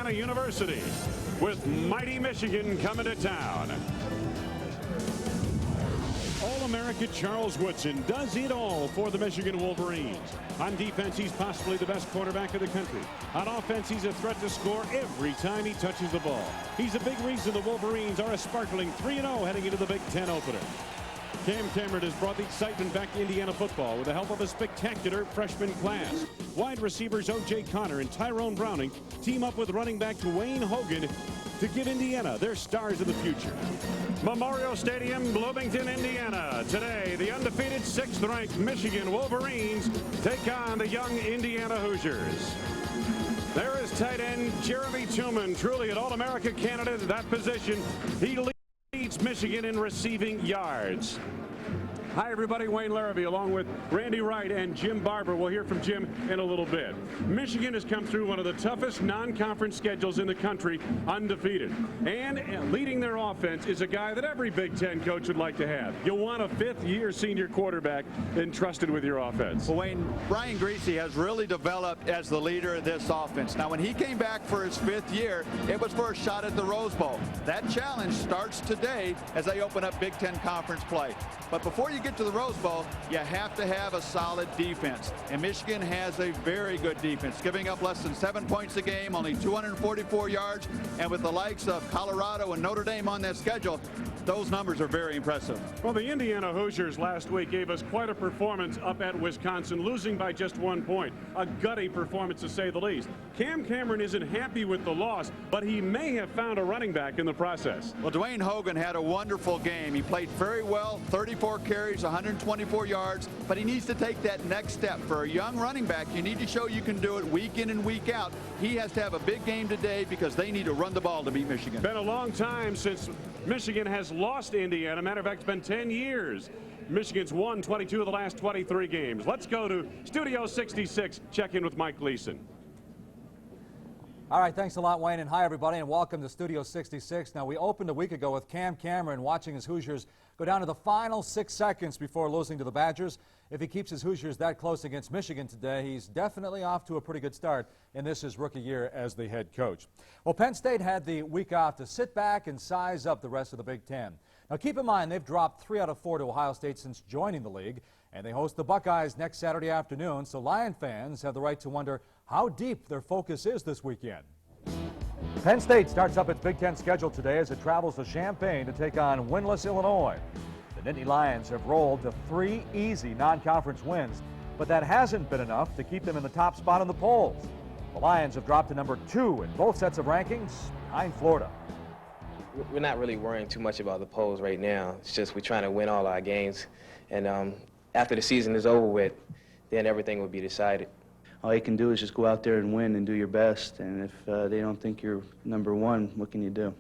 Indiana University with mighty Michigan coming to town. All-America Charles Woodson does it all for the Michigan Wolverines. On defense, he's possibly the best quarterback in the country. On offense, he's a threat to score every time he touches the ball. He's a big reason the Wolverines are a sparkling 3-0 heading into the Big Ten opener. Cam Cameron has brought the excitement back to Indiana football with the help of a spectacular freshman class. Wide receivers O.J. Connor and Tyrone Browning team up with running back Dwayne Hogan to give Indiana their stars of the future. Memorial Stadium, Bloomington, Indiana. Today, the undefeated 6th-ranked Michigan Wolverines take on the young Indiana Hoosiers. There is tight end Jeremy Tillman, truly an All-America candidate at that position. He leads Michigan in receiving yards. Hi, everybody. Wayne Larrabee along with Randy Wright and Jim Barber. We'll hear from Jim in a little bit. Michigan has come through one of the toughest non-conference schedules in the country, undefeated. And leading their offense is a guy that every Big Ten coach would like to have. You'll want a fifth-year senior quarterback entrusted with your offense. Well, Wayne, Brian Griese has really developed as the leader of this offense. Now, when he came back for his 5th year, it was for a shot at the Rose Bowl. That challenge starts today as they open up Big Ten conference play. But before you get to the Rose Bowl, you have to have a solid defense. And Michigan has a very good defense, giving up less than 7 points a game, only 244 yards. And with the likes of Colorado and Notre Dame on that schedule, those numbers are very impressive. Well, the Indiana Hoosiers last week gave us quite a performance up at Wisconsin, losing by just 1 point. A gutty performance, to say the least. Cam Cameron isn't happy with the loss, but he may have found a running back in the process. Well, Dwayne Hogan had a wonderful game. He played very well, 34 carries, 124 yards, but he needs to take that next step. For a young running back, you need to show you can do it week in and week out. He has to have a big game today because they need to run the ball to beat Michigan. Been a long time since Michigan has lost to Indiana. Matter of fact, it's been 10 years. Michigan's won 22 of the last 23 games. Let's go to Studio 66, check in with Mike Gleason. All right, thanks a lot, Wayne, and hi, everybody, and welcome to Studio 66. Now, we opened a week ago with Cam Cameron watching his Hoosiers go down to the final 6 seconds before losing to the Badgers. If he keeps his Hoosiers that close against Michigan today, he's definitely off to a pretty good start in this his rookie year as the head coach. Well, Penn State had the week off to sit back and size up the rest of the Big Ten. Now, keep in mind, they've dropped 3 out of 4 to Ohio State since joining the league, and they host the Buckeyes next Saturday afternoon, so Lion fans have the right to wonder how deep their focus is this weekend. Penn State starts up its Big Ten schedule today as it travels to Champaign to take on winless Illinois. The Nittany Lions have rolled to 3 easy non-conference wins, but that hasn't been enough to keep them in the top spot in the polls. The Lions have dropped to number 2 in both sets of rankings, behind Florida. We're not really worrying too much about the polls right now. It's just we're trying to win all our games, and after the season is over with, then everything will be decided. All you can do is just go out there and win and do your best. And if they don't think you're number 1, what can you do?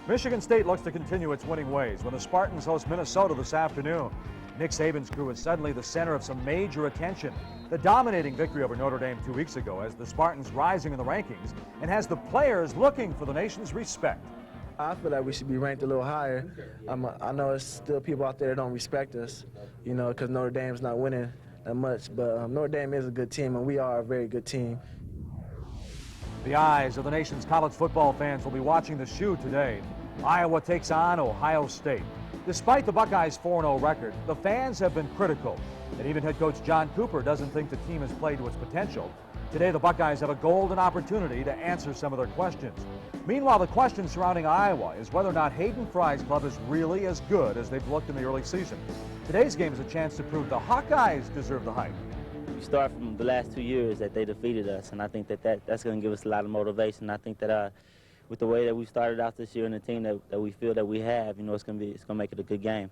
Michigan State looks to continue its winning ways when the Spartans host Minnesota this afternoon. Nick Saban's crew is suddenly the center of some major attention. The dominating victory over Notre Dame 2 weeks ago has the Spartans rising in the rankings and has the players looking for the nation's respect. I feel like we should be ranked a little higher. I know there's still people out there that don't respect us, you know, because Notre Dame's not winning that much, but Notre Dame is a good team, and we are a very good team. The eyes of the nation's college football fans will be watching the shoe today. Iowa takes on Ohio State. Despite the Buckeyes' 4-0 record, the fans have been critical, and even head coach John Cooper doesn't think the team has played to its potential. Today, the Buckeyes have a golden opportunity to answer some of their questions. Meanwhile, the question surrounding Iowa is whether or not Hayden Fry's club is really as good as they've looked in the early season. Today's game is a chance to prove the Hawkeyes deserve the hype. We start from the last 2 years that they defeated us, and I think that's going to give us a lot of motivation. I think that with the way that we started out this year and the team that we feel that we have, you know, it's going to make it a good game.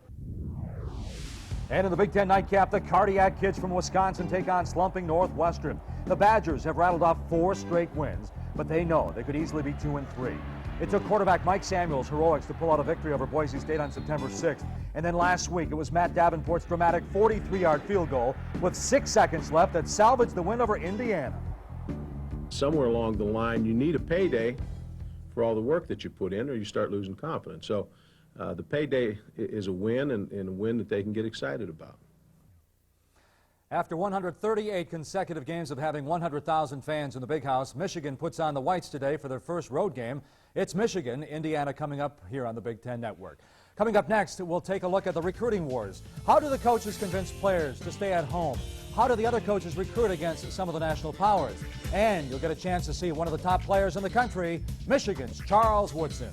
And in the Big Ten nightcap, the Cardiac Kids from Wisconsin take on slumping Northwestern. The Badgers have rattled off 4 straight wins, but they know they could easily be 2-3. It took quarterback Mike Samuels' heroics to pull out a victory over Boise State on September 6th. And then last week, it was Matt Davenport's dramatic 43-yard field goal with 6 seconds left that salvaged the win over Indiana. Somewhere along the line, you need a payday for all the work that you put in, or you start losing confidence. So the payday is a win, and a win that they can get excited about. After 138 consecutive games of having 100,000 fans in the Big House, Michigan puts on the Whites today for their first road game. It's Michigan, Indiana coming up here on the Big Ten Network. Coming up next, we'll take a look at the recruiting wars. How do the coaches convince players to stay at home? How do the other coaches recruit against some of the national powers? And you'll get a chance to see one of the top players in the country, Michigan's Charles Woodson.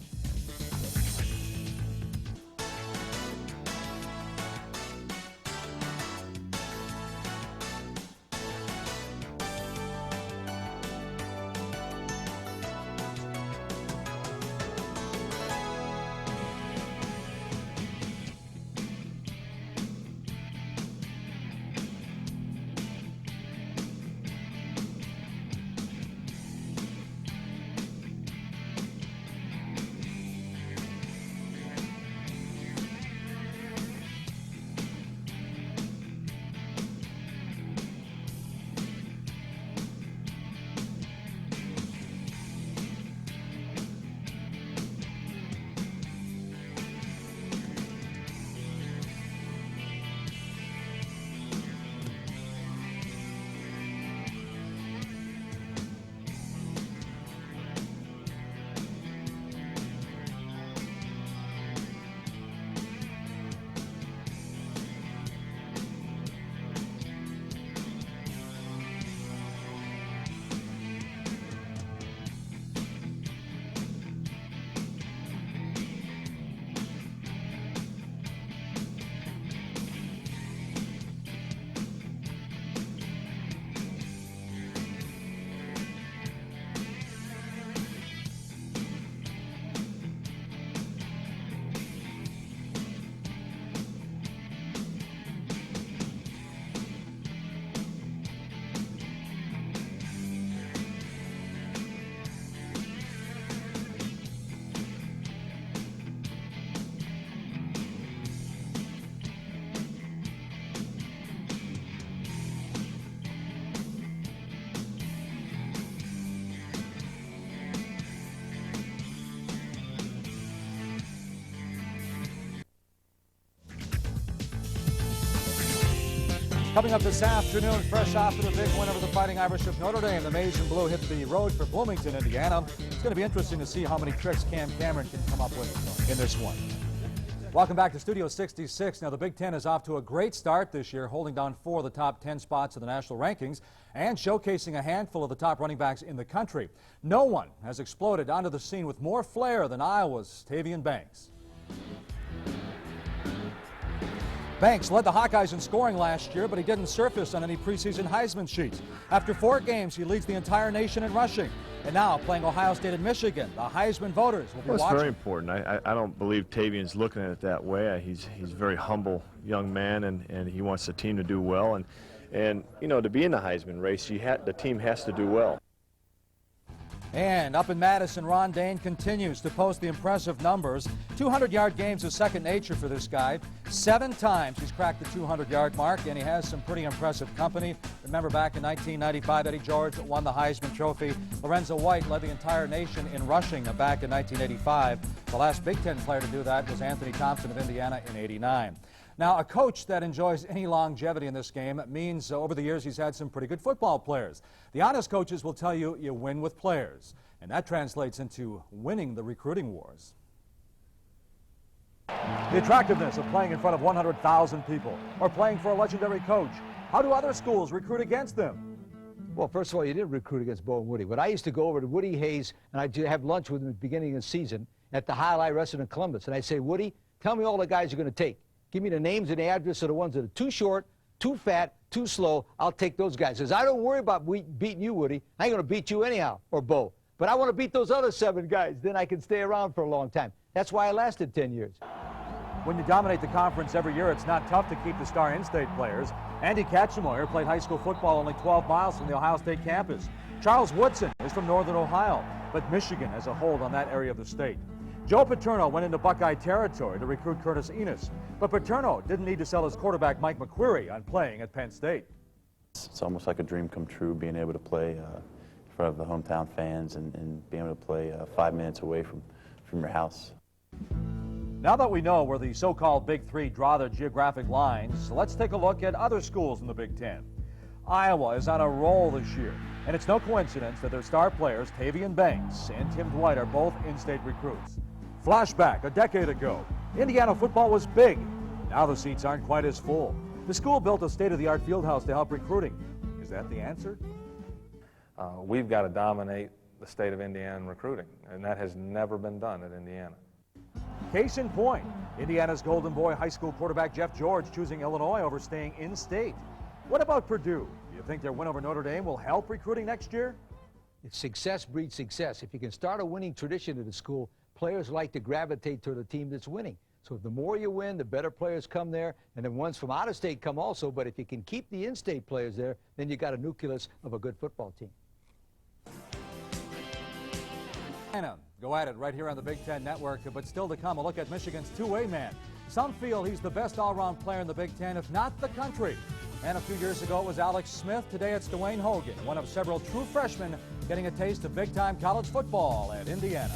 Coming up this afternoon, fresh after the big win over the Fighting Irish of Notre Dame, the Maize and Blue hit the road for Bloomington, Indiana. It's going to be interesting to see how many tricks Cam Cameron can come up with in this one. Welcome back to Studio 66. Now, the Big Ten is off to a great start this year, holding down 4 of the top 10 spots in the national rankings and showcasing a handful of the top running backs in the country. No one has exploded onto the scene with more flair than Iowa's Tavian Banks. Banks led the Hawkeyes in scoring last year, but he didn't surface on any preseason Heisman sheets. After 4 games, he leads the entire nation in rushing. And now, playing Ohio State and Michigan, the Heisman voters will be watching. It's very important. I don't believe Tavian's looking at it that way. He's a very humble young man, and he wants the team to do well. And you know, to be in the Heisman race, the team has to do well. And up in Madison, Ron Dayne continues to post the impressive numbers. 200-yard games is second nature for this guy. 7 times he's cracked the 200-yard mark, and he has some pretty impressive company. Remember back in 1995, Eddie George won the Heisman Trophy. Lorenzo White led the entire nation in rushing back in 1985. The last Big Ten player to do that was Anthony Thompson of Indiana in '89. Now, a coach that enjoys any longevity in this game means over the years he's had some pretty good football players. The honest coaches will tell you you win with players, and that translates into winning the recruiting wars. The attractiveness of playing in front of 100,000 people or playing for a legendary coach. How do other schools recruit against them? Well, first of all, you didn't recruit against Bo and Woody. But I used to go over to Woody Hayes, and I'd have lunch with him at the beginning of the season at the Highlight Restaurant in Columbus. And I'd say, Woody, tell me all the guys you're going to take. Give me the names and the address of the ones that are too short, too fat, too slow. I'll take those guys. Because I don't worry about beating you, Woody. I ain't going to beat you anyhow, or Bo. But I want to beat those other 7 guys. Then I can stay around for a long time. That's why I lasted 10 years. When you dominate the conference every year, it's not tough to keep the star in-state players. Andy Katzenmoyer played high school football only 12 miles from the Ohio State campus. Charles Woodson is from Northern Ohio, but Michigan has a hold on that area of the state. Joe Paterno went into Buckeye territory to recruit Curtis Enos, but Paterno didn't need to sell his quarterback Mike McQueary on playing at Penn State. It's almost like a dream come true, being able to play in front of the hometown fans and being able to play 5 minutes away from your house. Now that we know where the so-called Big Three draw their geographic lines, let's take a look at other schools in the Big Ten. Iowa is on a roll this year, and it's no coincidence that their star players, Tavian Banks and Tim Dwight, are both in-state recruits. Flashback a decade ago, Indiana football was big. Now the seats aren't quite as full. The school built a state-of-the-art field house to help recruiting. Is that the answer? We've got to dominate the state of Indiana in recruiting, and that has never been done at Indiana. Case in point, Indiana's Golden Boy high school quarterback Jeff George choosing Illinois over staying in-state. What about Purdue? Do you think their win over Notre Dame will help recruiting next year? Success breeds success. If you can start a winning tradition at a school, players like to gravitate to the team that's winning. So the more you win, the better players come there, and then ones from out of state come also. But if you can keep the in-state players there, then you got a nucleus of a good football team. Go at it right here on the Big Ten Network, but still to come, a look at Michigan's two-way man. Some feel he's the best all-around player in the Big Ten, if not the country. And a few years ago it was Alex Smith. Today it's Dwayne Hogan, one of several true freshmen getting a taste of big-time college football at Indiana.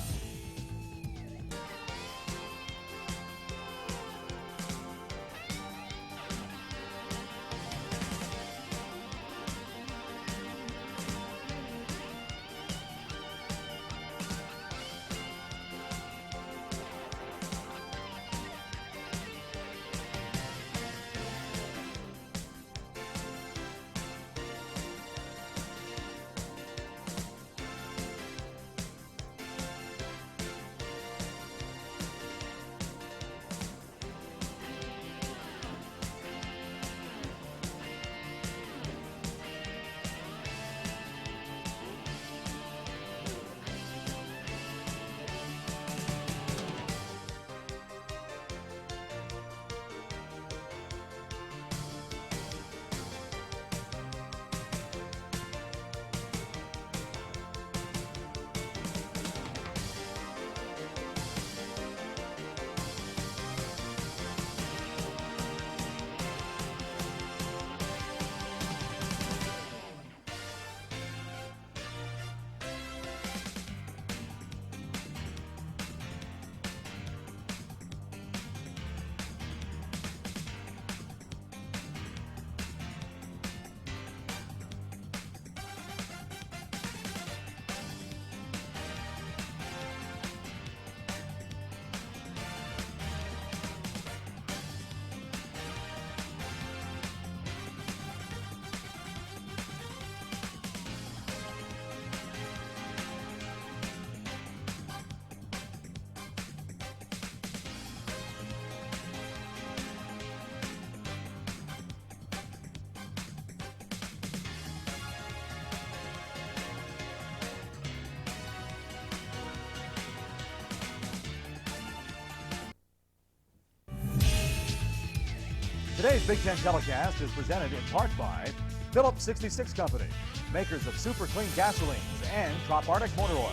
Today's Big Ten telecast is presented in part by Phillips 66 Company, makers of super clean gasolines, and Trop Arctic Motor Oil.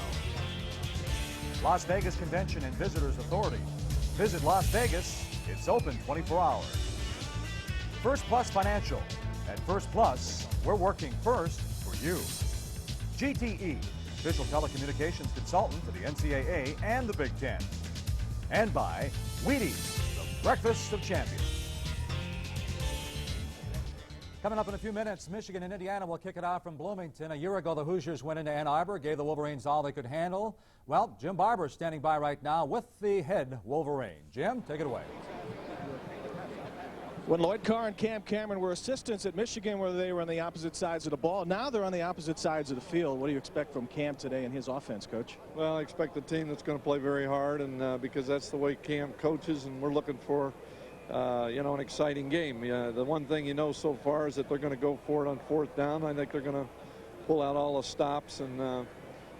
Las Vegas Convention and Visitors Authority. Visit Las Vegas. It's open 24 hours. First Plus Financial. At First Plus, we're working first for you. GTE, official telecommunications consultant to the NCAA and the Big Ten. And by Wheaties, the breakfast of champions. Coming up in a few minutes, Michigan and Indiana will kick it off from Bloomington. A year ago, the Hoosiers went into Ann Arbor, gave the Wolverines all they could handle. Well, Jim Barber is standing by right now with the head Wolverine. Jim, take it away. When Lloyd Carr and Cam Cameron were assistants at Michigan, where they were on the opposite sides of the ball, now they're on the opposite sides of the field. What do you expect from Cam today and his offense, Coach? Well, I expect a team that's going to play very hard, and because that's the way Cam coaches, and we're looking for an exciting game. The one thing you know so far is that they're going to go for it on fourth down. I think they're going to pull out all the stops, and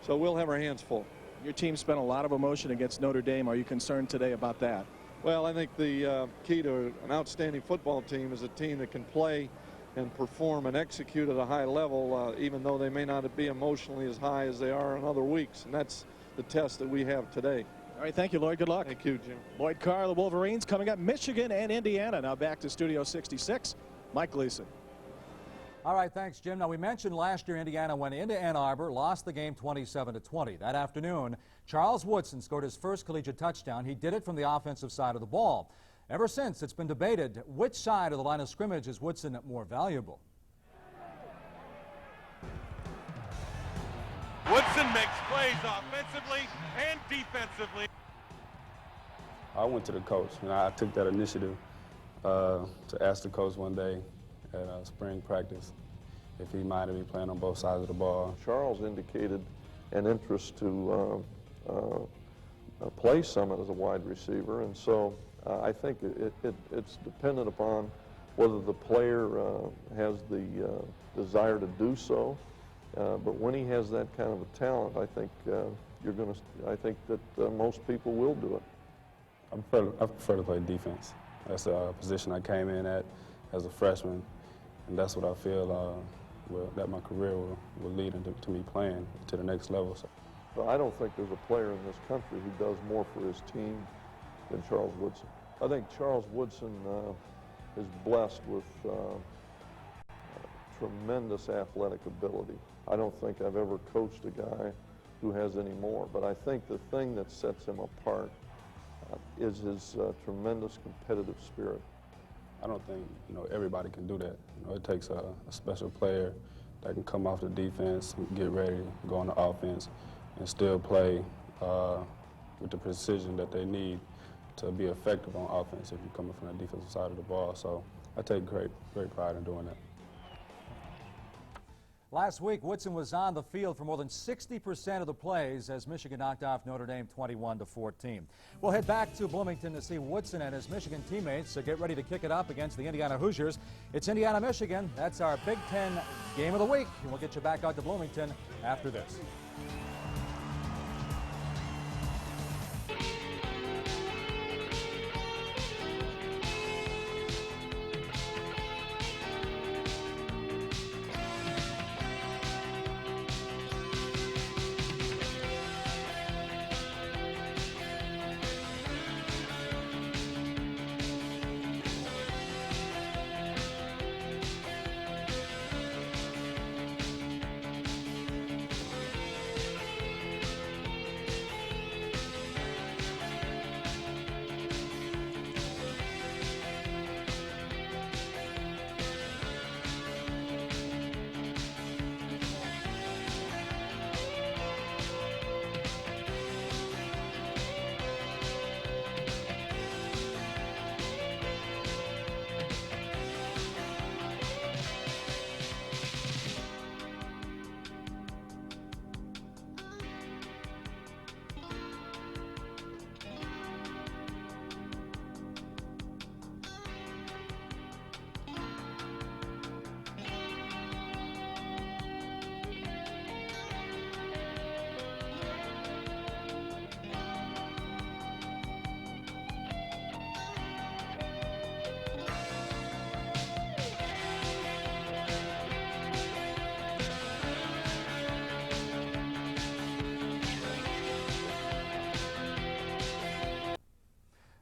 so we'll have our hands full. Your team spent a lot of emotion against Notre Dame. Are you concerned today about that? Well, I think the key to an outstanding football team is a team that can play and perform and execute at a high level, even though they may not be emotionally as high as they are in other weeks, and that's the test that we have today. All right, thank you, Lloyd. Good luck. Thank you, Jim. Lloyd Carr, the Wolverines, coming up Michigan and Indiana. Now back to Studio 66, Mike Gleason. All right, thanks, Jim. Now, we mentioned last year Indiana went into Ann Arbor, lost the game 27-20. That afternoon, Charles Woodson scored his first collegiate touchdown. He did it from the offensive side of the ball. Ever since, it's been debated which side of the line of scrimmage is Woodson more valuable. Woodson makes plays offensively and defensively. I went to the coach, and I took that initiative to ask the coach one day at spring practice if he minded me playing on both sides of the ball. Charles indicated an interest to play Summit as a wide receiver, and so I think it's dependent upon whether the player has the desire to do so. But when he has that kind of a talent, I think I think that most people will do it. I prefer to play defense. That's a position I came in at as a freshman, and that's what I feel that my career will lead to me playing to the next level. So I don't think there's a player in this country who does more for his team than Charles Woodson. I think Charles Woodson is blessed with tremendous athletic ability. I don't think I've ever coached a guy who has any more, but I think the thing that sets him apart is his tremendous competitive spirit. I don't think everybody can do that. It takes a special player that can come off the defense, get ready, go on the offense, and still play with the precision that they need to be effective on offense if you're coming from the defensive side of the ball. So I take great pride in doing that. Last week, Woodson was on the field for more than 60% of the plays as Michigan knocked off Notre Dame 21-14. We'll head back to Bloomington to see Woodson and his Michigan teammates get ready to kick it up against the Indiana Hoosiers. It's Indiana-Michigan. That's our Big Ten game of the week, and we'll get you back out to Bloomington after this.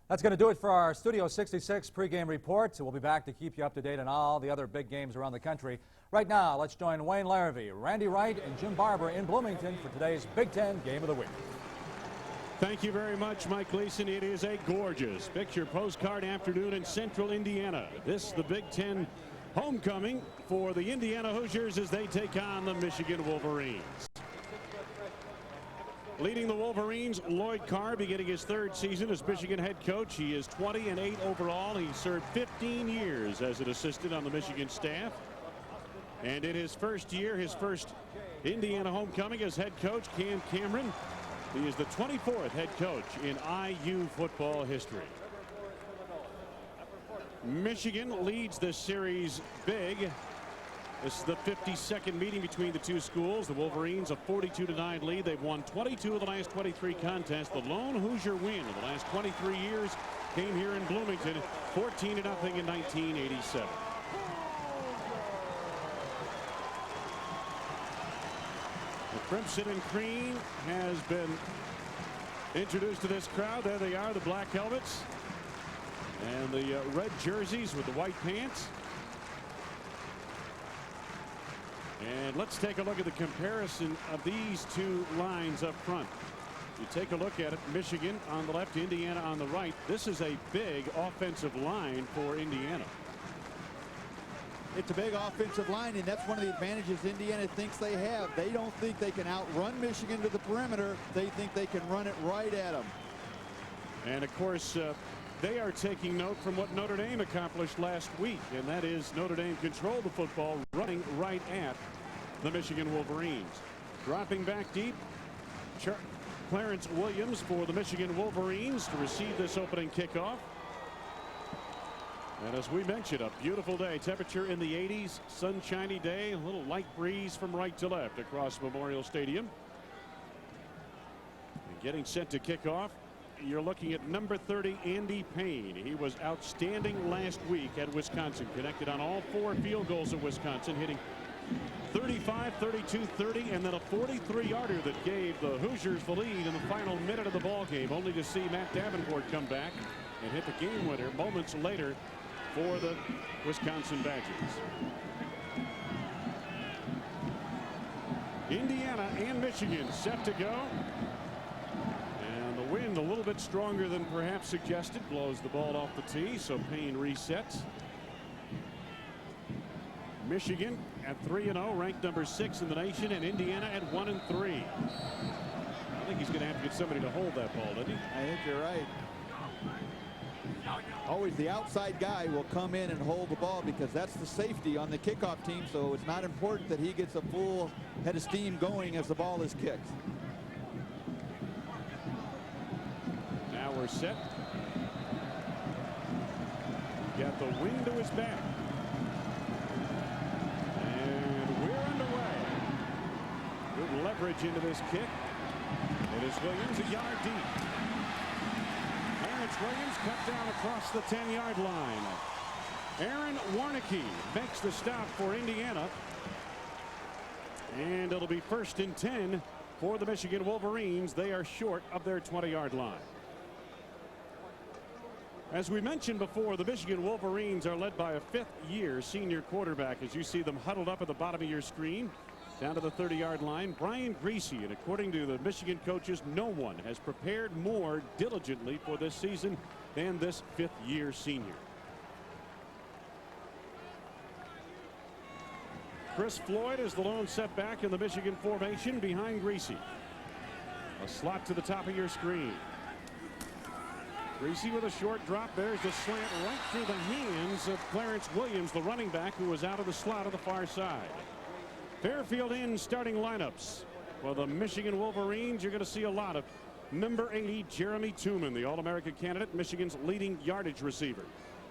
That's going to do it for our Studio 66 pregame report. We'll be back to keep you up to date on all the other big games around the country. Right now, let's join Wayne Larrivee, Randy Wright, and Jim Barber in Bloomington for today's Big Ten Game of the Week. Thank you very much, Mike Gleason. It is a gorgeous picture postcard afternoon in central Indiana. This is the Big Ten homecoming for the Indiana Hoosiers as they take on the Michigan Wolverines. Leading the Wolverines, Lloyd Carr, beginning his third season as Michigan head coach. He is 20-8 overall. He served 15 years as an assistant on the Michigan staff. And in his first year, his first Indiana homecoming as head coach, Cam Cameron. He is the 24th head coach in IU football history. Michigan leads this series big. This is the 52nd meeting between the two schools. The Wolverines a 42-9 lead. They've won 22 of the last 23 contests. The lone Hoosier win of the last 23 years came here in Bloomington, 14-0 in 1987. The Crimson and Cream has been introduced to this crowd. There they are, the black helmets and the red jerseys with the white pants. And let's take a look at the comparison of these two lines up front. You take a look at it, Michigan on the left, Indiana on the right. This is a big offensive line for Indiana. It's a big offensive line, and that's one of the advantages Indiana thinks they have. They don't think they can outrun Michigan to the perimeter. They think they can run it right at them. And, of course, they are taking note from what Notre Dame accomplished last week, and that is Notre Dame controlled the football running right at the Michigan Wolverines. Dropping back deep, Clarence Williams for the Michigan Wolverines to receive this opening kickoff. And as we mentioned, a beautiful day. Temperature in the 80s, sunshiny day, a little light breeze from right to left across Memorial Stadium. And getting set to kick off, you're looking at number 30, Andy Payne. He was outstanding last week at Wisconsin. Connected on all 4 field goals at Wisconsin, hitting 35, 32, 30, and then a 43-yarder that gave the Hoosiers the lead in the final minute of the ball game, only to see Matt Davenport come back and hit the game winner moments later for the Wisconsin Badgers. Indiana and Michigan set to go. And the wind a little bit stronger than perhaps suggested, blows the ball off the tee, so Payne resets. Michigan at 3-0, ranked number 6 in the nation, and Indiana at 1-3. I think he's going to have to get somebody to hold that ball, doesn't he? I think you're right. Always the outside guy will come in and hold the ball because that's the safety on the kickoff team, so it's not important that he gets a full head of steam going as the ball is kicked. Now we're set. Got the wind to his back. Good leverage into this kick. It is Williams a yard deep. Clarence Williams cut down across the 10-yard line. Aaron Warneke makes the stop for Indiana. And it'll be 1st and 10 for the Michigan Wolverines. They are short of their 20-yard line. As we mentioned before, the Michigan Wolverines are led by a 5th-year senior quarterback, as you see them huddled up at the bottom of your screen. Down to the 30-yard line, Brian Griese, and according to the Michigan coaches, no one has prepared more diligently for this season than this 5th-year senior. Chris Floyd is the lone setback in the Michigan formation behind Griese. A slot to the top of your screen. Griese with a short drop. There's the slant right through the hands of Clarence Williams, the running back, who was out of the slot on the far side. Fairfield in starting lineups. For the Michigan Wolverines, you're going to see a lot of number 80, Jeremy Tooman, the All-American candidate, Michigan's leading yardage receiver.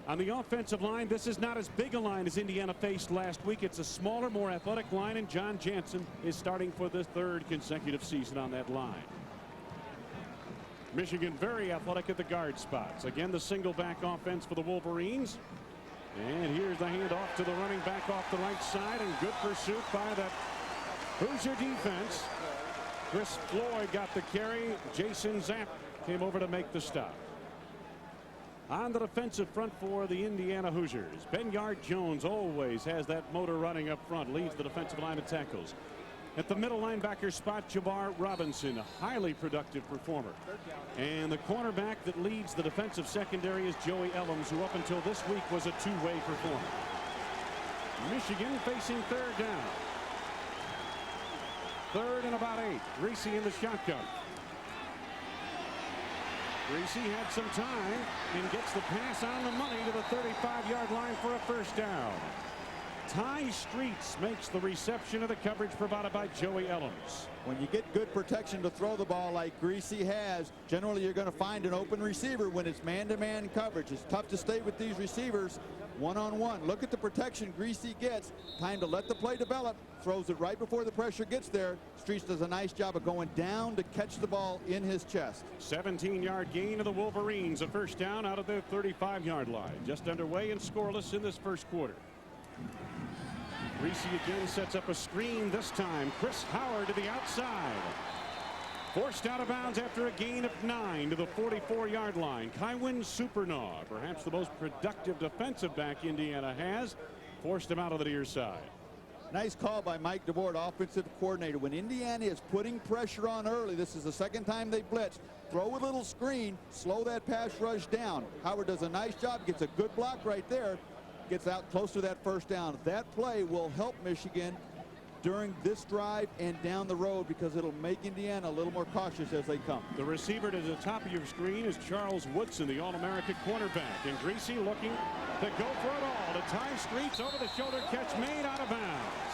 On the offensive line, this is not as big a line as Indiana faced last week. It's a smaller, more athletic line, and John Jansen is starting for the 3rd consecutive season on that line. Michigan very athletic at the guard spots. Again, the single back offense for the Wolverines. And here's the handoff to the running back off the right side, and good pursuit by that Hoosier defense. Chris Floyd got the carry. Jason Zapp came over to make the stop. On the defensive front for the Indiana Hoosiers, Benyard Jones always has that motor running up front, leads the defensive line of tackles. At the middle linebacker spot, Jabbar Robinson, a highly productive performer. And the cornerback that leads the defensive secondary is Joey Ellams, who up until this week was a two-way performer. Michigan facing 3rd down. 3rd and about 8. Griese in the shotgun. Griese had some time and gets the pass on the money to the 35-yard line for a 1st down. Ty Streets makes the reception of the coverage provided by Joey Ellams. When you get good protection to throw the ball like Griese has, generally you're going to find an open receiver when it's man-to-man coverage. It's tough to stay with these receivers one-on-one. Look at the protection Griese gets. Time to let the play develop. Throws it right before the pressure gets there. Streets does a nice job of going down to catch the ball in his chest. 17-yard gain of the Wolverines. A 1st down out of their 35-yard line. Just underway and scoreless in this 1st quarter. Griese again sets up a screen, this time Chris Howard to the outside. Forced out of bounds after a gain of 9 to the 44-yard line. Kywin Supernaw, perhaps the most productive defensive back Indiana has, forced him out of the near side. Nice call by Mike DeBoer, offensive coordinator. When Indiana is putting pressure on early, this is the 2nd time they blitz. Throw a little screen, slow that pass rush down. Howard does a nice job, gets a good block right there. gets out close to that first down. That play will help Michigan during this drive and down the road because it'll make Indiana a little more cautious as they come. The receiver to the top of your screen is Charles Woodson, the All-American cornerback. And Greasy looking to go for it all. To tie Streets, over the shoulder catch made out of bounds.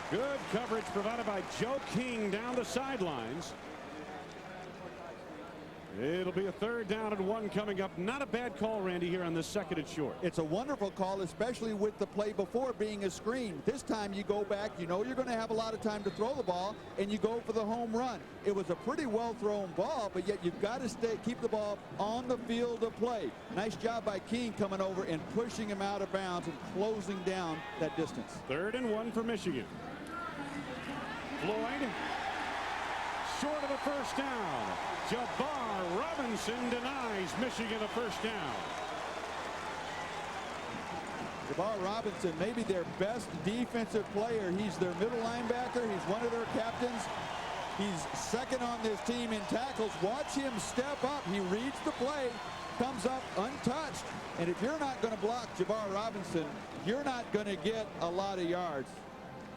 Good coverage provided by Joe King down the sidelines. It'll be a 3rd down and 1 coming up. Not a bad call, Randy, here on this 2nd and short. It's a wonderful call, especially with the play before being a screen. This time you go back, you know you're going to have a lot of time to throw the ball, and you go for the home run. It was a pretty well-thrown ball, but yet you've got to keep the ball on the field of play. Nice job by King coming over and pushing him out of bounds and closing down that distance. 3rd and 1 for Michigan. Floyd, short of the first down. Jabbar Robinson denies Michigan a first down. Jabbar Robinson, maybe their best defensive player. He's their middle linebacker. He's one of their captains. He's 2nd on this team in tackles. Watch him step up. He reads the play, comes up untouched. And if you're not going to block Jabbar Robinson, you're not going to get a lot of yards.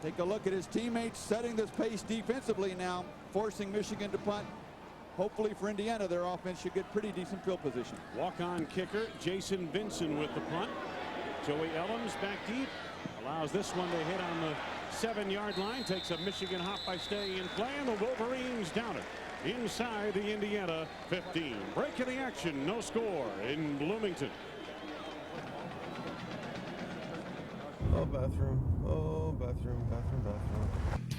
Take a look at his teammates setting this pace defensively now, forcing Michigan to punt. Hopefully for Indiana, their offense should get pretty decent field position. Walk-on kicker Jason Vinson with the punt. Joey Ellums back deep. Allows this one to hit on the 7-yard line. Takes a Michigan hop by staying in play, and the Wolverines down it inside the Indiana 15. Break of the action, no score in Bloomington. Oh, bathroom. Oh, bathroom, bathroom, bathroom.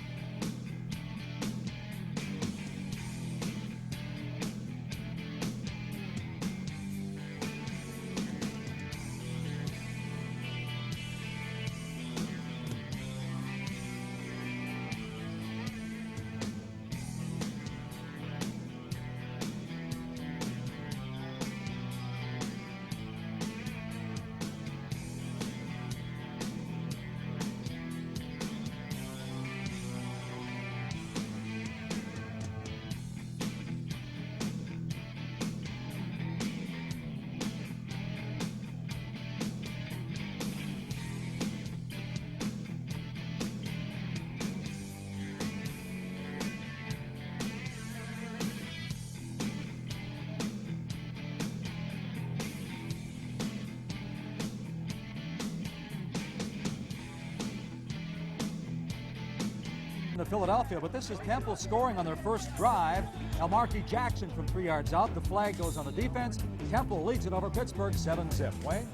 To Philadelphia, but this is Temple scoring on their first drive. Elmarkey Jackson from 3 yards out. The flag goes on the defense. Temple leads it over Pittsburgh 7-zip. Wayne?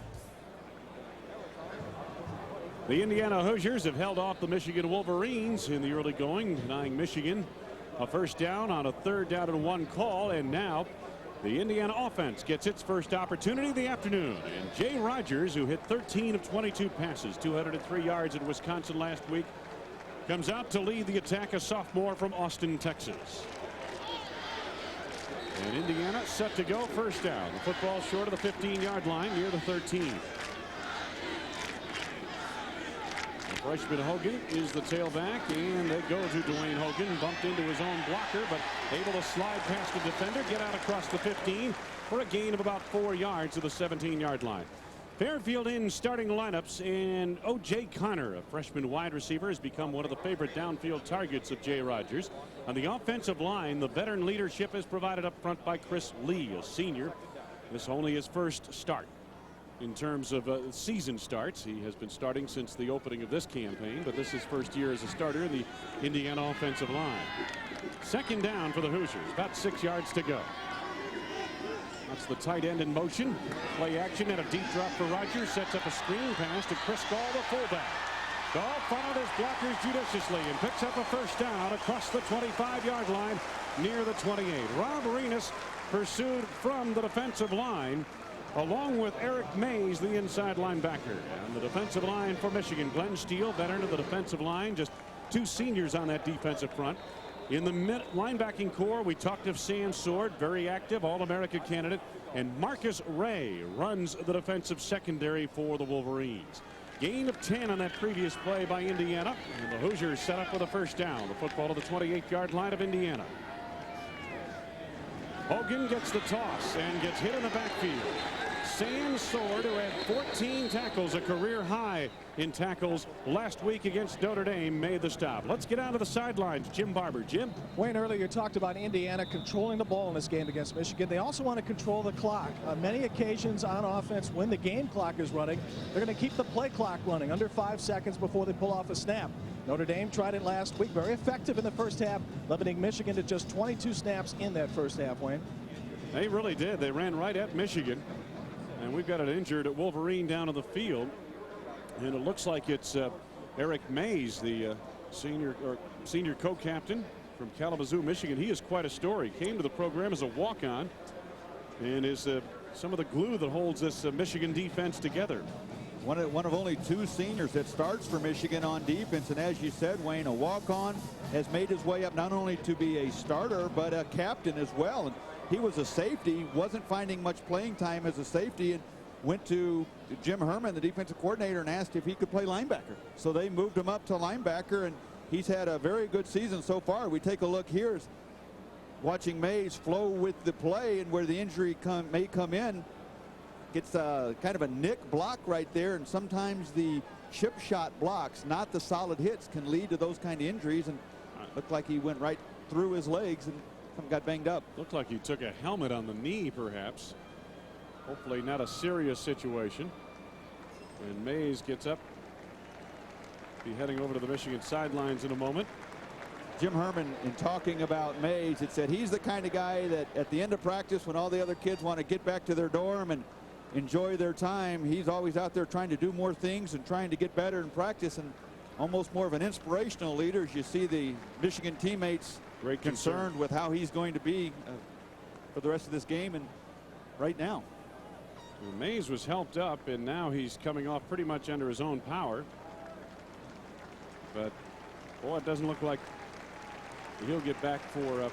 The Indiana Hoosiers have held off the Michigan Wolverines in the early going, denying Michigan a first down on a 3rd down and 1 call. And now the Indiana offense gets its first opportunity of the afternoon. And Jay Rogers, who hit 13 of 22 passes, 203 yards in Wisconsin last week, comes out to lead the attack, a sophomore from Austin, Texas. And Indiana set to go, first down. The football short of the 15-yard line near the 13. The freshman Hogan is the tailback, and they go to Dwayne Hogan, bumped into his own blocker, but able to slide past the defender, get out across the 15 for a gain of about 4 yards to the 17-yard line. Fairfield in starting lineups, and O.J. Connor, a freshman wide receiver, has become one of the favorite downfield targets of Jay Rogers. On the offensive line, the veteran leadership is provided up front by Chris Lee, a senior. This only his first start in terms of season starts. He has been starting since the opening of this campaign, but this is his first year as a starter in the Indiana offensive line. 2nd down for the Hoosiers, about 6 yards to go. That's the tight end in motion. Play action and a deep drop for Rogers. Sets up a screen pass to Chris Gall, the fullback. Gall followed his blockers judiciously and picks up a first down across the 25-yard line near the 28. Rob Arenas pursued from the defensive line, along with Eric Mays, the inside linebacker. And the defensive line for Michigan, Glenn Steele, veteran of the defensive line, just 2 seniors on that defensive front. In the linebacking core, we talked of Sam Sword, very active, All-America candidate, and Marcus Ray runs the defensive secondary for the Wolverines. Gain of 10 on that previous play by Indiana, and the Hoosiers set up with a first down. The football to the 28-yard line of Indiana. Hogan gets the toss and gets hit in the backfield. Sam Sword, who had 14 tackles, a career high in tackles last week against Notre Dame, made the stop. Let's get out to the sidelines. Jim Barber. Jim? Wayne, earlier talked about Indiana controlling the ball in this game against Michigan. They also want to control the clock. On many occasions on offense, when the game clock is running, they're going to keep the play clock running under 5 seconds before they pull off a snap. Notre Dame tried it last week, very effective in the first half, limiting Michigan to just 22 snaps in that first half, Wayne. They really did. They ran right at Michigan. And we've got an injured Wolverine down on the field. And it looks like it's Eric Mays, the senior co-captain from Kalamazoo, Michigan. He is quite a story. Came to the program as a walk-on and is some of the glue that holds this Michigan defense together. One of only 2 seniors that starts for Michigan on defense, and as you said, Wayne, a walk-on, has made his way up not only to be a starter but a captain as well. And he was a safety, wasn't finding much playing time as a safety, and went to Jim Herman, the defensive coordinator, and asked if he could play linebacker. So they moved him up to linebacker, and he's had a very good season so far. We take a look here, watching Mays flow with the play, and where the injury may come in. Gets kind of a nick block right there, and sometimes the chip shot blocks, not the solid hits, can lead to those kind of injuries, and looked like he went right through his legs and got banged up. Looked like he took a helmet on the knee, perhaps. Hopefully not a serious situation. And Mays gets up. Be heading over to the Michigan sidelines in a moment. Jim Herman, in talking about Mays, it said he's the kind of guy that at the end of practice, when all the other kids want to get back to their dorm and enjoy their time, he's always out there trying to do more things and trying to get better in practice, and almost more of an inspirational leader as you see the Michigan teammates concerned with how he's going to be for the rest of this game and right now. Well, Mays was helped up, and now he's coming off pretty much under his own power. But boy, it doesn't look like he'll get back for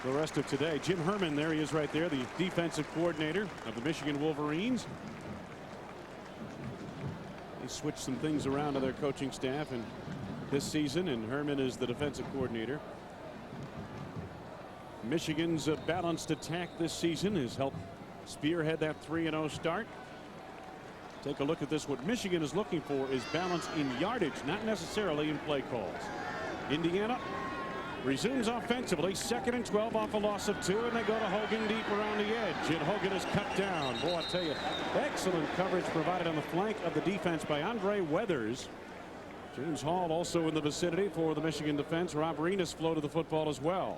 the rest of today. Jim Herman, there he is right there, the defensive coordinator of the Michigan Wolverines. They switched some things around to their coaching staff and this season, and Herman is the defensive coordinator. Michigan's balanced attack this season has helped spearhead that 3-0 start. Take a look at this. What Michigan is looking for is balance in yardage, not necessarily in play calls. Indiana resumes offensively, 2nd and 12 off a loss of 2, and they go to Hogan deep around the edge, and Hogan is cut down. Boy, I tell you, excellent coverage provided on the flank of the defense by Andre Weathers. James Hall also in the vicinity for the Michigan defense. Rob Renas floated the football as well.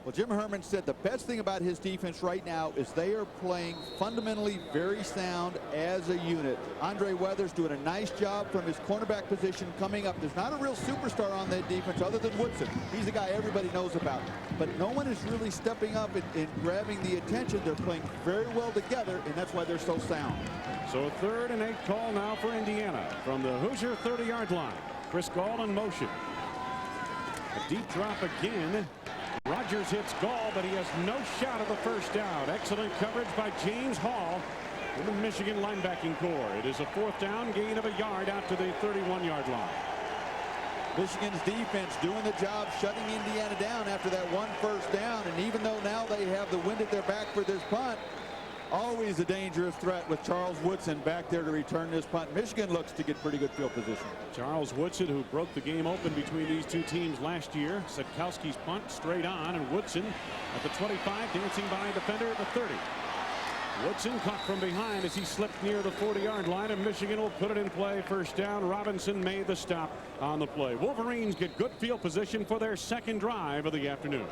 Well, Jim Herman said the best thing about his defense right now is they are playing fundamentally very sound as a unit. Andre Weathers doing a nice job from his cornerback position coming up. There's not a real superstar on that defense other than Woodson. He's a guy everybody knows about. But no one is really stepping up and grabbing the attention. They're playing very well together, and that's why they're so sound. So a 3rd and 8 call now for Indiana from the Hoosier 30-yard line. Chris Gall in motion. A deep drop again. Rogers hits Gall, but he has no shot at the first down. Excellent coverage by James Hall in the Michigan linebacking core. It is a 4th down, gain of a yard out to the 31-yard line. Michigan's defense doing the job shutting Indiana down after that 1 first down, and even though now they have the wind at their back for this punt, always a dangerous threat with Charles Woodson back there to return this punt. Michigan looks to get pretty good field position. Charles Woodson, who broke the game open between these 2 teams last year. Setkowski's punt straight on, and Woodson at the 25, dancing by a defender at the 30. Woodson caught from behind as he slipped near the 40-yard line, and Michigan will put it in play. First down. Robinson made the stop on the play. Wolverines get good field position for their 2nd drive of the afternoon.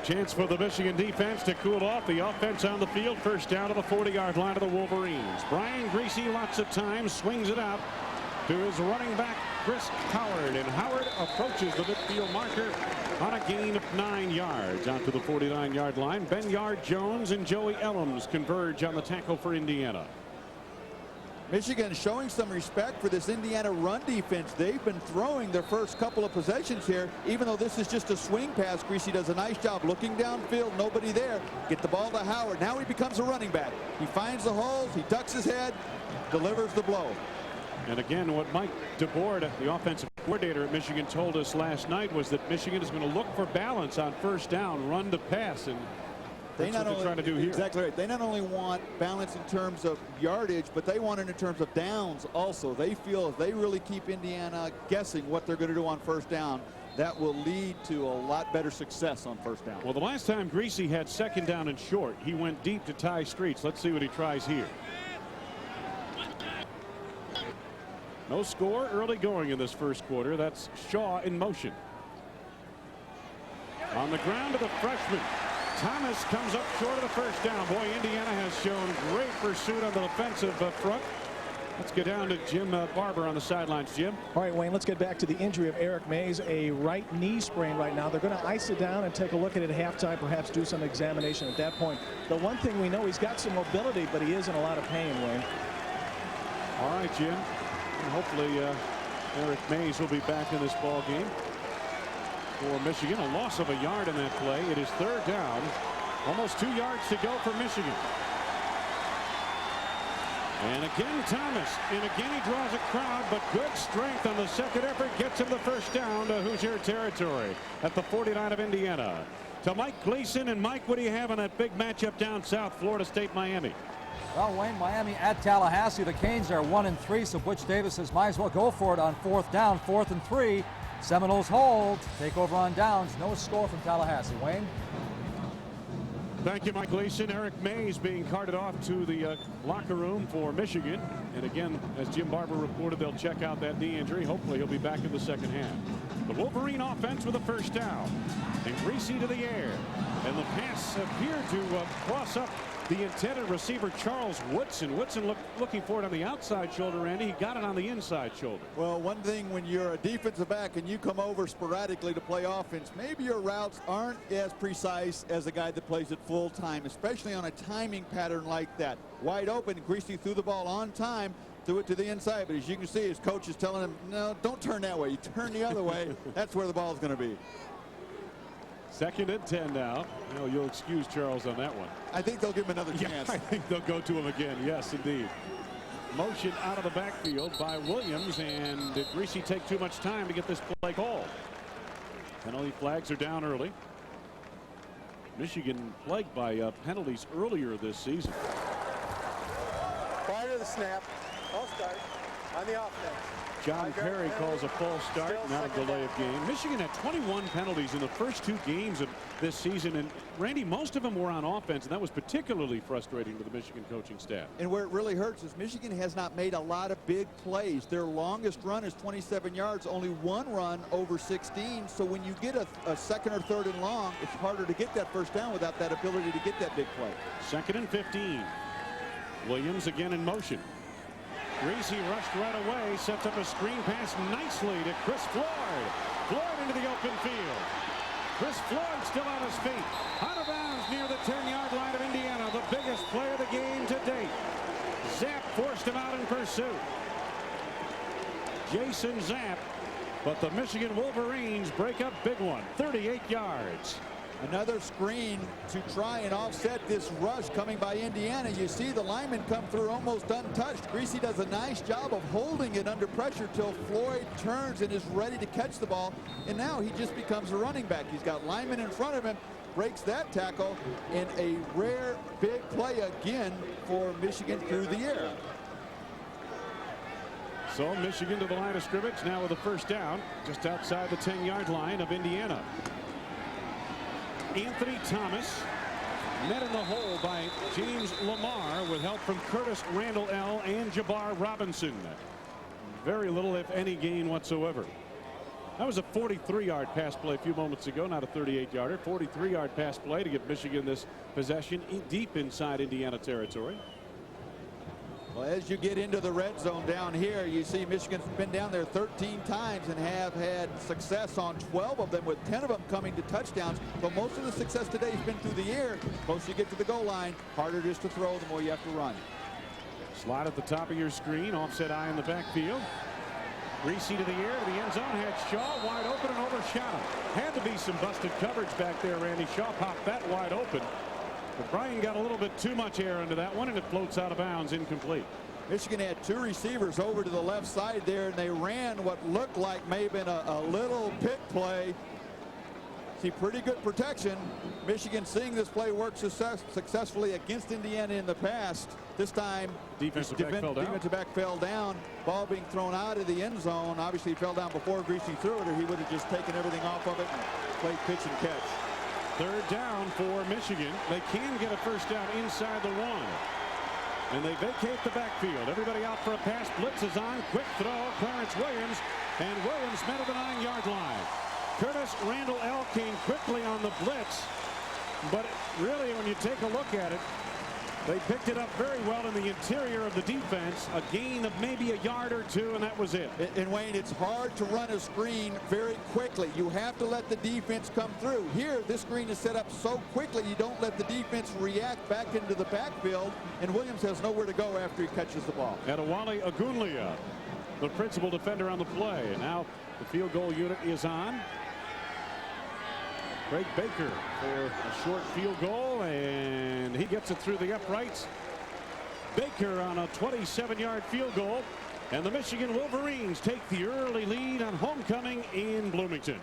Chance for the Michigan defense to cool off. The offense on the field. First down to the 40-yard line of the Wolverines. Brian Griese lots of time, swings it out to his running back, Chris Howard. And Howard approaches the midfield marker on a gain of 9 yards out to the 49-yard line. Benyard-Jones and Joey Ellims converge on the tackle for Indiana. Michigan showing some respect for this Indiana run defense. They've been throwing their first couple of possessions here, even though this is just a swing pass. Griese does a nice job looking downfield, nobody there. Get the ball to Howard. Now he becomes a running back. He finds the holes, he ducks his head, delivers the blow. And again, what Mike DeBoer, the offensive coordinator at Michigan, told us last night was that Michigan is going to look for balance on first down, run to pass, and that's what they're trying to do here. Exactly right. They not only want balance in terms of yardage, but they want it in terms of downs also. They feel if they really keep Indiana guessing what they're going to do on first down, that will lead to a lot better success on first down. Well, the last time Griese had second down and short, he went deep to Ty Streets. Let's see what he tries here. No score early going in this first quarter. That's Shaw in motion. On the ground to the freshman. Thomas comes up short of the first down. Boy, Indiana has shown great pursuit on the defensive front. Let's get down to Jim Barber on the sidelines. Jim. All right, Wayne, let's get back to the injury of Eric Mays, a right knee sprain right now. They're going to ice it down and take a look at it at halftime, perhaps do some examination at that point. The one thing we know, he's got some mobility, but he is in a lot of pain, Wayne. All right, Jim. And hopefully Eric Mays will be back in this ball game for Michigan. A loss of a yard in that play. It is third down. Almost 2 yards to go for Michigan. And again Thomas. And again he draws a crowd, but good strength on the second effort gets him the first down to Hoosier territory at the 49 of Indiana. To Mike Gleason. And Mike, what do you have on that big matchup down south, Florida State, Miami? Well, Wayne, Miami at Tallahassee. The Canes are 1-3, so Butch Davis says might as well go for it on fourth down. 4th and 3. Seminoles hold. Take over on downs. No score from Tallahassee. Wayne. Thank you, Mike Gleason. Eric Mays being carted off to the locker room for Michigan. And again, as Jim Barber reported, they'll check out that knee injury. Hopefully he'll be back in the second half. The Wolverine offense with a first down. And Griese to the air. And the pass appeared to cross up the intended receiver, Charles Woodson. Woodson looking for it on the outside shoulder, Randy. He got it on the inside shoulder. Well, one thing when you're a defensive back and you come over sporadically to play offense, maybe your routes aren't as precise as a guy that plays it full time, especially on a timing pattern like that. Wide open, Griese threw the ball on time, threw it to the inside. But as you can see, his coach is telling him, no, don't turn that way. You turn the other way. That's where the ball is going to be. 2nd and 10 now. You know, you'll excuse Charles on that one. I think they'll give him another chance. I think they'll go to him again. Yes, indeed. Motion out of the backfield by Williams, and did Griese take too much time to get this play called? Penalty flags are down early. Michigan plagued by penalties earlier this season. Prior to the snap, false start on the offense. John Perry calls a false start, not a delay of game. Michigan had 21 penalties in the first 2 games of this season, and Randy, most of them were on offense, and that was particularly frustrating to the Michigan coaching staff. And where it really hurts is Michigan has not made a lot of big plays. Their longest run is 27 yards, only 1 run over 16. So when you get a second or third and long, it's harder to get that first down without that ability to get that big play. 2nd and 15. Williams again in motion. Griese rushed right away, sets up a screen pass nicely to Chris Floyd. Floyd into the open field. Chris Floyd still on his feet. Out of bounds near the 10-yard line of Indiana, the biggest play of the game to date. Zapp forced him out in pursuit. Jason Zapp, but the Michigan Wolverines break up big one, 38 yards. Another screen to try and offset this rush coming by Indiana. You see the lineman come through almost untouched. Griese does a nice job of holding it under pressure till Floyd turns and is ready to catch the ball. And now he just becomes a running back. He's got linemen in front of him, breaks that tackle, and a rare big play again for Michigan through the air. So Michigan to the line of scrimmage now with a first down just outside the 10-yard line of Indiana. Anthony Thomas met in the hole by James Lamar with help from Curtis Randall and Jabbar Robinson. Very little, if any, gain whatsoever. That was a 43-yard pass play a few moments ago, not a 38-yarder. 43-yard pass play to give Michigan this possession deep inside Indiana territory. Well, as you get into the red zone down here, you see Michigan's been down there 13 times and have had success on 12 of them, with 10 of them coming to touchdowns. But most of the success today has been through the air. Closer you get to the goal line, harder it is to throw, the more you have to run. Slide at the top of your screen, offset eye in the backfield. Reese to the air, to the end zone, had Shaw wide open and overshot him. Had to be some busted coverage back there, Randy. Shaw popped that wide open. But Brian got a little bit too much air into that one, and it floats out of bounds, incomplete. Michigan had two receivers over to the left side there, and they ran what looked like may have been a little pick play. See, pretty good protection. Michigan seeing this play work successfully against Indiana in the past. This time, defensive back fell down. Ball being thrown out of the end zone. Obviously, he fell down before Greasy threw it, or he would have just taken everything off of it and played pitch and catch. Third down for Michigan. They can get a first down inside the 1. And they vacate the backfield. Everybody out for a pass. Blitz is on. Quick throw. Clarence Williams. And Williams met at the 9-yard line. Curtis Randall L. came quickly on the blitz. But really, when you take a look at it, they picked it up very well in the interior of the defense. A gain of maybe a yard or two, and that was it. And Wayne, it's hard to run a screen very quickly. You have to let the defense come through. Here, this screen is set up so quickly, you don't let the defense react back into the backfield, and Williams has nowhere to go after he catches the ball. Adewale Ogunleye, the principal defender on the play. And now the field goal unit is on. Craig Baker for a short field goal, and he gets it through the uprights. Baker on a 27-yard field goal, and the Michigan Wolverines take the early lead on homecoming in Bloomington.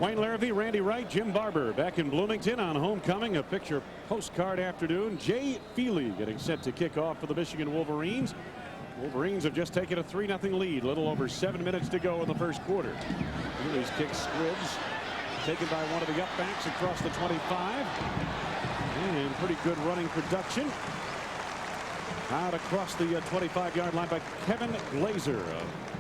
Wayne Larrivee, Randy Wright, Jim Barber back in Bloomington on homecoming. A picture postcard afternoon. Jay Feely getting set to kick off for the Michigan Wolverines. Wolverines have just taken a 3-0 lead. A little over 7 minutes to go in the first quarter. Feely's kick squibs. Taken by one of the upbacks across the 25. And pretty good running production. Out across the 25-yard line by Kevin Glazer.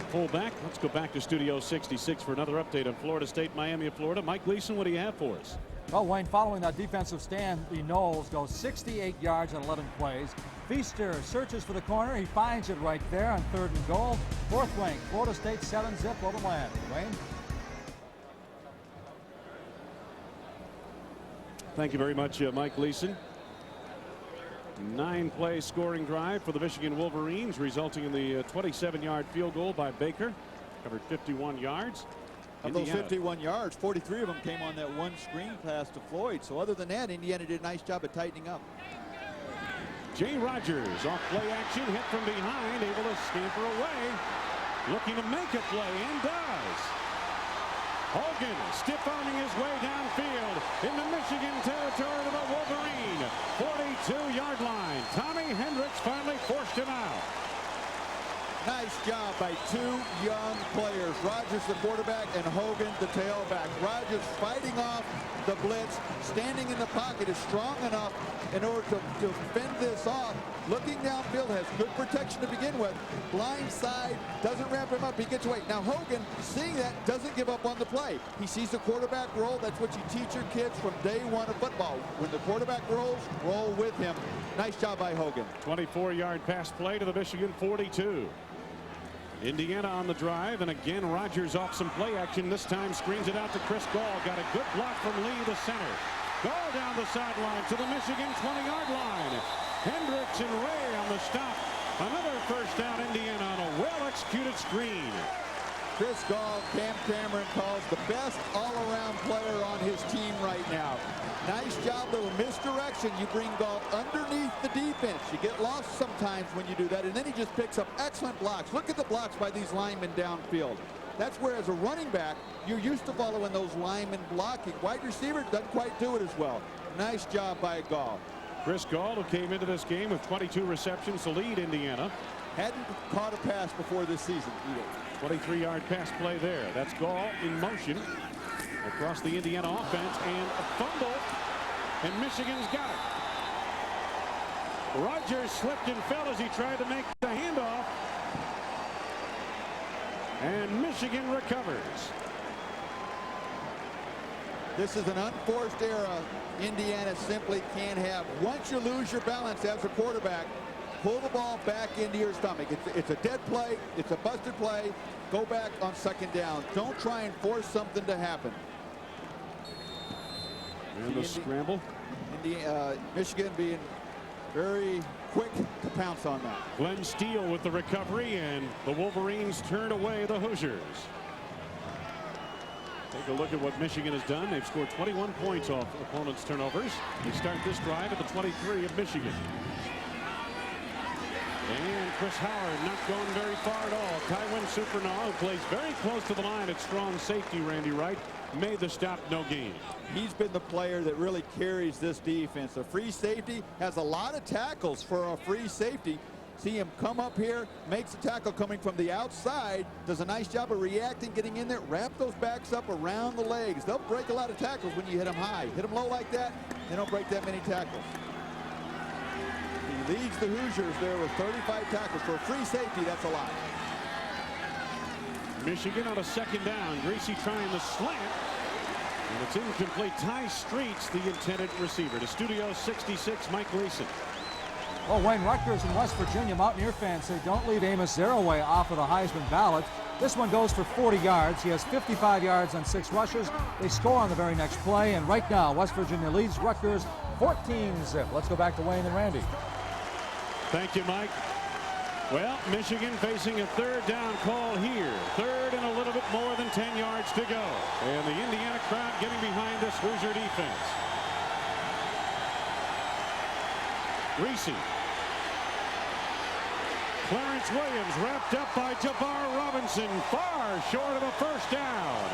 Fullback. Let's go back to Studio 66 for another update on Florida State, Miami of Florida. Mike Gleason, what do you have for us? Well, Wayne, following that defensive stand, the Noles go 68 yards on 11 plays. Feaster searches for the corner. He finds it right there on 3rd and goal. Fourth rank, Florida State 7-zip over Miami. Wayne? Thank you very much, Mike Gleason. 9-play scoring drive for the Michigan Wolverines, resulting in the 27-yard field goal by Baker. Covered 51 yards. Of those 51 yards, 43 of them came on that one screen pass to Floyd. So other than that, Indiana did a nice job of tightening up. Jay Rogers off play action, hit from behind, able to scamper away. Looking to make a play, and does. Hogan stiff-arming his way downfield into Michigan territory to the Wolverine 42-yard line. Tommy Hendricks finally forced him out. Nice job by two young players. Rogers, the quarterback, and Hogan, the tailback. Rogers fighting off the blitz, standing in the pocket, is strong enough in order to fend this off. Looking downfield, has good protection to begin with. Blind side, doesn't ramp him up, he gets away. Now Hogan, seeing that, doesn't give up on the play. He sees the quarterback roll. That's what you teach your kids from day one of football. When the quarterback rolls, roll with him. Nice job by Hogan. 24-yard pass play to the Michigan 42. Indiana on the drive, and again Rogers off some play action. This time screens it out to Chris Gall. Got a good block from Lee, the center. Gall down the sideline to the Michigan 20-yard line. Hendricks and Ray on the stop. Another first down, Indiana, on a well-executed screen. Chris Gall, Cam Cameron calls the best all-around player on his team right now. Nice job, little misdirection. You bring Gall underneath the defense. You get lost sometimes when you do that, and then he just picks up excellent blocks. Look at the blocks by these linemen downfield. That's where, as a running back, you're used to following those linemen blocking. Wide receiver doesn't quite do it as well. Nice job by Gall. Chris Gall, who came into this game with 22 receptions to lead Indiana. Hadn't caught a pass before this season either. 23-yard pass play there. That's Gall in motion across the Indiana offense, and a fumble, and Michigan's got it. Rogers slipped and fell as he tried to make the handoff, and Michigan recovers. This is an unforced error Indiana simply can't have. Once you lose your balance as a quarterback, pull the ball back into your stomach. It's a dead play. It's a busted play. Go back on second down. Don't try and force something to happen. And the scramble. Michigan being very quick to pounce on that. Glenn Steele with the recovery, and the Wolverines turn away the Hoosiers. Take a look at what Michigan has done. They've scored 21 points off opponents' turnovers. They start this drive at the 23 of Michigan. And Chris Howard not going very far at all. Tywin Supernaw, who plays very close to the line at strong safety, Randy Wright, made the stop, no gain. He's been the player that really carries this defense. A free safety has a lot of tackles for a free safety. See him come up here, makes the tackle coming from the outside, does a nice job of reacting, getting in there, wrap those backs up around the legs. They'll break a lot of tackles when you hit them high. Hit them low like that, they don't break that many tackles. He leads the Hoosiers there with 35 tackles. For a free safety, that's a lot. Michigan on a second down. Greasy trying the slant. And it's incomplete. Ty Streets, the intended receiver. To Studio 66, Mike Gleason. Well, Wayne, Rutgers and West Virginia Mountaineer fans say don't leave Amos Zaraway off of the Heisman ballot. This one goes for 40 yards. He has 55 yards on 6 rushes. They score on the very next play, and right now West Virginia leads Rutgers 14-0. Let's go back to Wayne and Randy. Thank you, Mike. Well, Michigan facing a third down call here. Third and a little bit more than 10 yards to go. And the Indiana crowd getting behind this Hoosier defense. Greasy. Clarence Williams wrapped up by Jabbar Robinson, far short of a first down.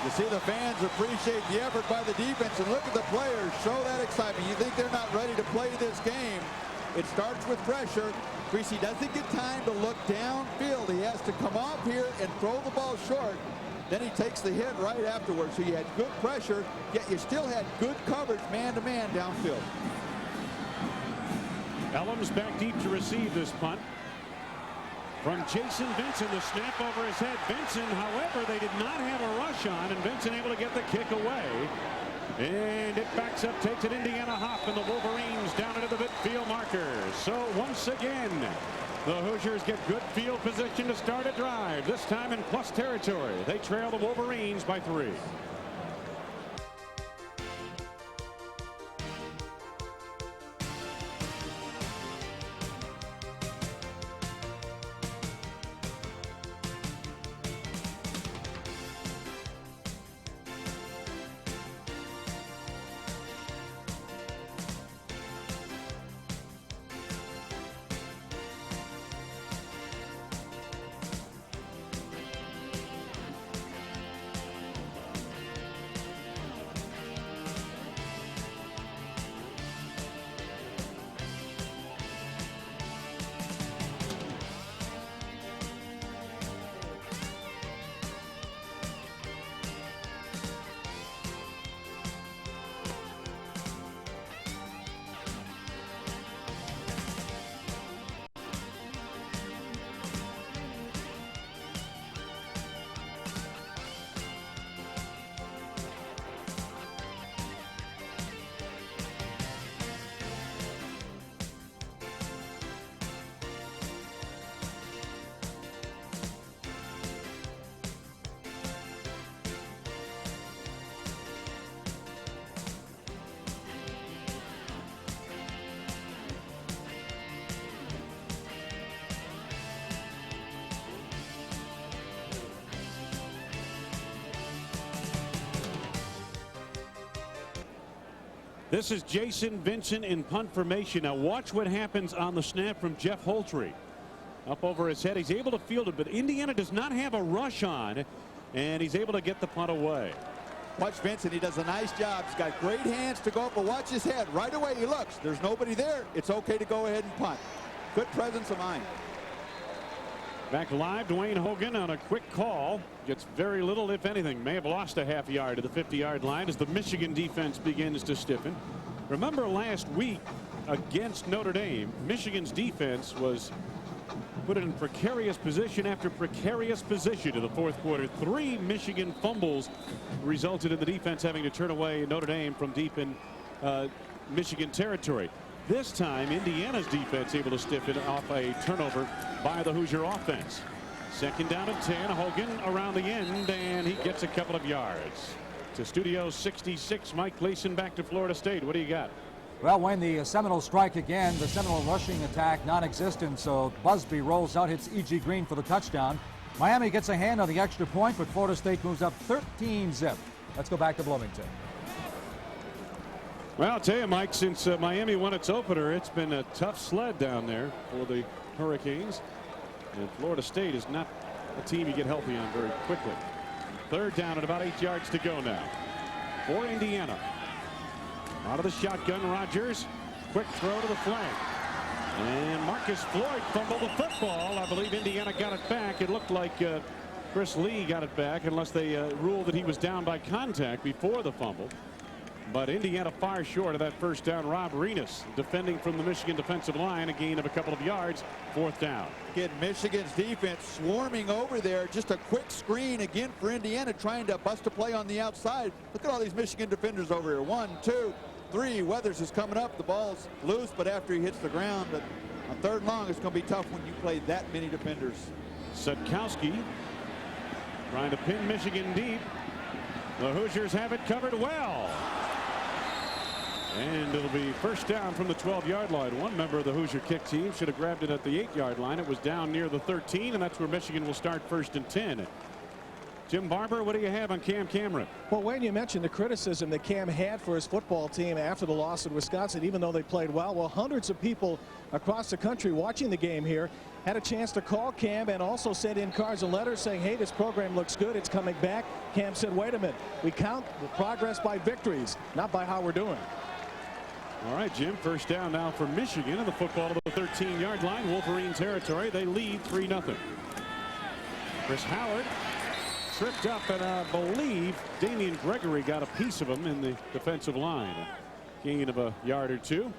You see the fans appreciate the effort by the defense, and look at the players show that excitement. You think they're not ready to play this game. It starts with pressure. Greasy doesn't get time to look downfield. He has to come off here and throw the ball short. Then he takes the hit right afterwards. So you had good pressure, yet you still had good coverage man-to-man downfield. Ellums back deep to receive this punt. From Jason Benson, the snap over his head. Benson, however, they did not have a rush on, and Benson able to get the kick away. And it backs up, takes it Indiana hop, and the Wolverines down into the midfield marker. So once again, the Hoosiers get good field position to start a drive, this time in plus territory. They trail the Wolverines by 3. This is Jason Vincent in punt formation. Now watch what happens on the snap from Jeff Holtry. Up over his head. He's able to field it, but Indiana does not have a rush on, and he's able to get the punt away. Watch Vincent. He does a nice job. He's got great hands to go up, but watch his head. Right away he looks. There's nobody there. It's okay to go ahead and punt. Good presence of mind. Back live, Dwayne Hogan on a quick call. Gets very little, if anything. May have lost a half yard to the 50-yard line as the Michigan defense begins to stiffen. Remember last week against Notre Dame, Michigan's defense was put in precarious position after precarious position in the fourth quarter. 3 Michigan fumbles resulted in the defense having to turn away Notre Dame from deep in Michigan territory. This time, Indiana's defense able to stiffen off a turnover by the Hoosier offense. Second down and 10. Hogan around the end, and he gets a couple of yards. To Studio 66, Mike Gleason back to Florida State. What do you got? Well, when the Seminoles strike again, the Seminole rushing attack non-existent, so Busby rolls out, hits E.G. Green for the touchdown. Miami gets a hand on the extra point, but Florida State moves up 13-zip. Let's go back to Bloomington. Well, I'll tell you, Mike, since Miami won its opener, it's been a tough sled down there for the Hurricanes. And Florida State is not a team you get healthy on very quickly. Third down and about 8 yards to go now for Indiana. Out of the shotgun, Rogers. Quick throw to the flank. And Marcus Floyd fumbled the football. I believe Indiana got it back. It looked like Chris Lee got it back, unless they ruled that he was down by contact before the fumble. But Indiana far short of that first down. Rob Renas defending from the Michigan defensive line, a gain of a couple of yards. Fourth down. Again, Michigan's defense swarming over there. Just a quick screen again for Indiana, trying to bust a play on the outside. Look at all these Michigan defenders over here. 1, 2, 3. Weathers is coming up. The ball's loose, but after he hits the ground, but on third and long, it's going to be tough when you play that many defenders. Sutkowski trying to pin Michigan deep. The Hoosiers have it covered well. And it'll be first down from the 12-yard line. One member of the Hoosier kick team should have grabbed it at the 8-yard line. It was down near the 13, and that's where Michigan will start first and 10. Jim Barber, what do you have on Cam Cameron? Well, Wayne, you mentioned the criticism that Cam had for his football team after the loss in Wisconsin, even though they played well. Well, hundreds of people across the country watching the game here had a chance to call Cam and also send in cards and letters saying, hey, this program looks good. It's coming back. Cam said, wait a minute. We count the progress by victories, not by how we're doing. All right, Jim, first down now for Michigan, and the football to the 13-yard line. Wolverine territory. They lead 3-0. Chris Howard tripped up, and I believe Damian Gregory got a piece of him in the defensive line. A gain of a yard or two.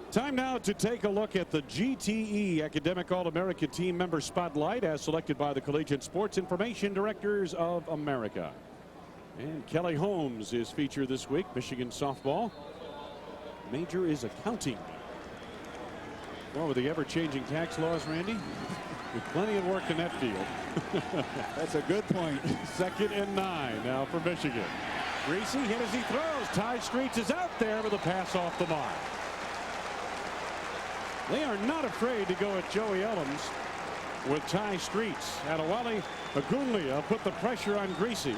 Time now to take a look at the GTE Academic All-America Team Member Spotlight as selected by the Collegiate Sports Information Directors of America. And Kelly Holmes is featured this week, Michigan softball. Major is accounting. Well, with the ever-changing tax laws, Randy, with plenty of work in that field. That's a good point. Second and 9 now for Michigan. Greasy hit as he throws. Ty Streets is out there with a pass off the mark. They are not afraid to go at Joey Elms with Ty Streets. Adewale Agunlia put the pressure on Greasy.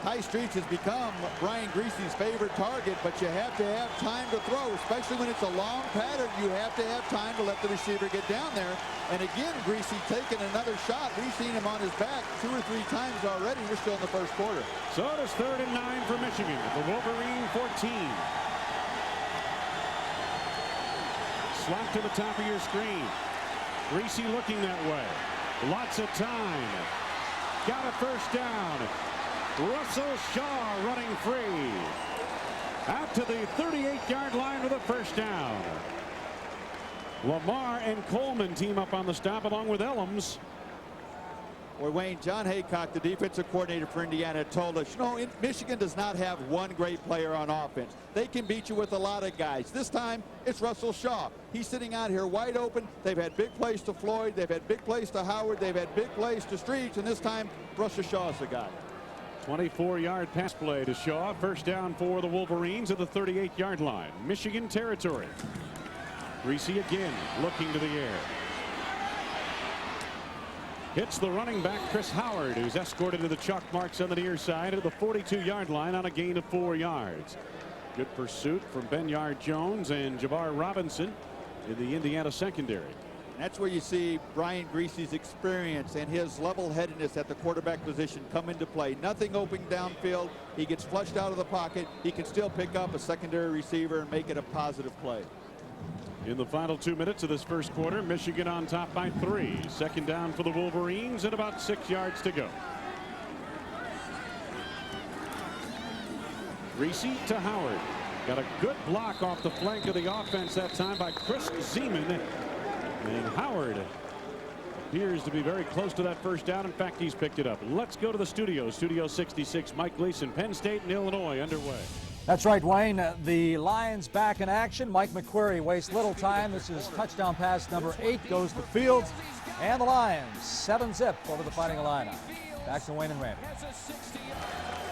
Ty Streets has become Brian Greasy's favorite target, but you have to have time to throw, especially when it's a long pattern. You have to have time to let the receiver get down there. And again, Greasy taking another shot. We've seen him on his back 2 or 3 times already. We're still in the first quarter. So it is third and 9 for Michigan at the Wolverine 14. Slap to the top of your screen. Greasy looking that way. Lots of time. Got a first down. Russell Shaw running free. Out to the 38-yard line with a first down. Lamar and Coleman team up on the stop along with Elms. Or Wayne, John Haycock, the defensive coordinator for Indiana, told us, you know, Michigan does not have one great player on offense. They can beat you with a lot of guys. This time, it's Russell Shaw. He's sitting out here wide open. They've had big plays to Floyd. They've had big plays to Howard. They've had big plays to Streets. And this time, Russell Shaw is the guy. 24-yard pass play to Shaw. First down for the Wolverines at the 38-yard line. Michigan territory. Greasy again looking to the air. Hits the running back Chris Howard, who's escorted to the chalk marks on the near side at the 42-yard line on a gain of 4 yards. Good pursuit from Benyard Jones and Jabbar Robinson in the Indiana secondary. That's where you see Brian Griese's experience and his level-headedness at the quarterback position come into play. Nothing open downfield. He gets flushed out of the pocket. He can still pick up a secondary receiver and make it a positive play. In the final 2 minutes of this first quarter, Michigan on top by 3. Second down for the Wolverines and about 6 yards to go. Griese to Howard. Got a good block off the flank of the offense that time by Chris Zeman. And Howard appears to be very close to that first down. In fact, he's picked it up. Let's go to the studio. Studio 66. Mike Gleason, Penn State and Illinois underway. That's right, Wayne. The Lions back in action. Mike McQuarrie wastes little time. This is touchdown pass number 8 goes to Fields. And the Lions 7-zip over the Fighting Illini. Back to Wayne and Randy.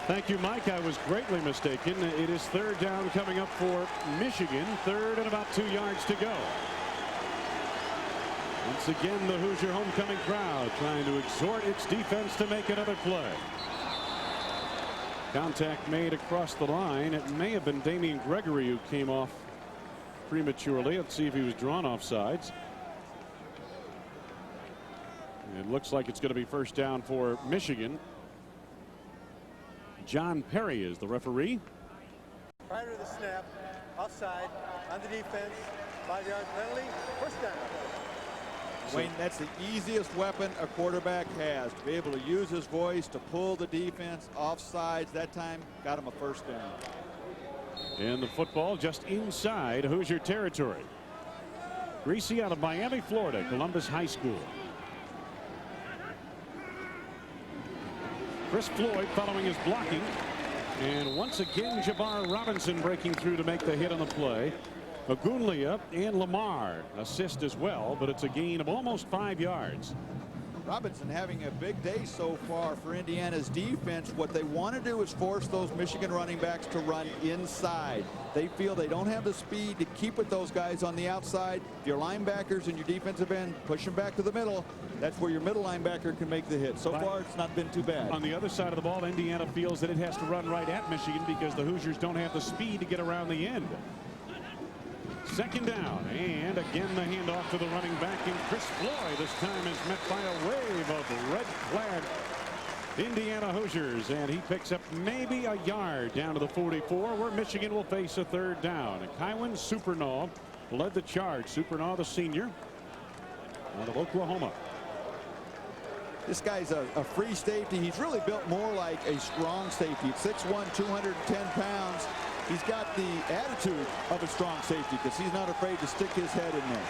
Thank you, Mike. I was greatly mistaken. It is third down coming up for Michigan. Third and about 2 yards to go. Once again, the Hoosier homecoming crowd trying to exhort its defense to make another play. Contact made across the line. It may have been Damian Gregory who came off prematurely. Let's see if he was drawn off sides. It looks like it's going to be first down for Michigan. John Perry is the referee. Prior to the snap, offside, on the defense, 5-yard penalty, first down. Wayne, that's the easiest weapon a quarterback has, to be able to use his voice to pull the defense off sides. That time got him a first down. And the football just inside Hoosier territory. Griese out of Miami, Florida, Columbus High School. Chris Floyd following his blocking. And once again, Jabbar Robinson breaking through to make the hit on the play. Ogunleye and Lamar assist as well, but it's a gain of almost 5 yards. Robinson having a big day so far for Indiana's defense. What they want to do is force those Michigan running backs to run inside. They feel they don't have the speed to keep with those guys on the outside. If your linebackers and your defensive end push them back to the middle, that's where your middle linebacker can make the hit. So far, it's not been too bad. On the other side of the ball, Indiana feels that it has to run right at Michigan because the Hoosiers don't have the speed to get around the end. Second down, and again the handoff to the running back, and Chris Floyd this time is met by a wave of red flag Indiana Hoosiers, and he picks up maybe a yard down to the 44 where Michigan will face a third down. And Kywin Supernaw led the charge. Supernaw, the senior out of Oklahoma. This guy's a free safety. He's really built more like a strong safety. 6'1", 210 pounds. He's got the attitude of a strong safety because he's not afraid to stick his head in there.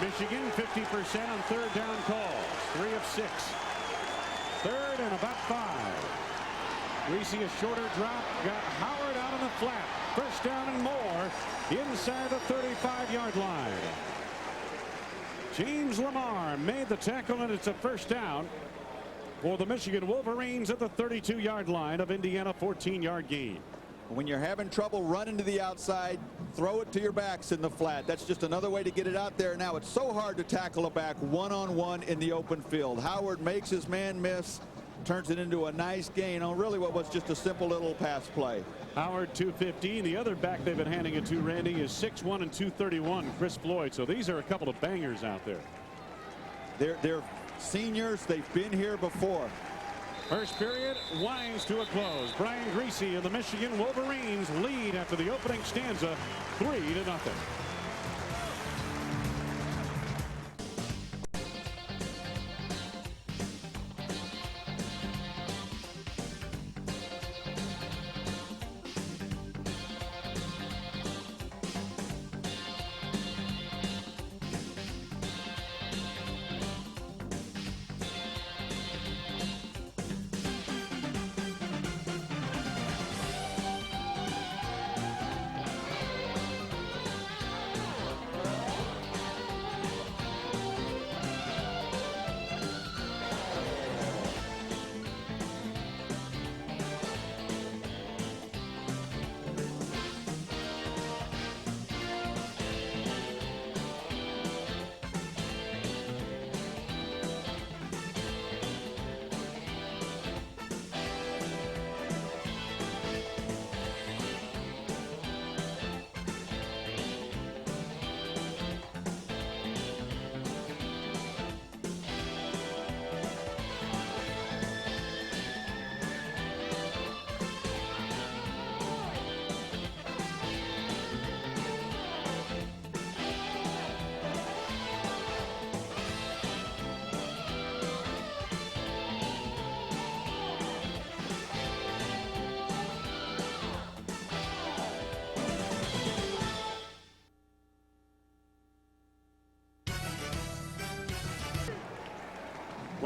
Michigan 50% on third down calls. 3 of 6. Third and about 5. Griese a shorter drop. Got Howard out on the flat. First down and more inside the 35-yard line. James Lamar made the tackle, and it's a first down for the Michigan Wolverines at the 32-yard line of Indiana. 14-yard gain. When you're having trouble running to the outside, throw it to your backs in the flat. That's just another way to get it out there. Now it's so hard to tackle a back one-on-one in the open field. Howard makes his man miss, turns it into a nice gain on really what was just a simple little pass play. Howard 215. The other back they've been handing it to, Randy, is 6'1" and 231, Chris Floyd. So these are a couple of bangers out there. They're seniors. They've been here before. First period winds to a close. Brian Griese and the Michigan Wolverines lead after the opening stanza 3-0.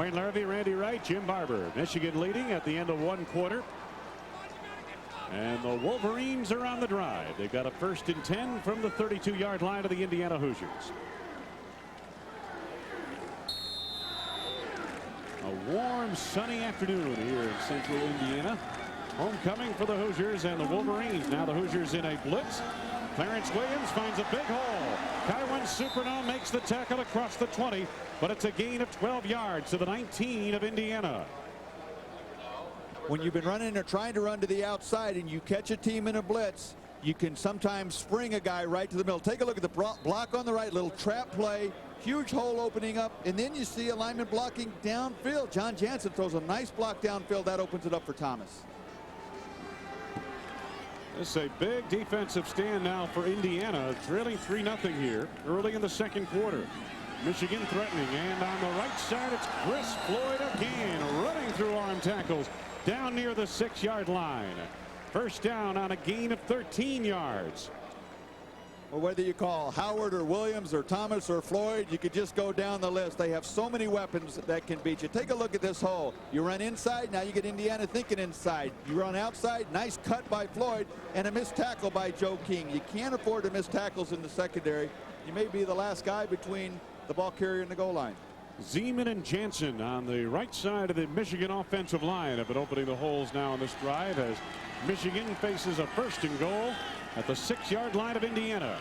Wayne Larrivee, Randy Wright, Jim Barber. Michigan leading at the end of one quarter. And the Wolverines are on the drive. They've got a 1st and 10 from the 32-yard line of the Indiana Hoosiers. A warm, sunny afternoon here in central Indiana. Homecoming for the Hoosiers and the Wolverines. Now the Hoosiers in a blitz. Clarence Williams finds a big hole. Kaiwan Supernome makes the tackle across the 20, but it's a gain of 12 yards to the 19 of Indiana. When you've been running or trying to run to the outside and you catch a team in a blitz, you can sometimes spring a guy right to the middle. Take a look at the block on the right, little trap play, huge hole opening up, and then you see a lineman blocking downfield. John Jansen throws a nice block downfield. That opens it up for Thomas. This is a big defensive stand now for Indiana, trailing 3-0 here early in the second quarter. Michigan threatening, and on the right side it's Chris Floyd again running through arm tackles down near the 6-yard line. First down on a gain of 13 yards. Well, whether you call Howard or Williams or Thomas or Floyd, you could just go down the list. They have so many weapons that can beat you. Take a look at this hole. You run inside, now you get Indiana thinking inside. You run outside, nice cut by Floyd, and a missed tackle by Joe King. You can't afford to miss tackles in the secondary. You may be the last guy between the ball carrier and the goal line. Zeman and Jansen on the right side of the Michigan offensive line have been opening the holes now on this drive as Michigan faces a 1st and goal at the 6-yard line of Indiana.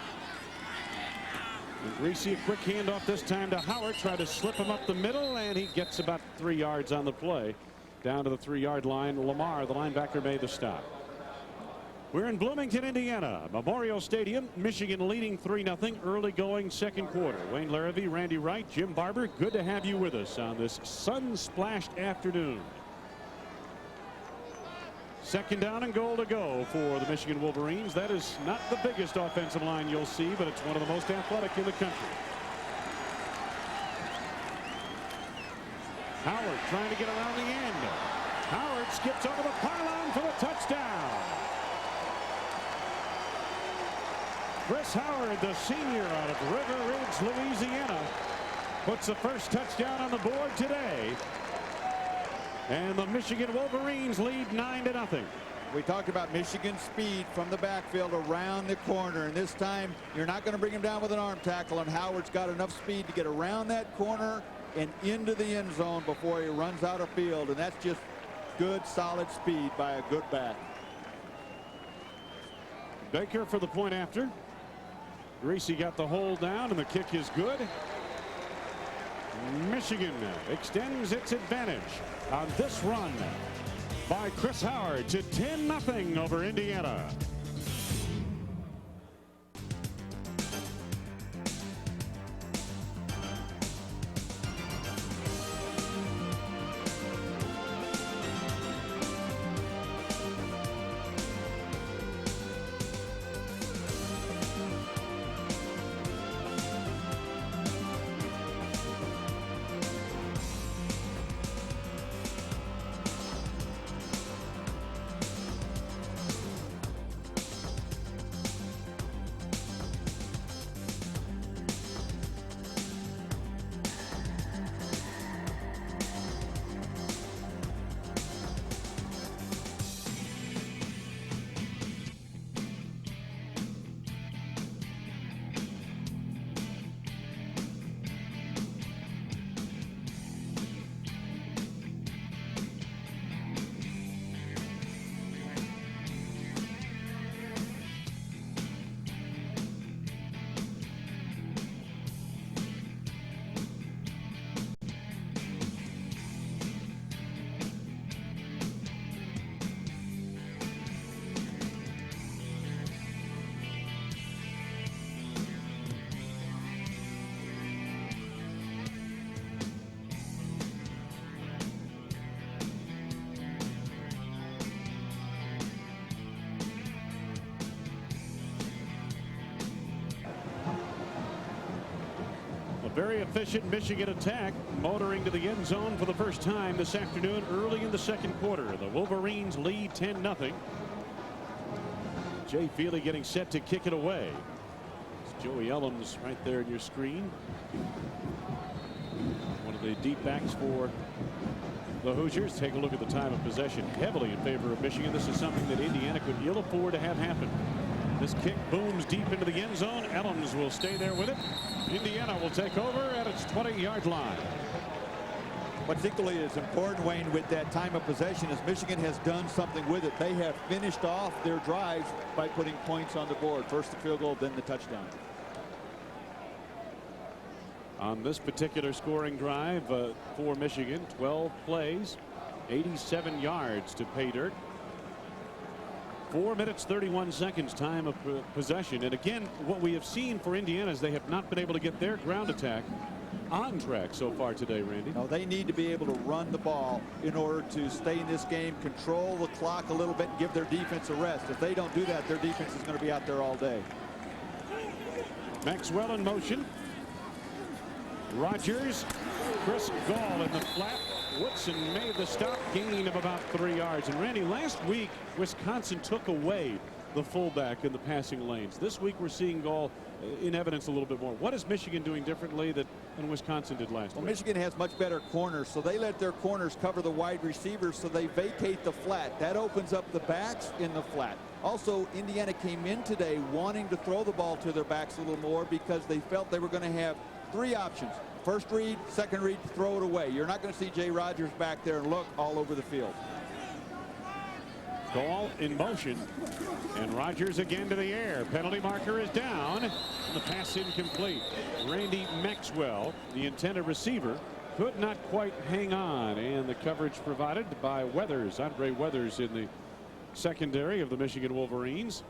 And Greasy, a quick handoff this time to Howard. Try to slip him up the middle, and he gets about 3 yards on the play. Down to the 3-yard line. Lamar, the linebacker, made the stop. We're in Bloomington, Indiana. Memorial Stadium. Michigan leading 3-0 early going second quarter. Wayne Larrivee, Randy Wright, Jim Barber. Good to have you with us on this sun-splashed afternoon. Second down and goal to go for the Michigan Wolverines. That is not the biggest offensive line you'll see, but it's one of the most athletic in the country. Howard trying to get around the end. Howard skips over the pylon for the touchdown. Chris Howard, the senior out of River Ridge, Louisiana, puts the first touchdown on the board today. And the Michigan Wolverines lead 9-0. We talked about Michigan's speed from the backfield around the corner, and this time you're not going to bring him down with an arm tackle, and Howard's got enough speed to get around that corner and into the end zone before he runs out of field, and that's just good, solid speed by a good back. Baker for the point after. Greasy got the hold down, and the kick is good. Michigan extends its advantage on this run by Chris Howard to 10-0 over Indiana. Very efficient Michigan attack, motoring to the end zone for the first time this afternoon early in the second quarter. The Wolverines lead 10-0. Jay Feely getting set to kick it away. It's Joey Ellums right there in your screen. One of The deep backs for the Hoosiers. Take a look at the time of possession, heavily in favor of Michigan. This is something that Indiana could ill afford to have happen. This kick booms deep into the end zone. Ellams will stay there with it. Indiana will take over at its 20-yard line. What's equally as important, Wayne, with that time of possession is Michigan has done something with it. They have finished off their drives by putting points on the board. First the field goal, then the touchdown. On this particular scoring drive for Michigan, 12 plays, 87 yards to pay dirt. 4 minutes 31 seconds time of possession. And again, what we have seen for Indiana is they have not been able to get their ground attack on track so far today, Randy. No, they need to be able to run the ball in order to stay in this game, control the clock a little bit, and give their defense a rest. If they don't do that, their defense is going to be out there all day. Maxwell in motion. Rogers, Chris Gall in the flat. Woodson made the stop, gain of about 3 yards. And Randy, last week Wisconsin took away the fullback in the passing lanes. This week we're seeing Gall in evidence a little bit more. What is Michigan doing differently than Wisconsin did last week? Michigan has much better corners, so they let their corners cover the wide receivers, so they vacate the flat. That opens up the backs in the flat. Also, Indiana came in today wanting to throw the ball to their backs a little more because they felt they were going to have 3 options. First read, second read, throw it away. You're not going to see Jay Rogers back there and look all over the field. Gall in motion, and Rogers again to the air. Penalty marker is down, and the pass incomplete. Randy Maxwell, the intended receiver, could not quite hang on, and the coverage provided by Weathers, Andre Weathers, in the secondary of the Michigan Wolverines.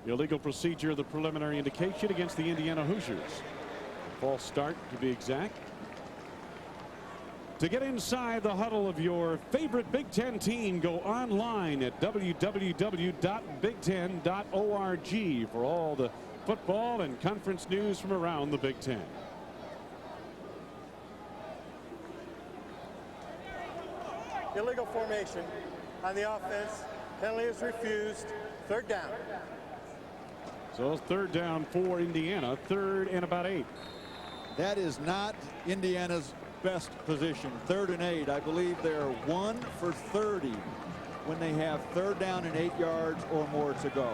Illegal procedure, the preliminary indication against the Indiana Hoosiers. False start, to be exact. To get inside the huddle of your favorite Big Ten team, go online at www.big10.org for all the football and conference news from around the Big Ten. Illegal formation on the offense. Penalty is refused. Third down. So third down for Indiana. Third and about 8. That is not Indiana's best position. 3rd and 8. I believe they're 1 for 30 when they have third down and 8 yards or more to go.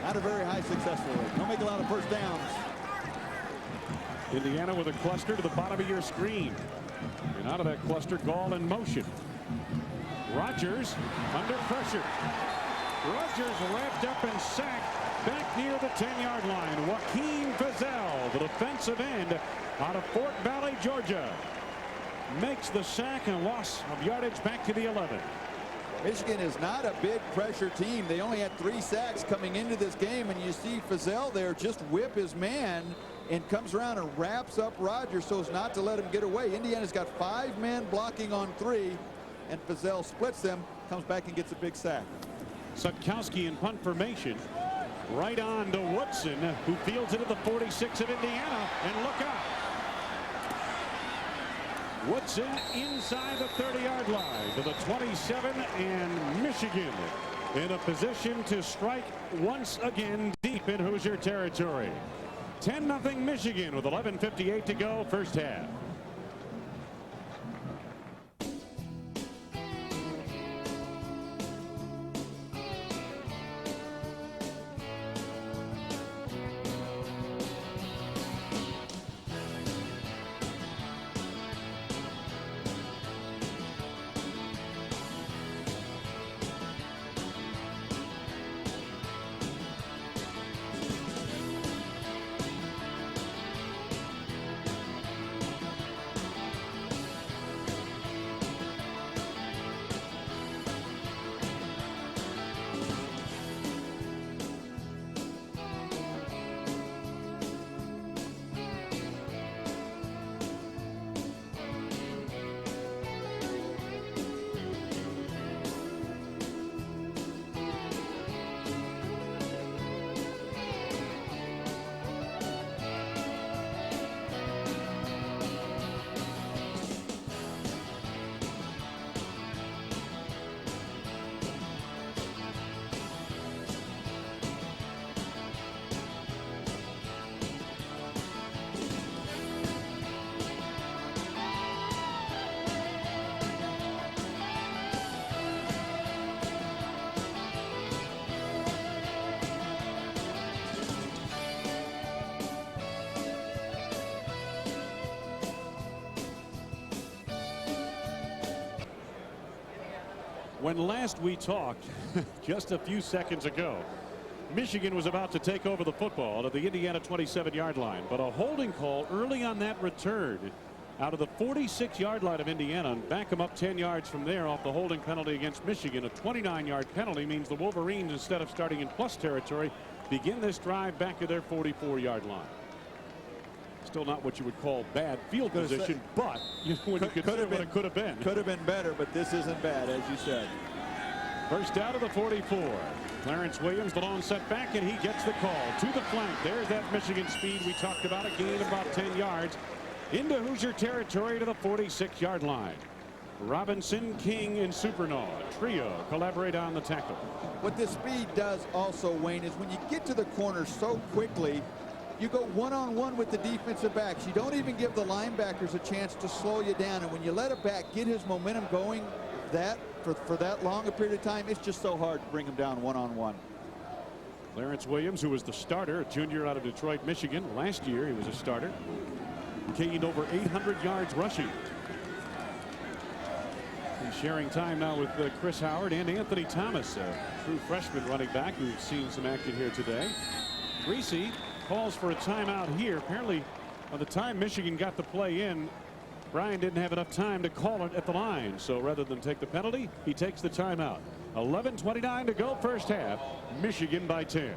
Not a very high success rate. Don't make a lot of first downs. Indiana with a cluster to the bottom of your screen. And out of that cluster, Gall in motion. Rogers under pressure. Rogers wrapped up and sacked back near the 10-yard line. Joaquin Feazell, the defensive end out of Fort Valley, Georgia, makes the sack and loss of yardage back to the 11. Michigan is not a big pressure team. They only had 3 sacks coming into this game, and you see Feazell there just whip his man and comes around and wraps up Rogers so as not to let him get away. Indiana's got 5 men blocking on 3, and Feazell splits them, comes back and gets a big sack. Sutkowski in punt formation. Right on to Woodson, who fields it at the 46 of Indiana, and look out. Woodson inside the 30-yard line to the 27, and Michigan in a position to strike once again deep in Hoosier territory. 10-0 Michigan with 11:58 to go, first half. When last we talked, just a few seconds ago, Michigan was about to take over the football at the Indiana 27-yard line, but a holding call early on that return out of the 46-yard line of Indiana and back them up 10 yards from there off the holding penalty against Michigan. A 29-yard penalty means the Wolverines, instead of starting in plus territory, begin this drive back at their 44-yard line. Still not what you would call bad field position, but you know, when you consider what it could have been. Could have been better, but this isn't bad, as you said. First down to the 44. Clarence Williams, the long setback, and he gets the call to the flank. There's that Michigan speed we talked about, a gain of about 10 yards into Hoosier territory to the 46-yard line. Robinson, King, and Supernaw, trio, collaborate on the tackle. What this speed does also, Wayne, is when you get to the corner so quickly, you go one-on-one with the defensive backs. You don't even give the linebackers a chance to slow you down. And when you let a back get his momentum going for that long a period of time, it's just so hard to bring him down one-on-one. Clarence Williams, who was the starter, a junior out of Detroit, Michigan. Last year he was a starter. Gained over 800 yards rushing. He's sharing time now with Chris Howard and Anthony Thomas, a true freshman running back who's seen some action here today. Greasy calls for a timeout here. Apparently, by the time Michigan got the play in, Brian didn't have enough time to call it at the line. So rather than take the penalty, he takes the timeout. 11:29 to go first half. Michigan by 10.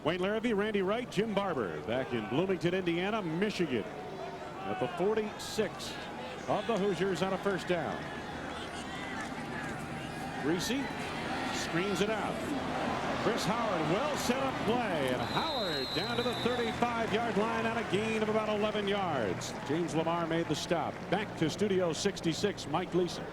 Wayne Larrivee, Randy Wright, Jim Barber back in Bloomington, Indiana, Michigan at the 46 of the Hoosiers on a first down. Greasy screens it out. Chris Howard, well set up play, and Howard down to the 35-yard line on a gain of about 11 yards. James Lamar made the stop. Back to Studio 66, Mike Gleason.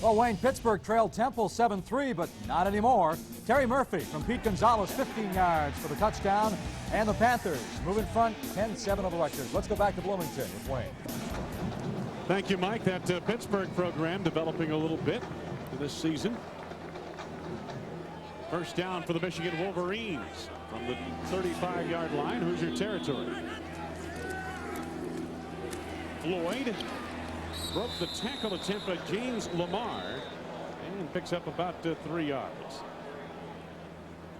Well, Wayne, Pittsburgh trailed Temple 7-3, but not anymore. Terry Murphy from Pete Gonzalez, 15 yards for the touchdown. And the Panthers move in front, 10-7 of the Rutgers. Let's go back to Bloomington with Wayne. Thank you, Mike. That Pittsburgh program developing a little bit this season. First down for the Michigan Wolverines from the 35-yard line, Hoosier territory. Floyd broke the tackle attempt by James Lamar and picks up about 3 yards.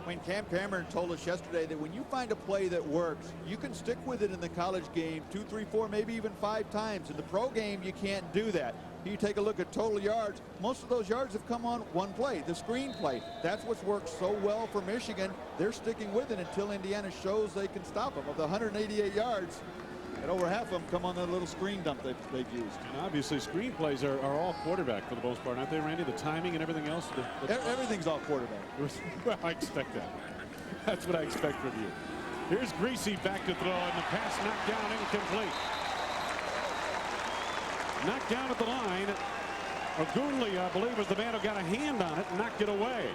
When Cam Cameron told us yesterday that when you find a play that works, you can stick with it in the college game 2, 3, 4, maybe even 5 times. In the pro game, you can't do that. You take a look at total yards. Most of those yards have come on one play, the screen play. That's what's worked so well for Michigan. They're sticking with it until Indiana shows they can stop them. Of the 188 yards, and over half of them come on that little screen dump they've used. And obviously, screen plays are all quarterback for the most part, aren't they, Randy? The timing and everything else? Everything's all quarterback. Well, I expect that. That's what I expect from you. Here's Greasy back to throw, and the pass knocked down, incomplete. Knocked down at the line. Ogunleye, I believe, was the man who got a hand on it and knocked it away.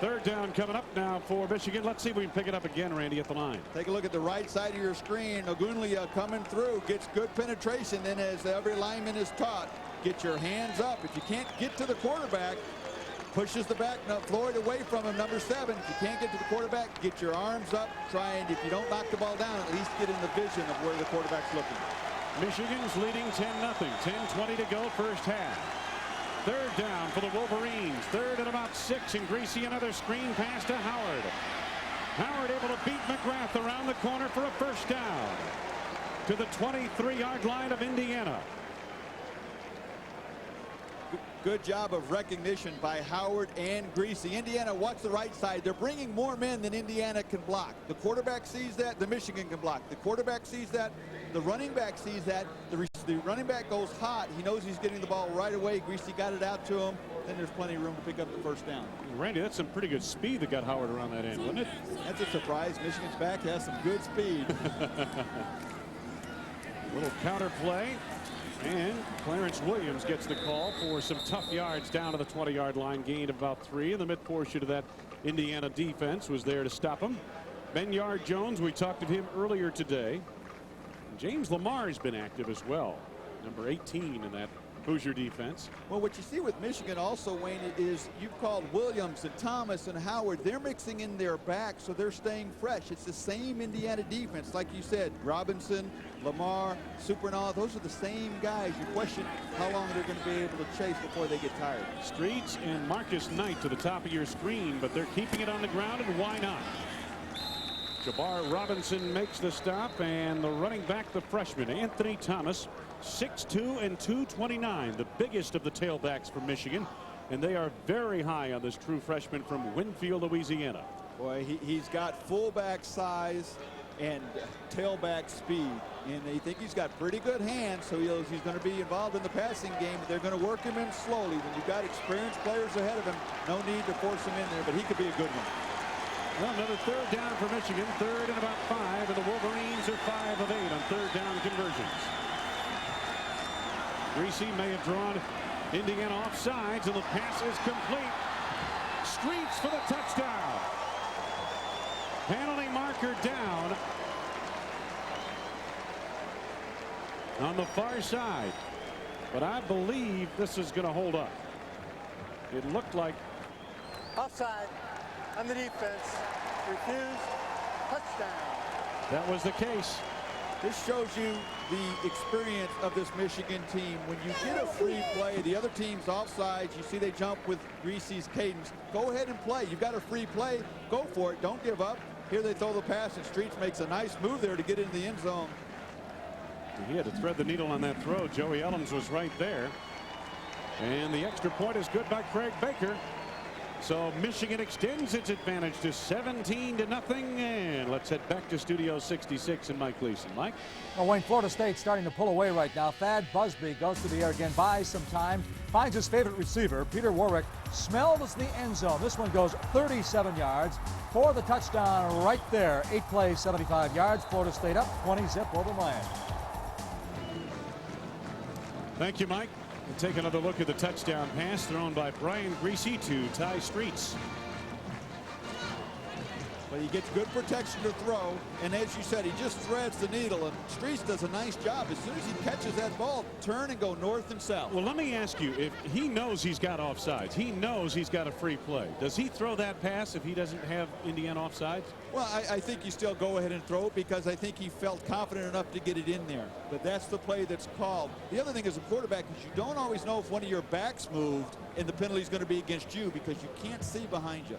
Third down coming up now for Michigan. Let's see if we can pick it up again, Randy, at the line. Take a look at the right side of your screen. Ogunlia coming through, gets good penetration. Then, as every lineman is taught, get your hands up. If you can't get to the quarterback, pushes the back, Floyd away from him, number 7. If you can't get to the quarterback, get your arms up. Try and, if you don't knock the ball down, at least get in the vision of where the quarterback's looking. Michigan's leading 10-0. 10:20 to go, first half. Third down for the Wolverines. Third and about 6, and Greasy another screen pass to Howard. Howard able to beat McGrath around the corner for a first down to the 23-yard line of Indiana. Good job of recognition by Howard and Greasy. Indiana, watch the right side. They're bringing more men than Indiana can block. The quarterback sees that. The Michigan can block. The quarterback sees that. The running back sees that. The running back goes hot. He knows he's getting the ball right away. Greasy got it out to him. Then there's plenty of room to pick up the first down. Randy, that's some pretty good speed that got Howard around that end, wasn't it? That's a surprise. Michigan's back has some good speed. Little counter play. And Clarence Williams gets the call for some tough yards down to the 20-yard line, gain of about 3. And the mid portion of that Indiana defense was there to stop him. Benyard Jones, we talked to him earlier today. James Lamar has been active as well, number 18 in that Hoosier defense. Well, what you see with Michigan also, Wayne, is you've called Williams and Thomas and Howard. They're mixing in their back, so they're staying fresh. It's the same Indiana defense. Like you said, Robinson, Lamar, Supernall, those are the same guys. You question how long they're going to be able to chase before they get tired. Streets and Marcus Knight to the top of your screen, but they're keeping it on the ground, and why not? Jabbar Robinson makes the stop, and the running back, the freshman, Anthony Thomas, 6'2" and 229, the biggest of the tailbacks from Michigan, and they are very high on this true freshman from Winfield, Louisiana. Boy, he's got fullback size and tailback speed, and they think he's got pretty good hands, so he's going to be involved in the passing game. They're going to work him in slowly. When you've got experienced players ahead of him, no need to force him in there, but he could be a good one. Well, another third down for Michigan, third and about 5, and the Wolverines are 5 of 8 on third down conversions. Greasy may have drawn Indiana offsides, and the pass is complete. Streets for the touchdown. Penalty marker down on the far side, but I believe this is going to hold up. It looked like offside on the defense. Refused. Touchdown. That was the case. This shows you the experience of this Michigan team. When you get a free play, the other team's offsides, you see they jump with Greasy's cadence. Go ahead and play. You've got a free play. Go for it. Don't give up. Here they throw the pass, and Streets makes a nice move there to get into the end zone. He had to thread the needle on that throw. Joey Ellums was right there. And the extra point is good by Craig Baker. So Michigan extends its advantage to 17-0. And let's head back to Studio 66 and Mike Gleason. Mike? Well, Wayne, Florida State starting to pull away right now. Thad Busby goes to the air again, buys some time, finds his favorite receiver, Peter Warwick, smells the end zone. This one goes 37 yards for the touchdown right there. 8 plays, 75 yards. Florida State up 20-zip over Miami. Thank you, Mike. We'll take another look at the touchdown pass thrown by Brian Greasy to Ty Streets. But he gets good protection to throw, and as you said, he just threads the needle, and Streets does a nice job. As soon as he catches that ball, turn and go north and south. Well, let me ask you, if he knows he's got offsides, he knows he's got a free play, does he throw that pass if he doesn't have Indiana offsides? Well, I think you still go ahead and throw it because I think he felt confident enough to get it in there. But that's the play that's called. The other thing as a quarterback is you don't always know if one of your backs moved and the penalty is going to be against you because you can't see behind you.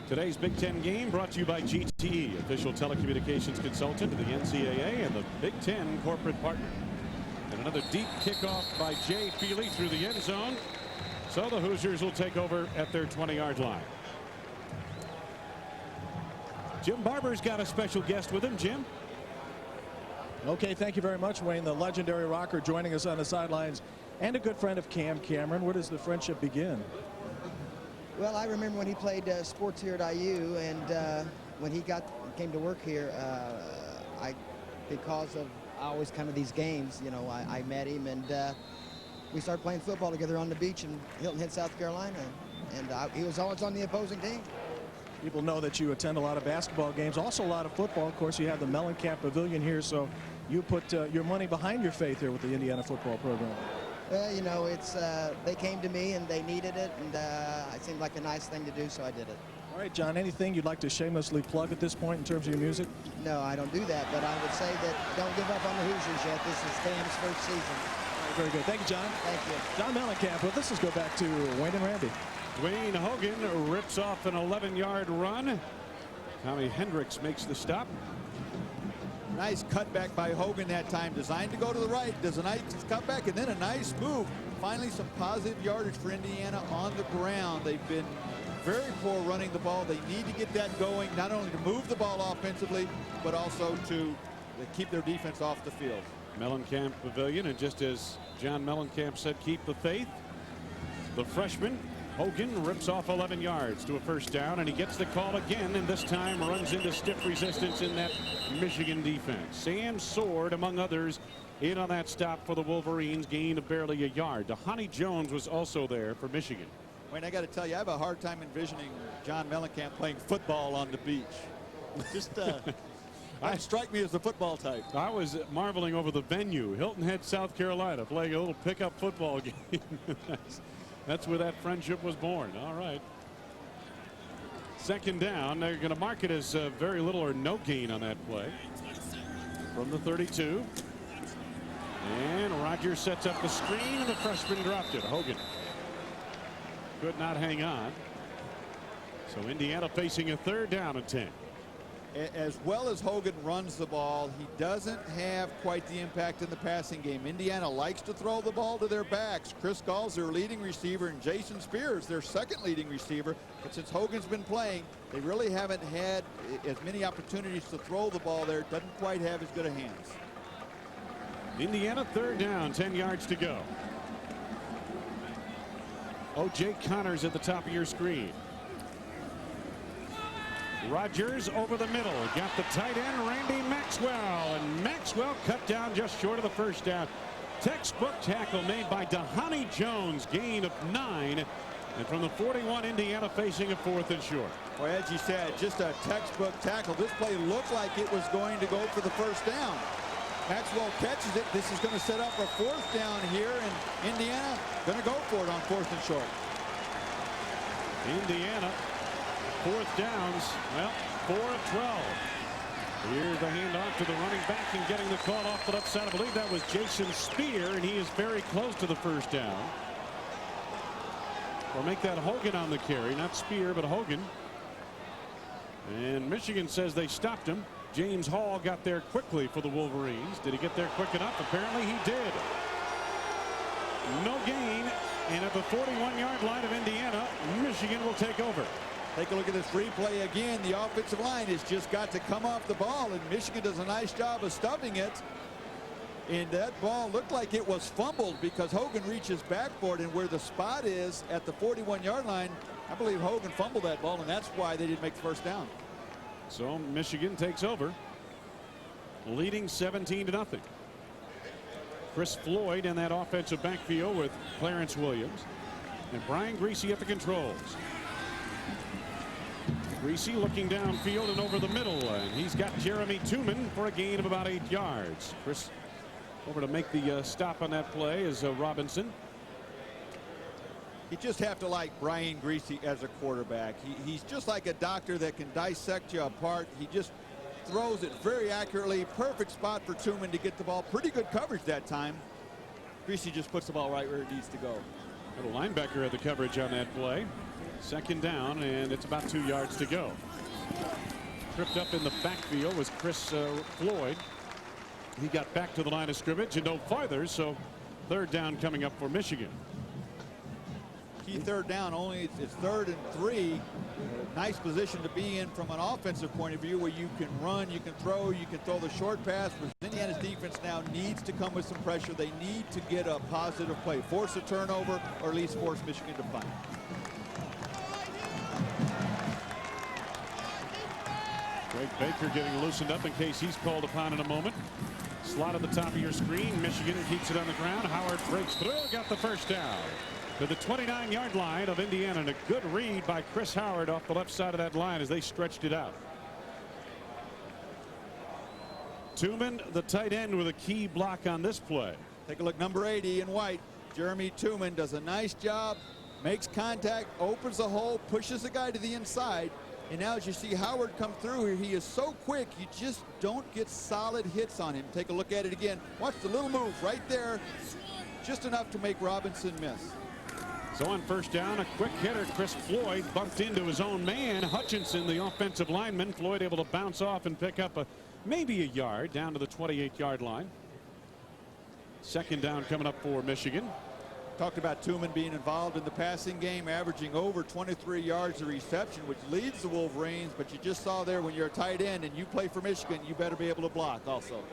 Today's Big Ten game brought to you by GTE, official telecommunications consultant of the NCAA and the Big Ten corporate partner. And another deep kickoff by Jay Feely through the end zone. So the Hoosiers will take over at their 20-yard line. Jim Barber's got a special guest with him. Jim? Okay, thank you very much, Wayne. The legendary rocker joining us on the sidelines and a good friend of Cam Cameron. Where does the friendship begin? Well, I remember when he played sports here at IU, and when he came to work here, because of always come to these games, you know, I met him, and we started playing football together on the beach in Hilton Head, South Carolina. and he was always on the opposing team. People know that you attend a lot of basketball games, also a lot of football. Of course, you have the Mellencamp Pavilion here, so you put your money behind your faith here with the Indiana football program. Well, you know, it's they came to me and they needed it, and it seemed like a nice thing to do, so I did it. All right, John, anything you'd like to shamelessly plug at this point in terms of your music? No, I don't do that, but I would say that don't give up on the Hoosiers yet. This is Cam's first season. All right, very good. Thank you, John. Thank you. John Mellencamp with us. Let's go back to Wayne and Randy. Wayne Hogan rips off an 11-yard run. Tommy Hendricks makes the stop. Nice cutback by Hogan that time, designed to go to the right. Does a nice cutback and then a nice move. Finally, some positive yardage for Indiana on the ground. They've been very poor running the ball. They need to get that going, not only to move the ball offensively, but also to keep their defense off the field. Mellencamp Pavilion, and just as John Mellencamp said, keep the faith. The freshman Hogan rips off 11 yards to a first down, and he gets the call again, and this time runs into stiff resistance in that Michigan defense. Sam Sword, among others, in on that stop for the Wolverines, gain of barely a yard. Dhani Jones was also there for Michigan. Wayne, I got to tell you, I have a hard time envisioning John Mellencamp playing football on the beach. Just strike me as the football type. I was marveling over the venue, Hilton Head, South Carolina, playing a little pickup football game. That's where that friendship was born. All right. Second down. They're going to mark it as very little or no gain on that play. From the 32. And Rogers sets up the screen, and the freshman dropped it. Hogan could not hang on. So Indiana facing a third down and 10. As well as Hogan runs the ball, he doesn't have quite the impact in the passing game. Indiana likes to throw the ball to their backs. Chris Gall's their leading receiver, and Jason Spears their second leading receiver. But since Hogan's been playing, they really haven't had as many opportunities to throw the ball there. Doesn't quite have as good a hands. Indiana third down, 10 yards to go. O.J. Connors at the top of your screen. Rogers over the middle, got the tight end Randy Maxwell, and Maxwell cut down just short of the first down. Textbook tackle made by Dhani Jones, gain of 9, and from the 41, Indiana facing a 4th and short. Well, as you said, just a textbook tackle. This play looked like it was going to go for the first down. Maxwell catches it. This is going to set up a 4th down here, and Indiana going to go for it on 4th and short. Indiana 4th downs, well, 4 of 12. Here's the handoff to the running back and getting the call off the left side. I believe that was Jason Spear, and he is very close to the first down. Or make that Hogan on the carry, not Spear, but Hogan. And Michigan says they stopped him. James Hall got there quickly for the Wolverines. Did he get there quick enough? Apparently he did. No gain, and at the 41-yard line of Indiana, Michigan will take over. Take a look at this replay again. The offensive line has just got to come off the ball, and Michigan does a nice job of stuffing it. And that ball looked like it was fumbled because Hogan reaches back for it, and where the spot is at the 41-yard line, I believe Hogan fumbled that ball, and that's why they didn't make the first down. So Michigan takes over, leading 17-0. Chris Floyd in that offensive backfield with Clarence Williams, and Brian Griese at the controls. Griese looking downfield and over the middle, and he's got Jeremy Tooman for a gain of about 8 yards. Chris over to make the stop on that play is Robinson. You just have to like Brian Griese as a quarterback. He's just like a doctor that can dissect you apart. He just throws it very accurately. Perfect spot for Tooman to get the ball. Pretty good coverage that time. Griese just puts the ball right where it needs to go. Little linebacker had the coverage on that play. Second down, and it's about 2 yards to go. Tripped up in the backfield was Chris Floyd. He got back to the line of scrimmage and no farther, so third down coming up for Michigan. Key third down, only it's 3rd and 3. Nice position to be in from an offensive point of view where you can run, you can throw the short pass. But Indiana's defense now needs to come with some pressure. They need to get a positive play, force a turnover, or at least force Michigan to punt. Greg Baker getting loosened up in case he's called upon in a moment. Slot at the top of your screen. Michigan keeps it on the ground. Howard breaks through, got the first down. to the 29-yard line of Indiana, and a good read by Chris Howard off the left side of that line as they stretched it out. Tooman, the tight end, with a key block on this play. Take a look, number 80 in white. Jeremy Tooman does a nice job, makes contact, opens the hole, pushes the guy to the inside. And now as you see Howard come through here, he is so quick, you just don't get solid hits on him. Take a look at it again. Watch the little move right there, just enough to make Robinson miss. So on first down, a quick hitter, Chris Floyd, bumped into his own man, Hutchinson, the offensive lineman. Floyd able to bounce off and pick up maybe a yard down to the 28-yard line. Second down coming up for Michigan. Talked about Tooman being involved in the passing game, averaging over 23 yards of reception, which leads the Wolverines. But you just saw there, when you're a tight end and you play for Michigan, you better be able to block also.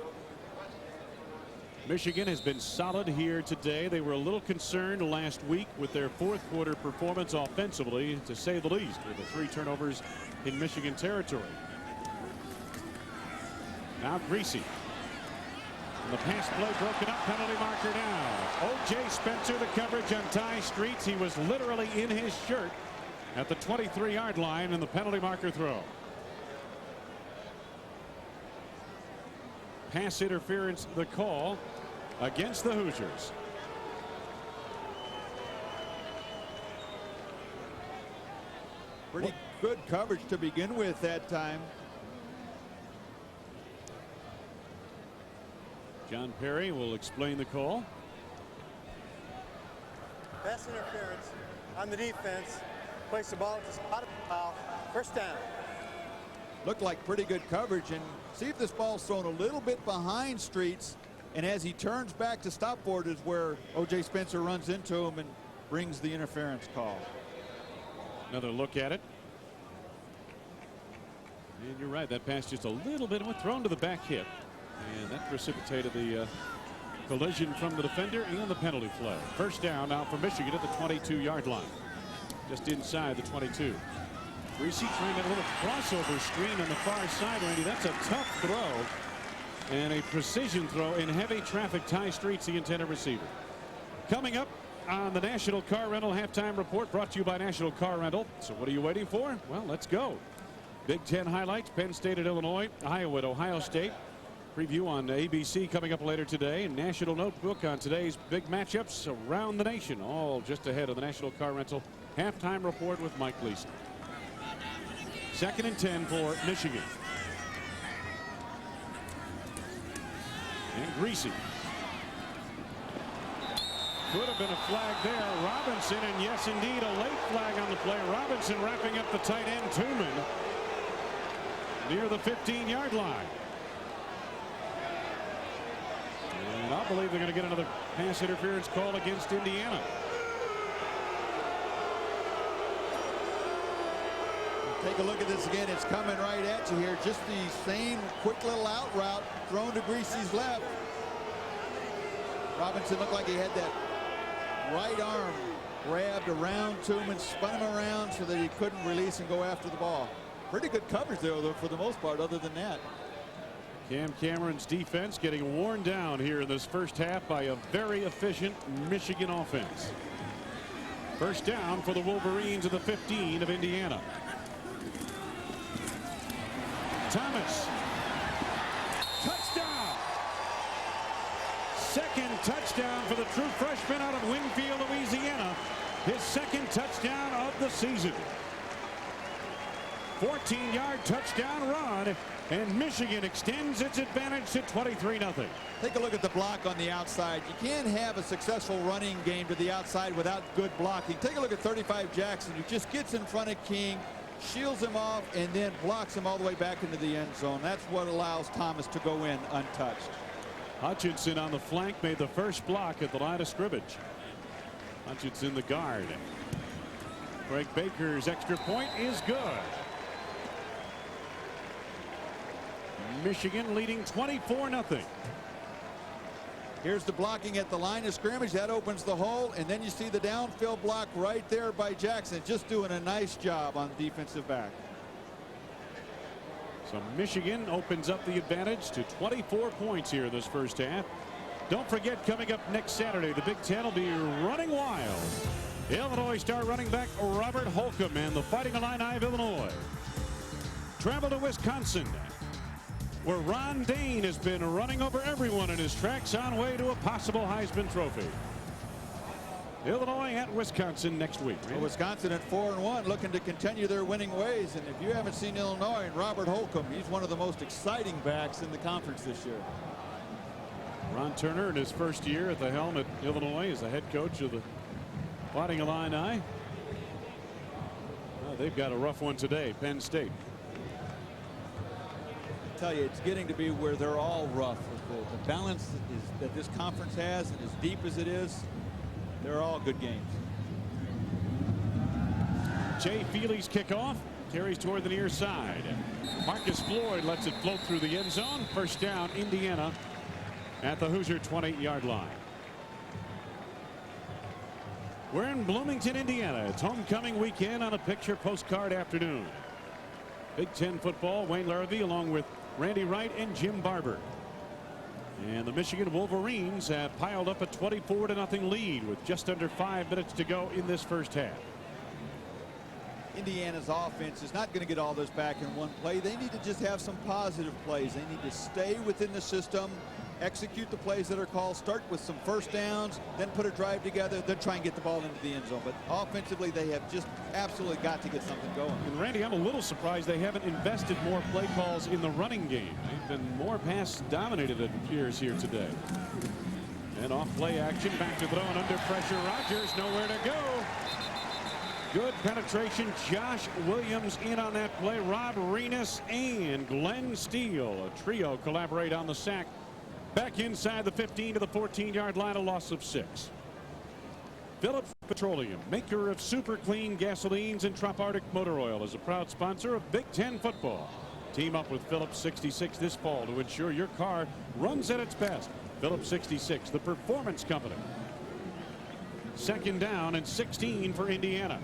Michigan has been solid here today. They were a little concerned last week with their fourth quarter performance offensively, to say the least, with the 3 turnovers in Michigan territory. Now Greasy. And the pass play broken up, penalty marker down. O.J. Spencer, the coverage on Ty Streets. He was literally in his shirt at the 23-yard line, and the penalty marker throw. Pass interference, the call against the Hoosiers. Pretty good coverage to begin with that time. John Perry will explain the call. Pass interference on the defense. Place the ball at the spot of the foul. First down. Looked like pretty good coverage, and see if this ball's thrown a little bit behind Streets, and as he turns back to stop for it is where O.J. Spencer runs into him and brings the interference call. Another look at it. And you're right, that pass just a little bit thrown to the back hip, and that precipitated the collision from the defender and the penalty flag. First down now for Michigan at the 22-yard line, just inside the 22. Greasy trying a little crossover screen on the far side, Randy. That's a tough throw and a precision throw in heavy traffic. Ty Streets, the intended receiver. Coming up on the National Car Rental Halftime Report, brought to you by National Car Rental. So what are you waiting for? Well, let's go. Big Ten highlights, Penn State at Illinois, Iowa at Ohio State. Preview on ABC coming up later today. National Notebook on today's big matchups around the nation, all just ahead of the National Car Rental Halftime Report with Mike Gleason. 2nd and 10 for Michigan. And Greasy. Could have been a flag there. Robinson, and yes, indeed, a late flag on the play. Robinson wrapping up the tight end, Tooman, near the 15-yard line. And I believe they're going to get another pass interference call against Indiana. Take a look at this again. It's coming right at you here. Just the same quick little out route thrown to Greasy's left. Robinson looked like he had that right arm grabbed around Tooman, spun him around so that he couldn't release and go after the ball. Pretty good coverage there, though, for the most part, other than that. Cam Cameron's defense getting worn down here in this first half by a very efficient Michigan offense. First down for the Wolverines of the 15 of Indiana. Thomas. Touchdown. Second touchdown for the true freshman out of Winfield, Louisiana. His second touchdown of the season. 14-yard touchdown run, and Michigan extends its advantage to 23-0. Take a look at the block on the outside. You can't have a successful running game to the outside without good blocking. Take a look at 35 Jackson, who just gets in front of King, shields him off, and then blocks him all the way back into the end zone. That's what allows Thomas to go in untouched. Hutchinson on the flank made the first block at the line of scrimmage. Hutchinson, the guard. Greg Baker's extra point is good. Michigan leading 24-0. Here's the blocking at the line of scrimmage. That opens the hole, and then you see the downfield block right there by Jackson, just doing a nice job on defensive back. So Michigan opens up the advantage to 24 points here this first half. Don't forget, coming up next Saturday, the Big Ten will be running wild Illinois star running back Robert Holcomb and the Fighting Illini of Illinois travel to Wisconsin, where Ron Dayne has been running over everyone in his tracks on way to a possible Heisman Trophy. Illinois at Wisconsin next week. Well, Wisconsin at 4-1, looking to continue their winning ways. And if you haven't seen Illinois and Robert Holcomb, he's one of the most exciting backs in the conference this year. Ron Turner in his first year at the helm at Illinois as the head coach of the Fighting Illini. Well, they've got a rough one today, Penn State. I tell you, it's getting to be where they're all rough. The balance that this conference has, and as deep as it is, they're all good games. Jay Feely's kickoff carries toward the near side. Marcus Floyd lets it float through the end zone. First down, Indiana at the Hoosier 28-yard line. We're in Bloomington, Indiana. It's homecoming weekend on a picture postcard afternoon. Big Ten football, Wayne Larrabee along with Randy Wright and Jim Barber. And the Michigan Wolverines have piled up a 24-0 lead with just under 5 minutes to go in this first half. Indiana's offense is not going to get all this back in one play. They need to just have some positive plays. They need to stay within the system, execute the plays that are called, start with some first downs, then put a drive together, then try and get the ball into the end zone. But offensively, they have just absolutely got to get something going. And Randy, I'm a little surprised they haven't invested more play calls in the running game. They've been more pass dominated, it appears, here today. And off play action, back to throw and under pressure. Rodgers nowhere to go. Good penetration. Josh Williams in on that play. Rob Renus and Glenn Steele, a trio, collaborate on the sack. Back inside the 15 to the 14-yard line, a loss of 6. Phillips Petroleum, maker of super clean gasolines and Tropartic motor oil, is a proud sponsor of Big Ten football. Team up with Phillips 66 this fall to ensure your car runs at its best. Phillips 66, the performance company. Second down and 16 for Indiana.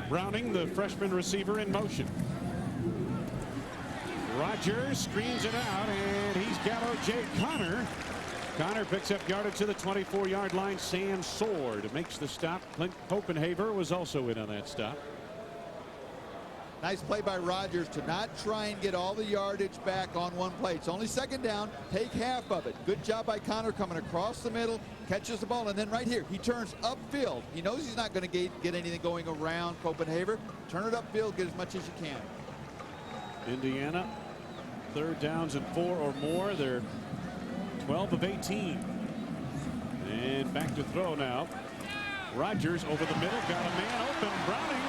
Browning, the freshman receiver, in motion. Rodgers screens it out, and he's got O.J. Connor. Connor picks up yardage to the 24-yard line. Sam Sword makes the stop. Clint Copenhaver was also in on that stop. Nice play by Rodgers to not try and get all the yardage back on one play. It's only second down. Take half of it. Good job by Connor coming across the middle, catches the ball, and then right here, he turns upfield. He knows he's not going to get anything going around Copenhaver. Turn it upfield, get as much as you can. Indiana, third downs and 4 or more. They're 12 of 18. And back to throw now. Rodgers over the middle, got a man open. Browning.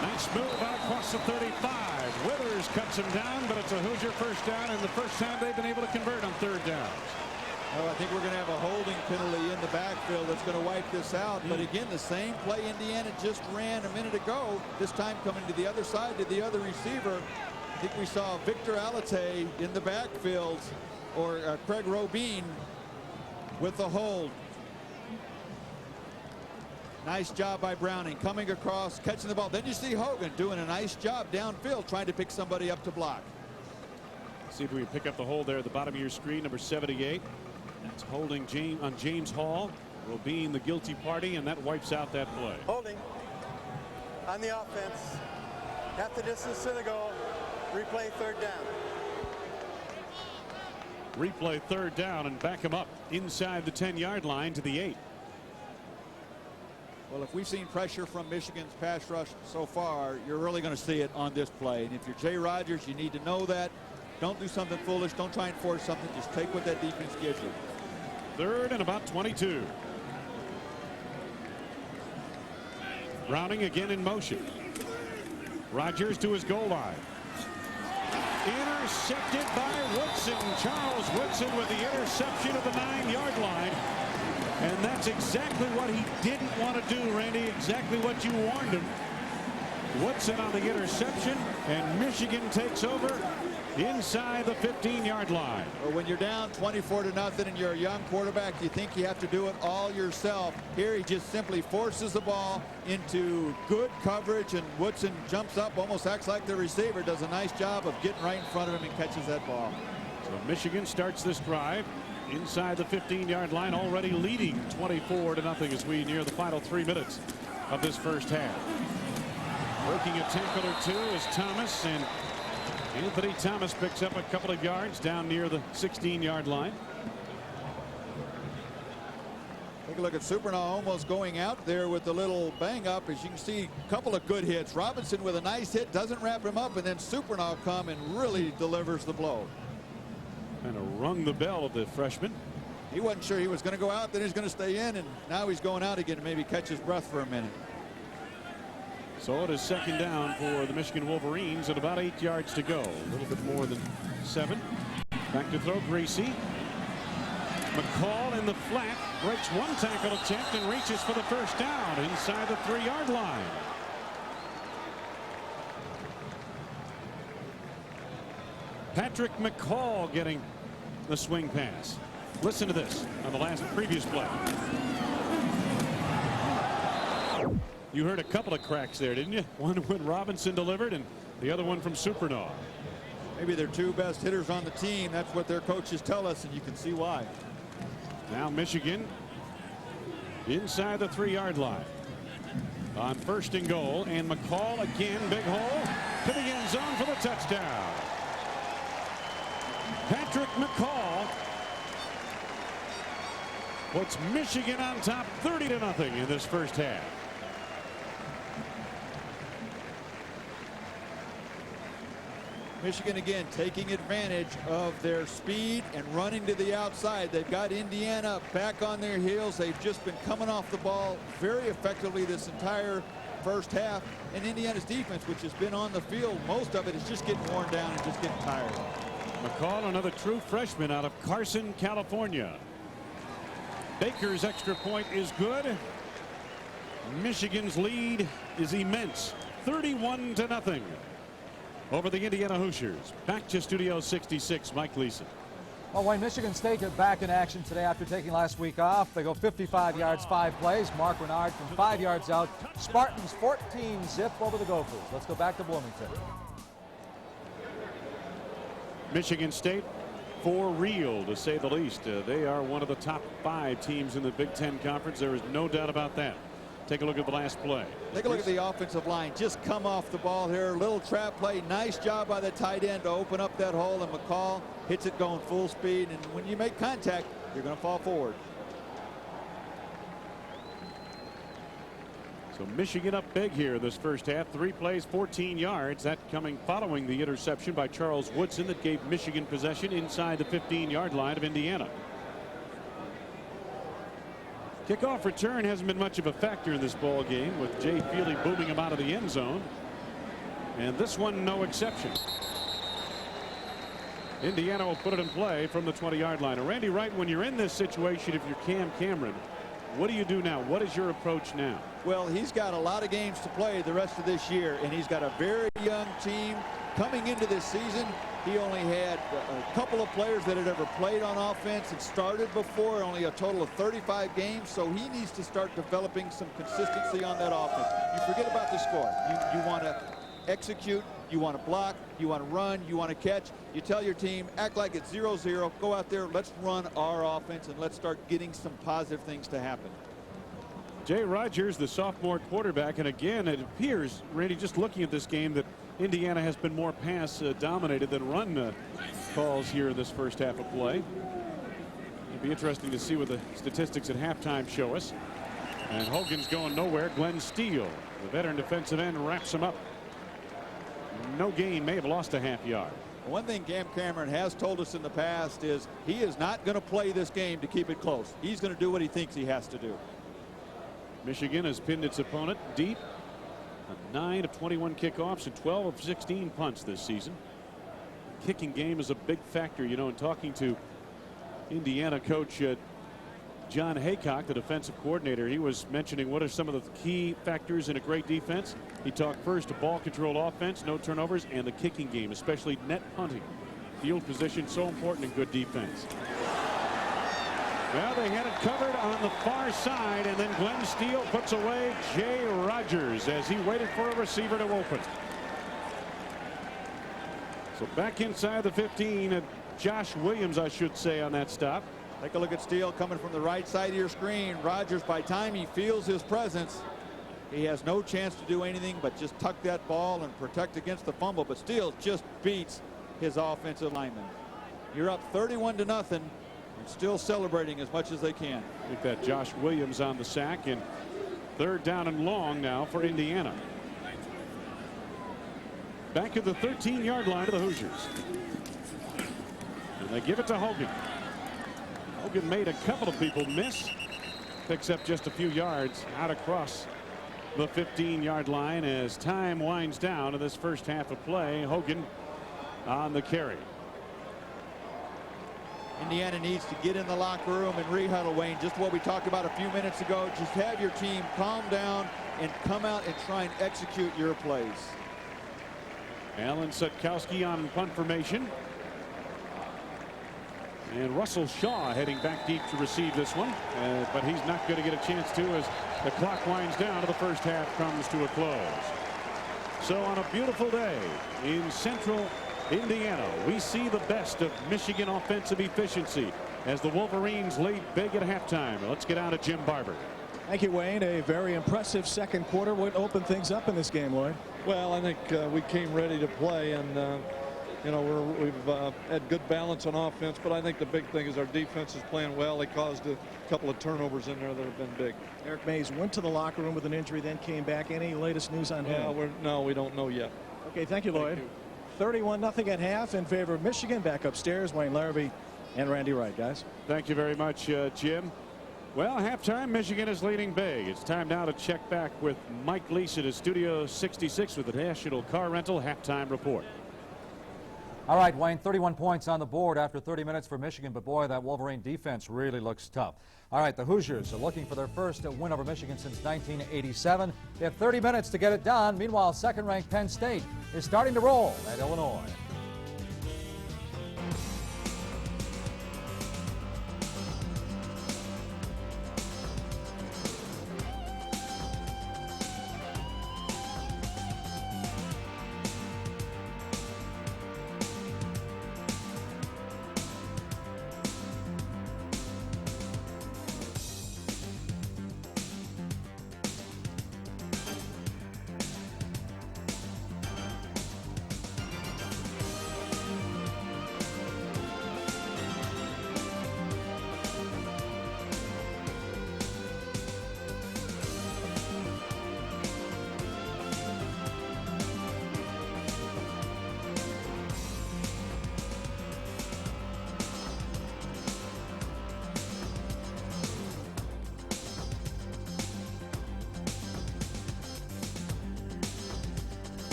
Nice move out across the 35. Withers cuts him down, but it's a Hoosier first down, and the first time they've been able to convert on third downs. Well, I think we're going to have a holding penalty in the backfield that's going to wipe this out. But again, the same play Indiana just ran a minute ago, this time coming to the other side to the other receiver. I think we saw Victor Alate in the backfield, or Craig Robine with the hold. Nice job by Browning coming across, catching the ball. Then you see Hogan doing a nice job downfield trying to pick somebody up to block. See if we can pick up the hold there at the bottom of your screen, number 78. That's holding on James Hall. Robine the guilty party, and that wipes out that play. Holding on the offense. Half the distance to the goal. Replay third down. Replay third down and back him up inside the 10-yard line to the 8. Well, if we've seen pressure from Michigan's pass rush so far, you're really going to see it on this play. And if you're Jay Rodgers, you need to know that. Don't do something foolish. Don't try and force something. Just take what that defense gives you. Third and about 22. Browning again in motion. Rodgers to his goal line. Intercepted by Woodson. Charles Woodson with the interception of the 9-yard line. And that's exactly what he didn't want to do, Randy. Exactly what you warned him. Woodson on the interception, and Michigan takes over inside the 15-yard line. Well, when you're down 24-0 and you're a young quarterback, you think you have to do it all yourself. Here he just simply forces the ball into good coverage, and Woodson jumps up, almost acts like the receiver, does a nice job of getting right in front of him and catches that ball. So Michigan starts this drive inside the 15-yard line, already leading 24-0 as we near the final 3 minutes of this first half. Working a tackle or two is Thomas, and Anthony Thomas picks up a couple of yards down near the 16-yard line. Take a look at Supernaw almost going out there with a little bang up. As you can see, a couple of good hits. Robinson with a nice hit, doesn't wrap him up, and then Supernaw come and really delivers the blow. Kind of rung the bell of the freshman. He wasn't sure he was going to go out, then he's going to stay in, and now he's going out again and maybe catch his breath for a minute. So it is second down for the Michigan Wolverines and about 8 yards to go. A little bit more than 7. Back to throw, Gracie. McCall in the flat, breaks one tackle attempt and reaches for the first down inside the 3-yard line. Patrick McCall getting the swing pass. Listen to this on the previous play. You heard a couple of cracks there, didn't you? One when Robinson delivered and the other one from Supernaw. Maybe their two best hitters on the team. That's what their coaches tell us, and you can see why. Now Michigan inside the 3-yard line on 1st and goal, and McCall again, big hole to the end zone for the touchdown. Patrick McCall puts Michigan on top 30-0 in this first half. Michigan again taking advantage of their speed and running to the outside. They've got Indiana back on their heels. They've just been coming off the ball very effectively this entire first half. And Indiana's defense, which has been on the field, most of it is just getting worn down and just getting tired. McCall, another true freshman out of Carson, California. Baker's extra point is good. Michigan's lead is immense, 31-0 over the Indiana Hoosiers. Back to Studio 66, Mike Leeson. Well, Wayne, Michigan State are back in action today after taking last week off. They go 55 yards, 5 plays. Mark Renard from 5 yards out. Spartans 14-zip over the Gophers. Let's go back to Bloomington. Michigan State, for real, to say the least. They are one of the top 5 teams in the Big Ten Conference. There is no doubt about that. Take a look at the last play. Take a look at the offensive line. Just come off the ball here. Little trap play. Nice job by the tight end to open up that hole, and McCall hits it going full speed. And when you make contact, you're going to fall forward. So Michigan up big here this first half. 3 plays, 14 yards. That coming following the interception by Charles Woodson that gave Michigan possession inside the 15-yard line of Indiana. Kickoff return hasn't been much of a factor in this ball game, with Jay Feely booming him out of the end zone. And this one, no exception. Indiana will put it in play from the 20-yard line. And Randy Wright, when you're in this situation, if you're Cam Cameron, what do you do now? What is your approach now? Well, he's got a lot of games to play the rest of this year, and he's got a very young team. Coming into this season, he only had a couple of players that had ever played on offense and started before, only a total of 35 games, so he needs to start developing some consistency on that offense. You forget about the score. You want to execute, you want to block, you want to run, you want to catch. You tell your team, act like it's 0-0, go out there, let's run our offense, and let's start getting some positive things to happen. Jay Rogers, the sophomore quarterback, and again, it appears, Randy, just looking at this game, that Indiana has been more pass dominated than run calls here in this first half of play. It'll be interesting to see what the statistics at halftime show us. And Hogan's going nowhere. Glenn Steele, the veteran defensive end, wraps him up. No gain, may have lost a half yard. One thing Cam Cameron has told us in the past is he is not going to play this game to keep it close. He's going to do what he thinks he has to do. Michigan has pinned its opponent deep. 9 of 21 kickoffs and 12 of 16 punts this season. Kicking game is a big factor, you know, in talking to Indiana coach John Haycock, the defensive coordinator. He was mentioning what are some of the key factors in a great defense. He talked first to ball controlled offense, no turnovers, and the kicking game, especially net punting. Field position so important in good defense. Well, they had it covered on the far side, and then Glenn Steele puts away Jay Rogers as he waited for a receiver to open. So back inside the 15, Josh Williams, I should say, on that stop. Take a look at Steele coming from the right side of your screen. Rogers, by the time he feels his presence, he has no chance to do anything but just tuck that ball and protect against the fumble. But Steele just beats his offensive lineman. You're up 31-0 and still celebrating as much as they can. I think that Josh Williams on the sack, and 3rd down and long now for Indiana. Back at the 13-yard line of the Hoosiers. And they give it to Hogan. Hogan made a couple of people miss. Picks up just a few yards out across the 15-yard line as time winds down in this first half of play. Hogan on the carry. Indiana needs to get in the locker room and rehuddle, Wayne. Just what we talked about a few minutes ago. Just have your team calm down and come out and try and execute your plays. Alan Sutkowski on punt formation. And Russell Shaw heading back deep to receive this one. But he's not going to get a chance to as the clock winds down and the first half comes to a close. So on a beautiful day in central Indiana, we see the best of Michigan offensive efficiency as the Wolverines lead big at halftime. Let's get out of Jim Barber. Thank you, Wayne. A very impressive second quarter. What opened things up in this game, Lloyd? Well, I think we came ready to play, and you know, we've had good balance on offense, but I think the big thing is our defense is playing well. They caused a couple of turnovers in there that have been big. Eric Mays went to the locker room with an injury, then came back. Any latest news on him? No, we don't know yet. Okay, thank you, Lloyd. 31-0 at half in favor of Michigan. Back upstairs, Wayne Larrabee and Randy Wright, guys. Thank you very much, Jim. Well, halftime, Michigan is leading big. It's time now to check back with Mike Lease at his Studio 66 with the National Car Rental halftime report. All right, Wayne, 31 points on the board after 30 minutes for Michigan, but boy, that Wolverine defense really looks tough. All right, the Hoosiers are looking for their first win over Michigan since 1987. They have 30 minutes to get it done. Meanwhile, second-ranked Penn State is starting to roll at Illinois.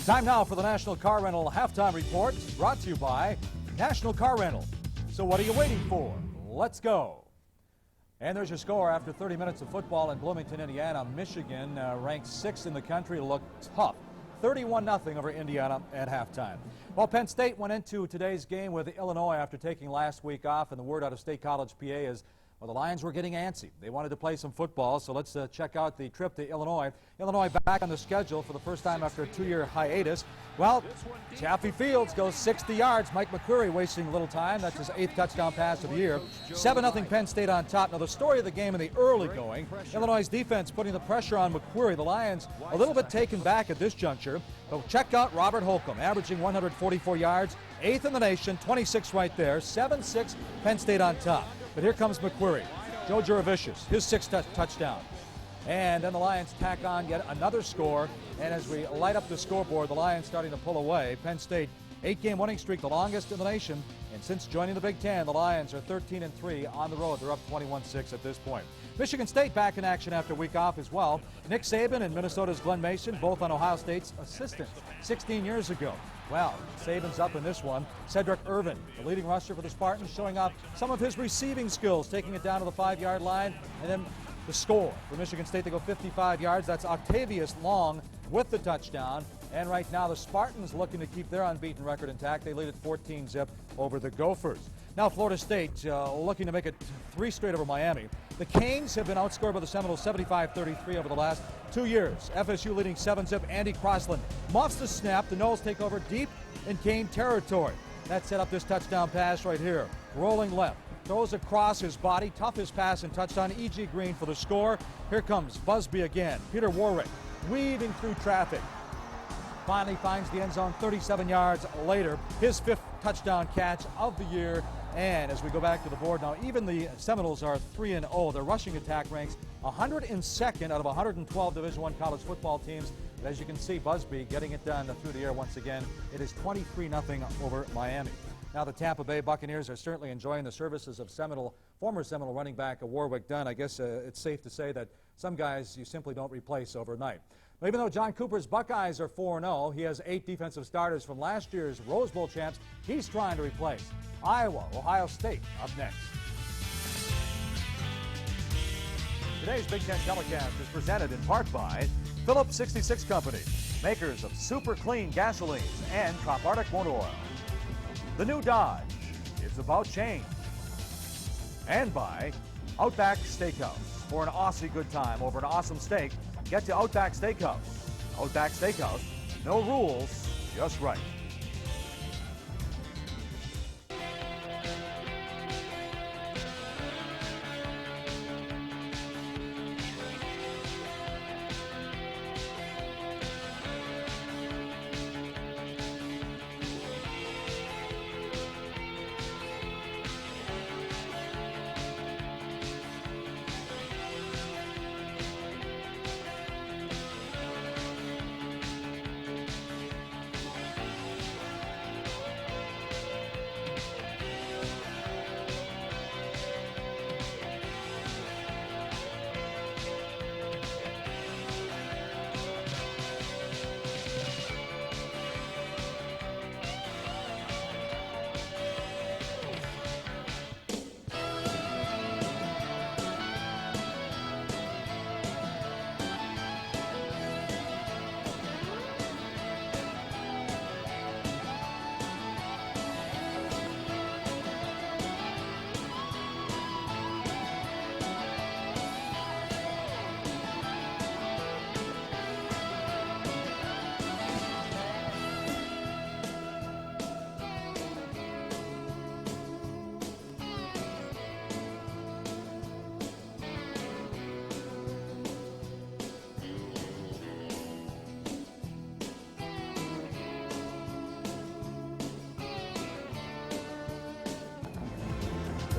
Time now for the National Car Rental halftime report, brought to you by National Car Rental. So what are you waiting for? Let's go. And there's your score after 30 minutes of football in Bloomington, Indiana. Michigan, ranked 6th in the country, looked tough. 31-0 over Indiana at halftime. Well, Penn State went into today's game with Illinois after taking last week off, and the word out of State College, PA is, well, the Lions were getting antsy. They wanted to play some football, so let's check out the trip to Illinois. Illinois back on the schedule for the first time after a 2-year hiatus. Well, Chaffee Fields goes 60 yards. Mike McQuarrie wasting a little time. That's his 8th touchdown pass of the year. 7-0 Penn State on top. Now, the story of the game in the early going, Illinois' defense putting the pressure on McQuarrie. The Lions a little bit taken back at this juncture. But check out Robert Holcomb, averaging 144 yards, 8th in the nation, 26 right there, 7-6 Penn State on top. But here comes McQuarrie. Joe Juravicius, his 6th touchdown. And then the Lions tack on yet another score. And as we light up the scoreboard, the Lions starting to pull away. Penn State, 8-game winning streak, the longest in the nation. And since joining the Big Ten, the Lions are 13-3 on the road. They're up 21-6 at this point. Michigan State back in action after a week off as well. Nick Saban and Minnesota's Glenn Mason, both on Ohio State's assistants 16 years ago. Well, Saban's up in this one. Cedric Irvin, the leading rusher for the Spartans, showing off some of his receiving skills, taking it down to the 5-yard line. And then the score for Michigan State, they go 55 yards. That's Octavius Long with the touchdown. And right now, the Spartans looking to keep their unbeaten record intact. They lead at 14-zip over the Gophers. Now Florida State looking to make it 3 straight over Miami. The Canes have been outscored by the Seminoles 75-33 over the last 2 years. FSU leading 7-zip. Andy Crossland muffs the snap. The Noles take over deep in Cane territory. That set up this touchdown pass right here. Rolling left. Throws across his body. Toughest pass and touchdown. E.G. Green for the score. Here comes Busby again. Peter Warwick weaving through traffic. Finally finds the end zone 37 yards later. His 5th touchdown catch of the year. And as we go back to the board now, even the Seminoles are 3-0. Their rushing attack ranks 102nd out of 112 Division I college football teams. But as you can see, Busby getting it done through the air once again. It is 23-0 over Miami. Now the Tampa Bay Buccaneers are certainly enjoying the services of former Seminole running back Warwick Dunn. I guess it's safe to say that some guys you simply don't replace overnight. Even though John Cooper's Buckeyes are 4-0, he has 8 defensive starters from last year's Rose Bowl champs he's trying to replace. Iowa, Ohio State up next. Today's Big Ten telecast is presented in part by Phillips 66 Company, makers of super clean gasolines and Tropartic motor oil. The new Dodge is about change. And by Outback Steakhouse. For an Aussie good time over an awesome steak, get to Outback Steakhouse. Outback Steakhouse, no rules, just right.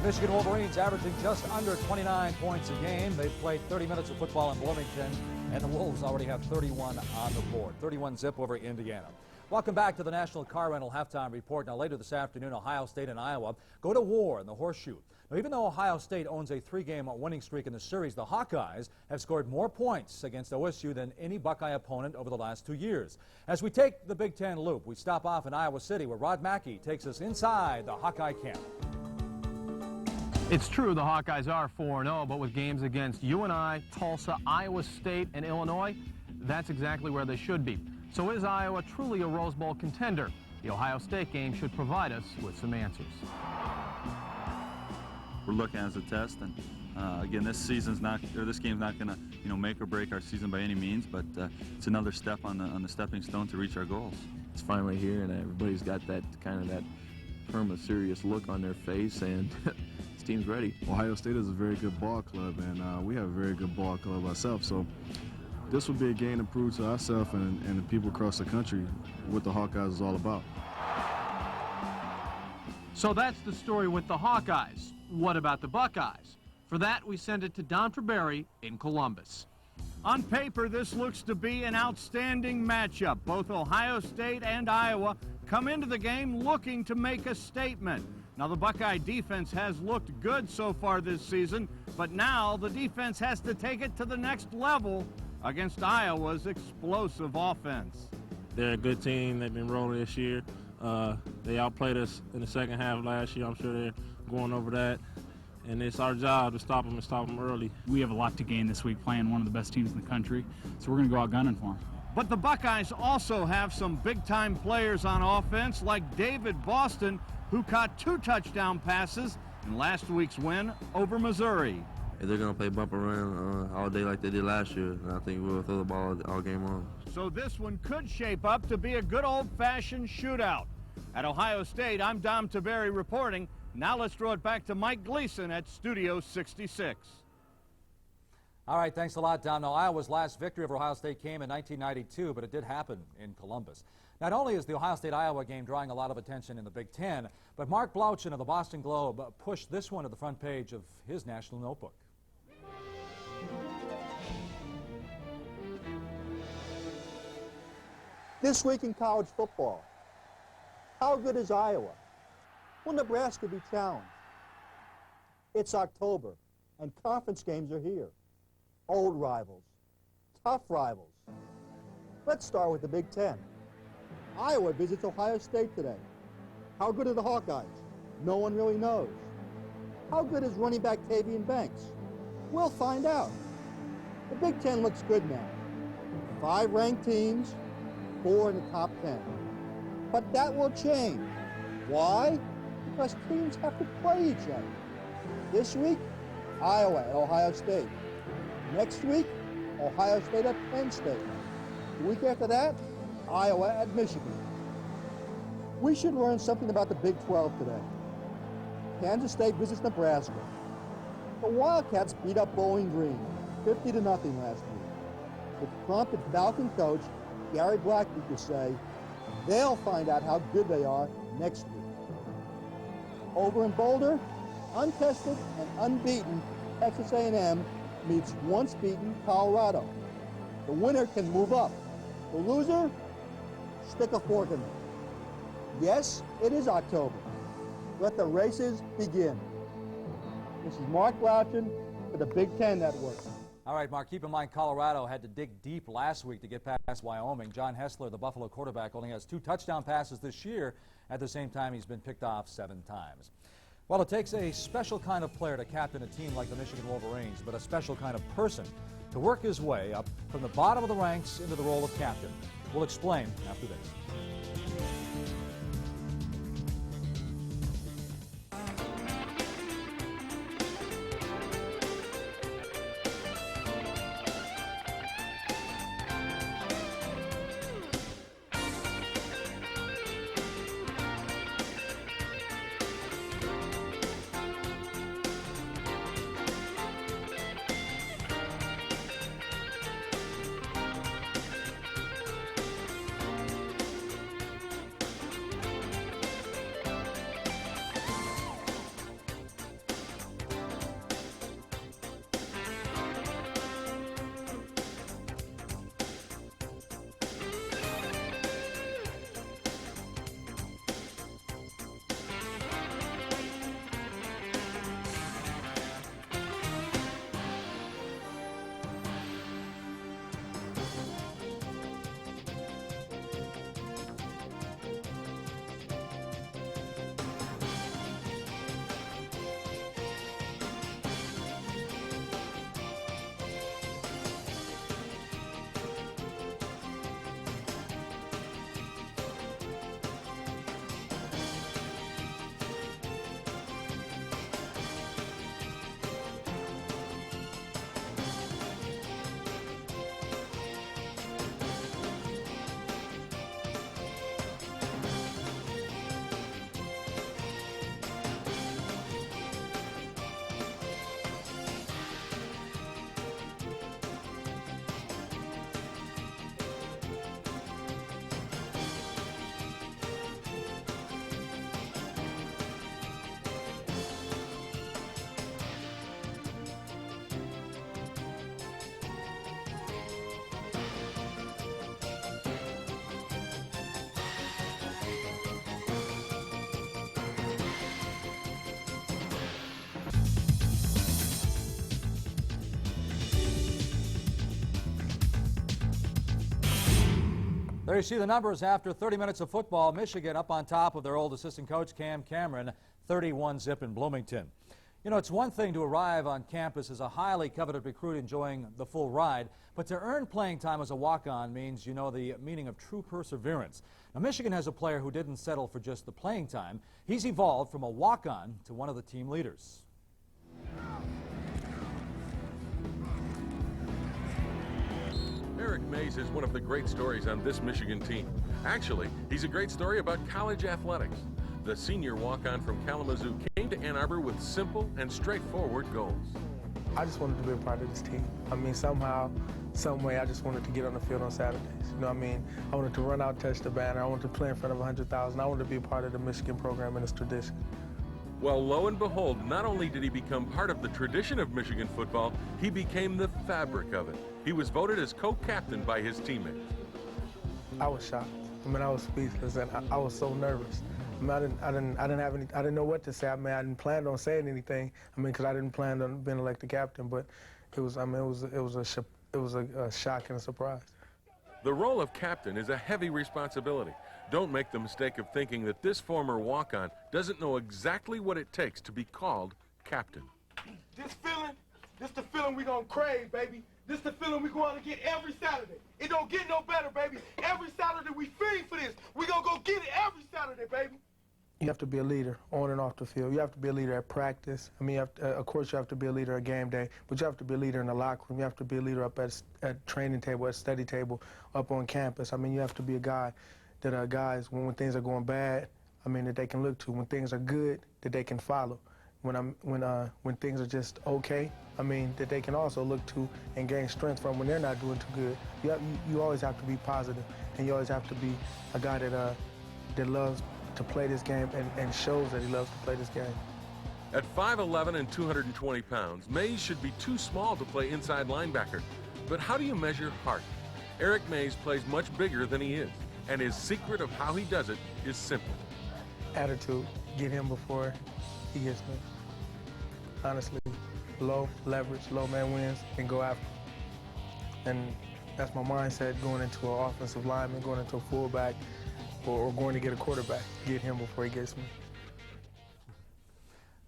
Michigan Wolverines averaging just under 29 points a game. They've played 30 minutes of football in Bloomington, and the Wolves already have 31 on the board. 31-zip over Indiana. Welcome back to the National Car Rental Halftime Report. Now later this afternoon, Ohio State and Iowa go to war in the Horseshoe. Now, even though Ohio State owns a 3-game winning streak in the series, the Hawkeyes have scored more points against OSU than any Buckeye opponent over the last 2 years. As we take the Big Ten loop, we stop off in Iowa City, where Rod Mackey takes us inside the Hawkeye camp. It's true the Hawkeyes are 4-0, but with games against UNI, Tulsa, Iowa State, and Illinois, that's exactly where they should be. So is Iowa truly a Rose Bowl contender? The Ohio State game should provide us with some answers. We're looking at it as a test, and again, this game's not going to, make or break our season by any means, but it's another step on the stepping stone to reach our goals. It's finally here, and everybody's got that firm, serious look on their face, and this team's ready. Ohio State is a very good ball club, and we have a very good ball club ourselves. So this will be a game to prove to ourselves and the people across the country what the Hawkeyes is all about. So that's the story with the Hawkeyes. What about the Buckeyes? For that, we send it to Don Traberry in Columbus. On paper, this looks to be an outstanding matchup. Both Ohio State and Iowa come into the game looking to make a statement. Now, the Buckeye defense has looked good so far this season, but now the defense has to take it to the next level against Iowa's explosive offense. They're a good team. They've been rolling this year. They outplayed us in the second half last year. I'm sure they're going over that. And it's our job to stop them and stop them early. We have a lot to gain this week playing one of the best teams in the country, so we're going to go out gunning for them. But the Buckeyes also have some big-time players on offense, like David Boston, who caught 2 touchdown passes in last week's win over Missouri. If they're going to play bump around all day like they did last year, and I think we'll throw the ball all game long. So this one could shape up to be a good old-fashioned shootout. At Ohio State, I'm Dom Tiberi reporting. Now let's throw it back to Mike Gleason at Studio 66. All right, thanks a lot, Dom. Now, Iowa's last victory over Ohio State came in 1992, but it did happen in Columbus. Not only is the Ohio State-Iowa game drawing a lot of attention in the Big Ten, but Mark Blauchen of the Boston Globe pushed this one to the front page of his national notebook. This week in college football, how good is Iowa? Will Nebraska be challenged? It's October, and conference games are here. Old rivals, tough rivals. Let's start with the Big Ten. Iowa visits Ohio State today. How good are the Hawkeyes? No one really knows. How good is running back Tavian Banks? We'll find out. The Big Ten looks good now. 5 ranked teams, 4 in the top 10. But that will change. Why? Because teams have to play each other. This week, Iowa at Ohio State. Next week, Ohio State at Penn State. The week after that, Iowa at Michigan. We should learn something about the Big 12 today. Kansas State visits Nebraska. The Wildcats beat up Bowling Green, 50-0 last week. Which prompted Falcon coach Gary Blackman to say, they'll find out how good they are next week. Over in Boulder, untested and unbeaten Texas A&M meets once beaten Colorado. The winner can move up. The loser, stick a fork in them. Yes, it is October. Let the races begin. This is Mark Blauchen for the Big Ten Network. All right, Mark, keep in mind Colorado had to dig deep last week to get past Wyoming. John Hessler, the Buffalo quarterback, only has 2 touchdown passes this year. At the same time, he's been picked off 7 times. Well, it takes a special kind of player to captain a team like the Michigan Wolverines, but a special kind of person to work his way up from the bottom of the ranks into the role of captain. We'll explain after this. There you see the numbers after 30 minutes of football. Michigan up on top of their old assistant coach, Cam Cameron, 31-zip in Bloomington. You know, it's one thing to arrive on campus as a highly coveted recruit enjoying the full ride, but to earn playing time as a walk-on means you know the meaning of true perseverance. Now, Michigan has a player who didn't settle for just the playing time. He's evolved from a walk-on to one of the team leaders. Eric Mays is one of the great stories on this Michigan team. Actually, he's a great story about college athletics. The senior walk-on from Kalamazoo came to Ann Arbor with simple and straightforward goals. I just wanted to be a part of this team. I mean, somehow, some way, I just wanted to get on the field on Saturdays. You know what I mean? I wanted to run out, touch the banner. I wanted to play in front of 100,000. I wanted to be a part of the Michigan program and its tradition. Well, lo and behold, not only did he become part of the tradition of Michigan football, he became the fabric of it. He was voted as co-captain by his teammates. I was shocked. I mean, I was speechless, and I was so nervous. I mean, I didn't know what to say. I mean, I didn't plan on saying anything. I mean, because I didn't plan on being elected captain. But it was, I mean, it was a shock and a surprise. The role of captain is a heavy responsibility. Don't make the mistake of thinking that this former walk-on doesn't know exactly what it takes to be called captain. This the feeling we gonna crave, baby. This the feeling we going to get every Saturday. It don't get no better, baby. Every Saturday we feed for this. We gonna go get it every Saturday, baby. You have to be a leader on and off the field. You have to be a leader at practice. I mean, of course, you have to be a leader at game day, but you have to be a leader in the locker room. You have to be a leader up at training table, at study table, up on campus. I mean, you have to be a guy that guys, when things are going bad, I mean, that they can look to. When things are good, that they can follow. When things are just okay, I mean, that they can also look to and gain strength from when they're not doing too good. You always have to be positive, and you always have to be a guy that loves to play this game and shows that he loves to play this game. At 5'11" and 220 pounds, Mays should be too small to play inside linebacker. But how do you measure heart? Eric Mays plays much bigger than he is, and his secret of how he does it is simple. Attitude. Get him before he gets me. Honestly, low leverage, low man wins, and go after him. And that's my mindset going into an offensive lineman, going into a fullback, or going to get a quarterback. Get him before he gets me.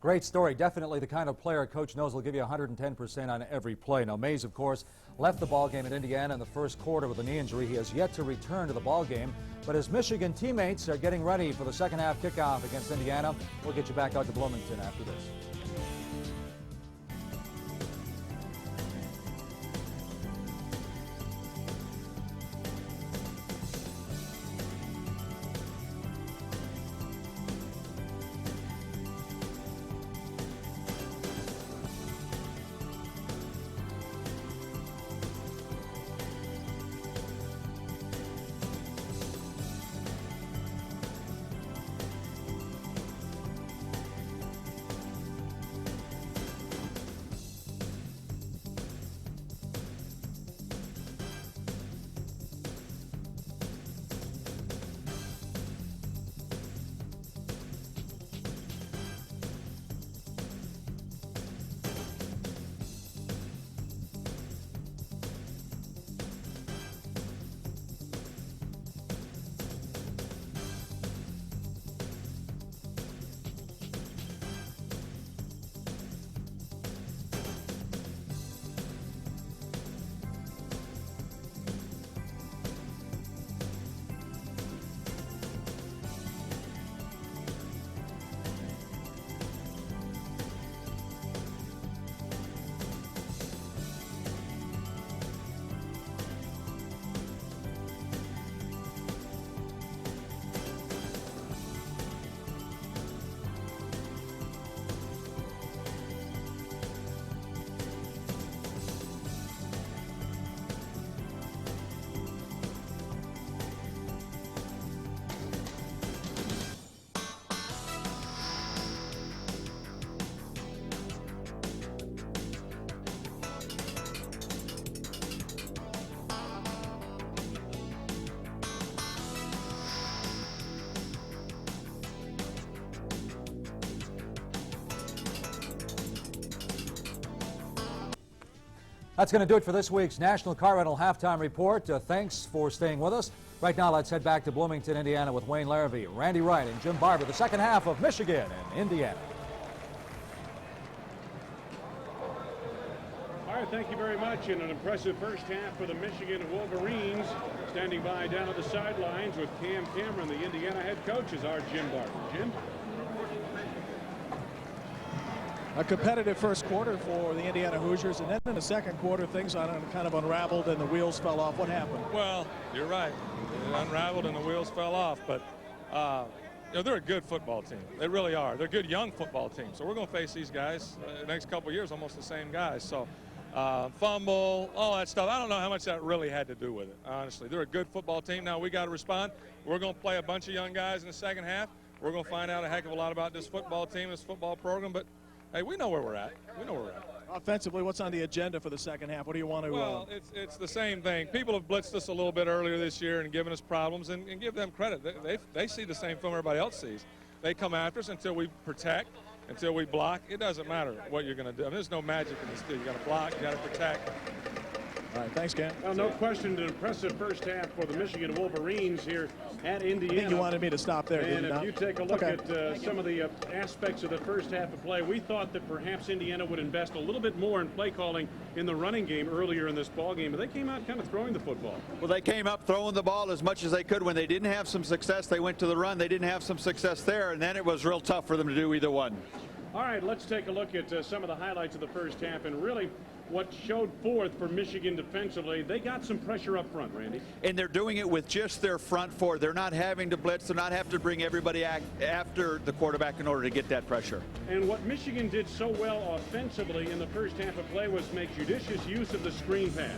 Great story. Definitely the kind of player Coach knows will give you 110% on every play. Now, Mays, of course, left the ball game at Indiana in the first quarter with a knee injury. He has yet to return to the ball game, but his Michigan teammates are getting ready for the second half kickoff against Indiana. We'll get you back out to Bloomington after this. That's going to do it for this week's National Car Rental Halftime Report. Thanks for staying with us. Right now, let's head back to Bloomington, Indiana with Wayne Larrivee, Randy Wright, and Jim Barber. The second half of Michigan and Indiana. All right, thank you very much. And an impressive first half for the Michigan Wolverines. Standing by down at the sidelines with Cam Cameron, the Indiana head coach, is our Jim Barber. Jim? A competitive first quarter for the Indiana Hoosiers, and then in the second quarter, things kind of unraveled and the wheels fell off. What happened? Well, you're right. It unraveled and the wheels fell off, but you know, they're a good football team. They really are. They're a good young football team. So we're going to face these guys the next couple of years, almost the same guys. So fumble, all that stuff. I don't know how much that really had to do with it, honestly. They're a good football team. Now we got to respond. We're going to play a bunch of young guys in the second half. We're going to find out a heck of a lot about this football team, this football program, but hey, we know where we're at. We know where we're at. Offensively, what's on the agenda for the second half? What do you want to... Well, it's the same thing. People have blitzed us a little bit earlier this year and given us problems, and give them credit. They see the same film everybody else sees. They come after us until we protect, until we block. It doesn't matter what you're going to do. I mean, there's no magic in this deal. You got to block, you got to protect. All right, thanks, Cam. Well, no question, an impressive first half for the Michigan Wolverines here at Indiana. I think you wanted me to stop there. And if you take a look at some of the aspects of the first half of play, we thought that perhaps Indiana would invest a little bit more in play calling in the running game earlier in this ball game, but they came out kind of throwing the football. Well, they came up throwing the ball as much as they could. When they didn't have some success, they went to the run. They didn't have some success there, and then it was real tough for them to do either one. All right, let's take a look at some of the highlights of the first half, and really what showed forth for Michigan defensively. They got some pressure up front, Randy. And they're doing it with just their front four. They're not having to blitz. They're not having to bring everybody after the quarterback in order to get that pressure. And what Michigan did so well offensively in the first half of play was make judicious use of the screen pass.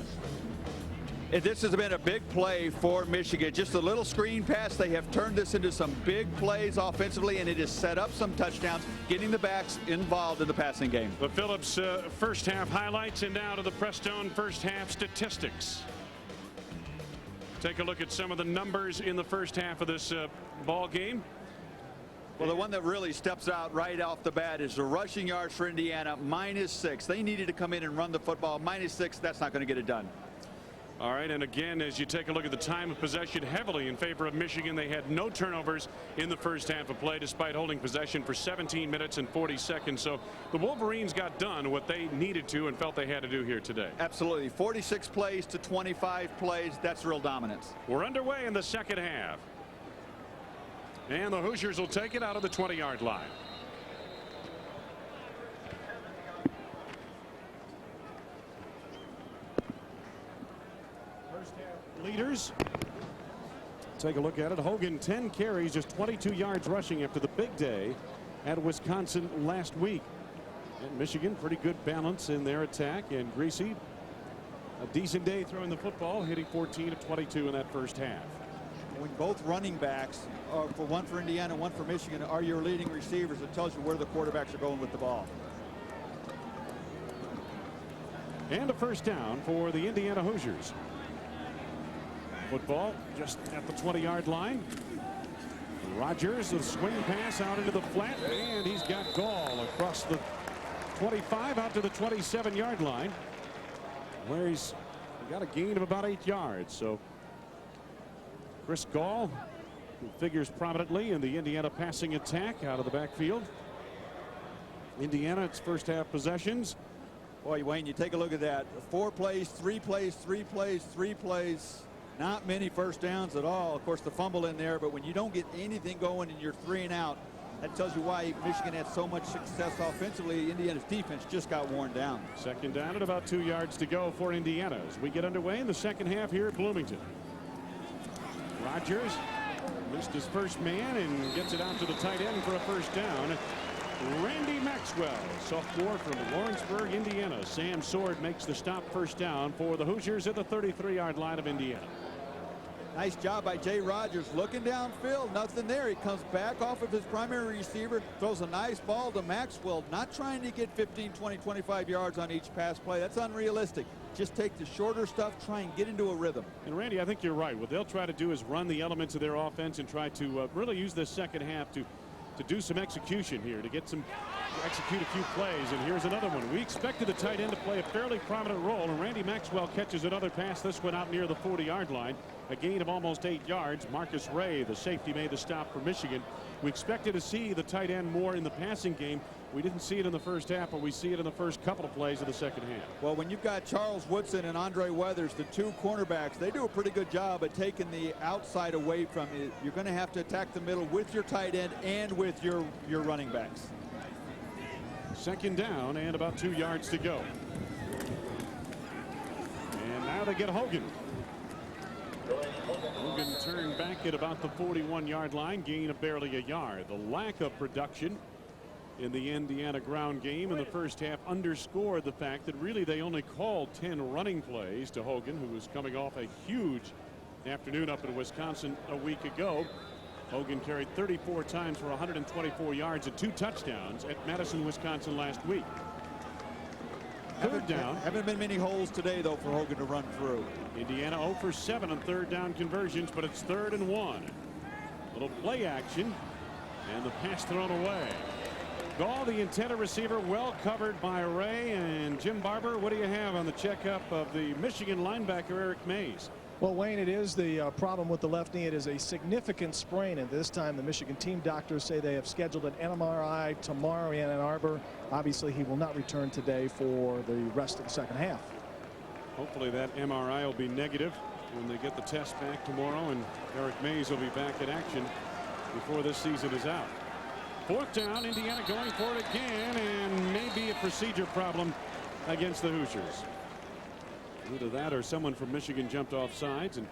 And this has been a big play for Michigan. Just a little screen pass. They have turned this into some big plays offensively, and it has set up some touchdowns, getting the backs involved in the passing game. The Phillips first half highlights, and now to the Prestone first half statistics. Take a look at some of the numbers in the first half of this ball game. Well, the one that really steps out right off the bat is the rushing yards for Indiana, -6. They needed to come in and run the football. -6, that's not going to get it done. All right, and again, as you take a look at the time of possession, heavily in favor of Michigan. They had no turnovers in the first half of play, despite holding possession for 17 minutes and 40 seconds. So the Wolverines got done what they needed to and felt they had to do here today. Absolutely. 46 plays to 25 plays. That's real dominance. We're underway in the second half. And the Hoosiers will take it out of the 20-yard line. Leaders. Take a look at it. Hogan 10 carries, just 22 yards rushing after the big day at Wisconsin last week. And Michigan, pretty good balance in their attack. And Greasy, a decent day throwing the football, hitting 14 of 22 in that first half. When both running backs, for one for Indiana, one for Michigan, are your leading receivers, it tells you where the quarterbacks are going with the ball. And a first down for the Indiana Hoosiers. Football just at the 20-yard line. Rogers, the swing pass out into the flat, and he's got Gall across the 25 out to the 27-yard line, where he's got a gain of about 8 yards. So Chris Gall, who figures prominently in the Indiana passing attack out of the backfield. Indiana, its first half possessions. Boy, Wayne, you take a look at that. 4 plays, 3 plays, 3 plays, 3 plays. Not many first downs at all. Of course, the fumble in there, but when you don't get anything going and you're 3 and out, that tells you why Michigan had so much success offensively. Indiana's defense just got worn down. Second down and about 2 yards to go for Indiana as we get underway in the second half here at Bloomington. Rogers missed his first man and gets it out to the tight end for a first down. Randy Maxwell, sophomore from Lawrenceburg, Indiana. Sam Sword makes the stop, first down for the Hoosiers at the 33-yard line of Indiana. Nice job by Jay Rogers looking downfield. Nothing there. He comes back off of his primary receiver, throws a nice ball to Maxwell, not trying to get 15, 20, 25 yards on each pass play. That's unrealistic. Just take the shorter stuff, try and get into a rhythm. And Randy, I think you're right. What they'll try to do is run the elements of their offense and try to really use this second half to to do some execution here, to execute a few plays. And here's another one. We expected the tight end to play a fairly prominent role, and Randy Maxwell catches another pass. This one out near the 40-yard line. A gain of almost 8 yards. Marcus Ray, the safety, made the stop for Michigan. We expected to see the tight end more in the passing game. We didn't see it in the first half, but we see it in the first couple of plays of the second half. Well, when you've got Charles Woodson and Andre Weathers, the two cornerbacks, they do a pretty good job at taking the outside away from you. You're going to have to attack the middle with your tight end and with your running backs. Second down and about 2 yards to go. And now they get Hogan. Hogan turned back at about the 41-yard line, gain of barely a yard. The lack of production in the Indiana ground game in the first half underscored the fact that really they only called 10 running plays to Hogan, who was coming off a huge afternoon up in Wisconsin a week ago. Hogan carried 34 times for 124 yards and 2 touchdowns at Madison, Wisconsin last week. Third down. Haven't been many holes today, though, for Hogan to run through. Indiana 0 for 7 on third down conversions, but it's 3rd and 1. Little play action, and the pass thrown away. Gall, the intended receiver, well covered by Ray. And Jim Barber, what do you have on the checkup of the Michigan linebacker Eric Mays? Well, Wayne, it is the problem with the left knee. It is a significant sprain, and this time the Michigan team doctors say they have scheduled an MRI tomorrow in Ann Arbor. Obviously, he will not return today for the rest of the second half. Hopefully that MRI will be negative when they get the test back tomorrow, and Eric Mays will be back in action before this season is out. 4th down, Indiana going for it again, and maybe a procedure problem against the Hoosiers. Either that or someone from Michigan jumped off sides, and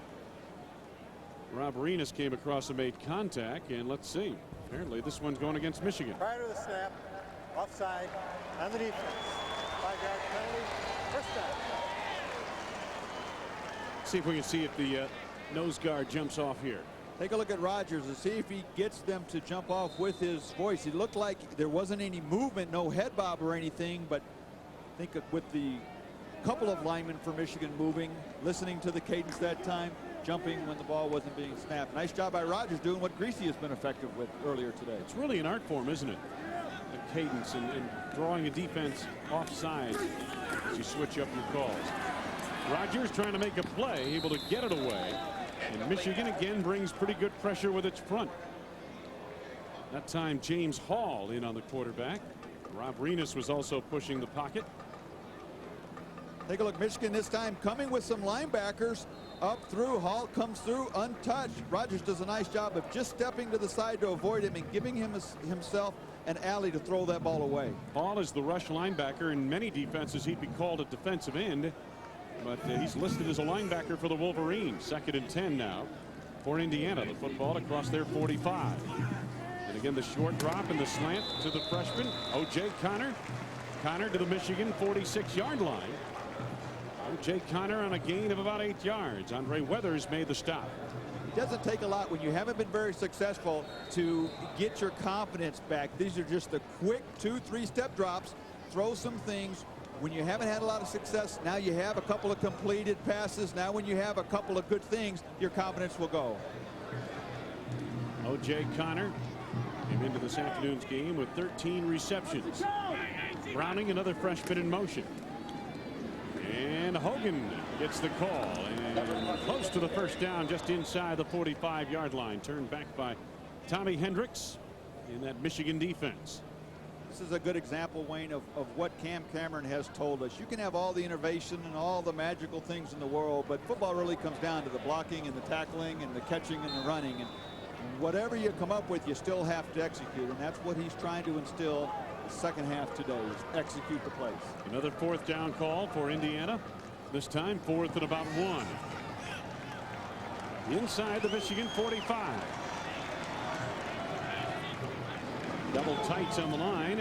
Rob Renus came across and made contact. And let's see. Apparently this one's going against Michigan. Prior to the snap, offside, on the defense. 5-yard penalty, first down. See if we can see if the nose guard jumps off here. Take a look at Rogers and see if he gets them to jump off with his voice. It looked like there wasn't any movement, no head bob or anything, but I think with the couple of linemen for Michigan moving, listening to the cadence that time, jumping when the ball wasn't being snapped. Nice job by Rogers doing what Greasy has been effective with earlier today. It's really an art form, isn't it? The cadence and drawing a defense offside as you switch up your calls. Rogers trying to make a play, able to get it away. And Michigan again brings pretty good pressure with its front. That time James Hall in on the quarterback. Rob Renus was also pushing the pocket. Take a look. Michigan this time coming with some linebackers up through. Hall comes through untouched. Rogers does a nice job of just stepping to the side to avoid him and giving himself an alley to throw that ball away. Hall is the rush linebacker. In many defenses he'd be called a defensive end, but he's listed as a linebacker for the Wolverines. 2nd and 10 now for Indiana. The football across their 45. And again the short drop and the slant to the freshman O.J. Connor. Connor to the Michigan 46-yard line. O.J. Connor on a gain of about 8 yards. Andre Weathers made the stop. It doesn't take a lot when you haven't been very successful to get your confidence back. These are just the quick 2-3 step drops. Throw some things. When you haven't had a lot of success, now you have a couple of completed passes. Now when you have a couple of good things, your confidence will go. O.J. Connor came into this afternoon's game with 13 receptions. Browning, another freshman in motion. And Hogan gets the call, and close to the first down, just inside the 45-yard line. Turned back by Tommy Hendricks in that Michigan defense. This is a good example, Wayne, of what Cam Cameron has told us. You can have all the innovation and all the magical things in the world, but football really comes down to the blocking and the tackling and the catching and the running. And whatever you come up with, you still have to execute, and that's what he's trying to instill the second half today, is execute the plays. Another 4th down call for Indiana. This time 4th and about 1. Inside the Michigan 45. Double tights on the line.